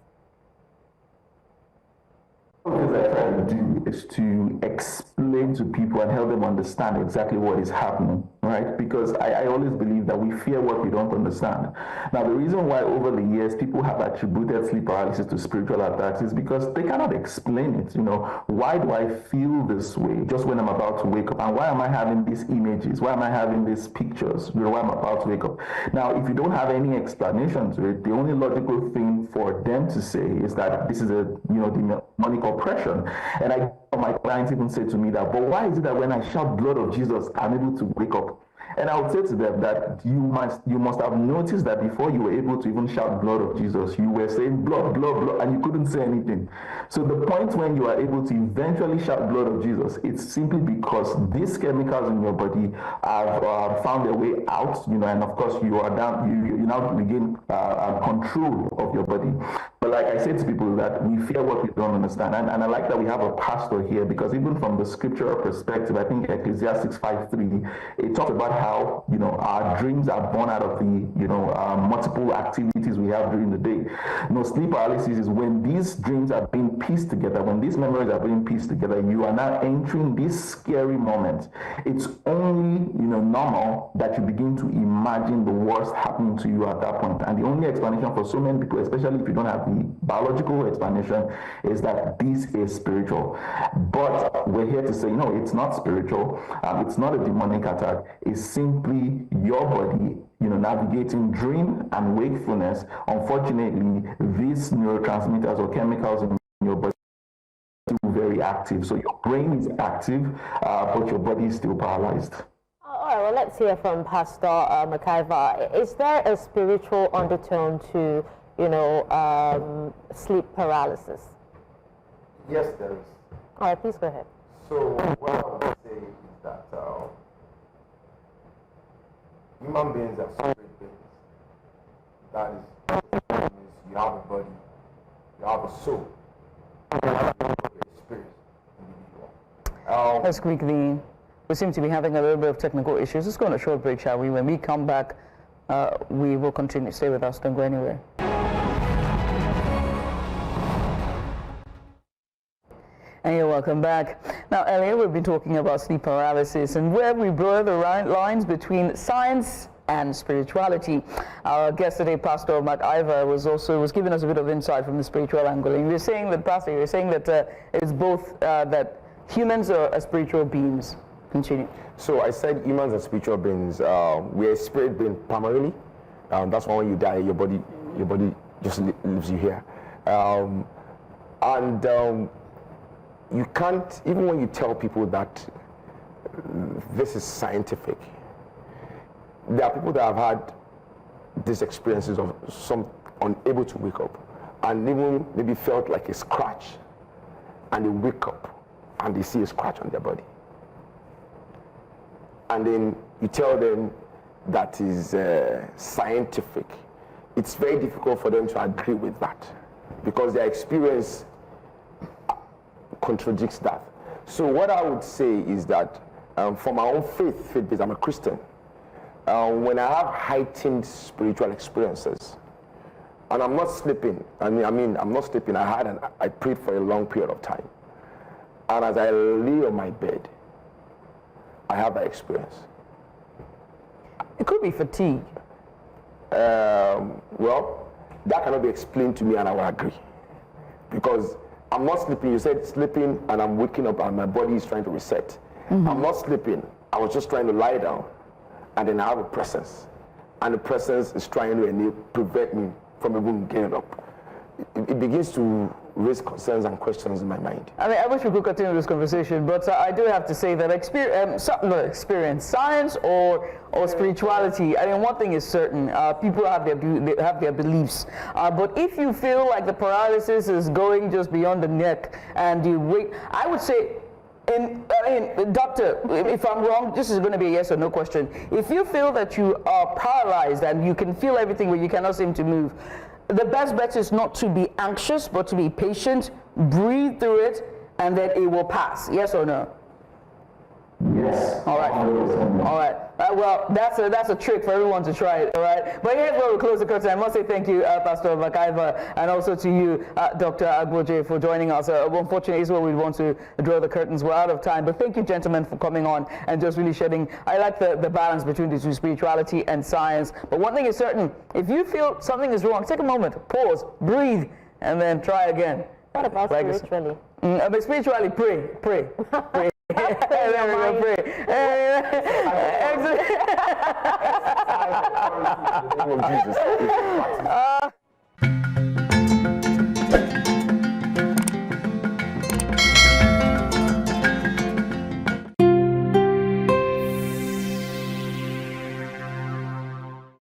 What I try to do is to explain to people and help them understand exactly what is happening, right? Because I always believe that we fear what we don't understand. Now, the reason why over the years people have attributed sleep paralysis to spiritual attacks is because they cannot explain it. You know, why do I feel this way just when I'm about to wake up? And why am I having these images? Why am I having these pictures? You know, why I'm about to wake up? Now, if you don't have any explanation to it, the only logical thing for them to say is that this is a, you know, demonic oppression. And my clients even say to me that, but why is it that when I shout blood of Jesus, I'm able to wake up? And I would say to them that you must have noticed that before you were able to even shout blood of Jesus, you were saying blood, blood, blood, and you couldn't say anything. So the point when you are able to eventually shout blood of Jesus, it's simply because these chemicals in your body have found their way out, you know, and of course you are down, you now regain control of your body. But like I said to people, that we fear what we don't understand. And I like that we have a pastor here, because even from the scriptural perspective, I think Ecclesiastes 5:3, it talks about how, you know, our dreams are born out of the, you know, multiple activities we have during the day. You know, sleep paralysis is when these dreams are being pieced together, when these memories are being pieced together, you are now entering this scary moment. It's only, you know, normal that you begin to imagine the worst happening to you at that point. And the only explanation for so many people, especially if you don't have the biological explanation, is that this is spiritual. But we're here to say, no, it's not spiritual. It's not a demonic attack. It's simply your body, you know, navigating dream and wakefulness. Unfortunately, these neurotransmitters or chemicals in your body are still very active. So your brain is active, but your body is still paralyzed. All right, well, let's hear from Pastor Makaiva. Is there a spiritual undertone to, you know, sleep paralysis? Yes, there is. All right, please go ahead. So what I would say is that human beings are spirit beings. That is, you have a body, you have a soul, you have a spirit, individual. Let's quickly, we seem to be having a little bit of technical issues. Let's go on a short break, shall we? When we come back, we will continue. Stay with us, don't go anywhere. And you're welcome back. Now, earlier we've been talking about sleep paralysis and where we blur the lines between science and spirituality. Our guest today, Pastor Makaiva, was giving us a bit of insight from the spiritual angle. And you're saying that, Pastor, you're saying that it's both that humans are spiritual beings. Continue. So I said humans are spiritual beings. We are a spirit being primarily. That's why when you die, your body just leaves you here. You can't, even when you tell people that this is scientific, there are people that have had these experiences of some unable to wake up and even maybe felt like a scratch, and they wake up and they see a scratch on their body. And then you tell them that is scientific. It's very difficult for them to agree with that because their experience contradicts that. So what I would say is that for my own faith base, I'm a Christian. When I have heightened spiritual experiences, and I'm not sleeping, I'm not sleeping, I prayed for a long period of time. And as I lay on my bed, I have that experience. It could be fatigue. Well, that cannot be explained to me, and I will agree. Because I'm not sleeping. You said sleeping, and I'm waking up, and my body is trying to reset. Mm-hmm. I'm not sleeping. I was just trying to lie down, and then I have a presence, and the presence is trying to prevent me from even getting up. It begins to raise concerns and questions in my mind. I mean, I wish we could continue this conversation, but I do have to say that experience, science or spirituality. I mean, one thing is certain: people have their beliefs. But if you feel like the paralysis is going just beyond the neck, and you wait, I would say Doctor, if I'm wrong, this is going to be a yes or no question. If you feel that you are paralyzed and you can feel everything but you cannot seem to move, the best bet is not to be anxious, but to be patient, breathe through it, and then it will pass. Yes or no? Yes. All right. All right. Well, that's a trick for everyone to try it. All right. But here's where we close the curtain. I must say thank you, Pastor Vakaiva, and also to you, Dr. Agboje, for joining us. Unfortunately, this is where we want to draw the curtains. We're out of time. But thank you, gentlemen, for coming on and just really shedding. I like the balance between the two, spirituality and science. But one thing is certain: if you feel something is wrong, take a moment, pause, breathe, and then try again. What about spiritually? But spiritually, pray. Pray. There we go, pray.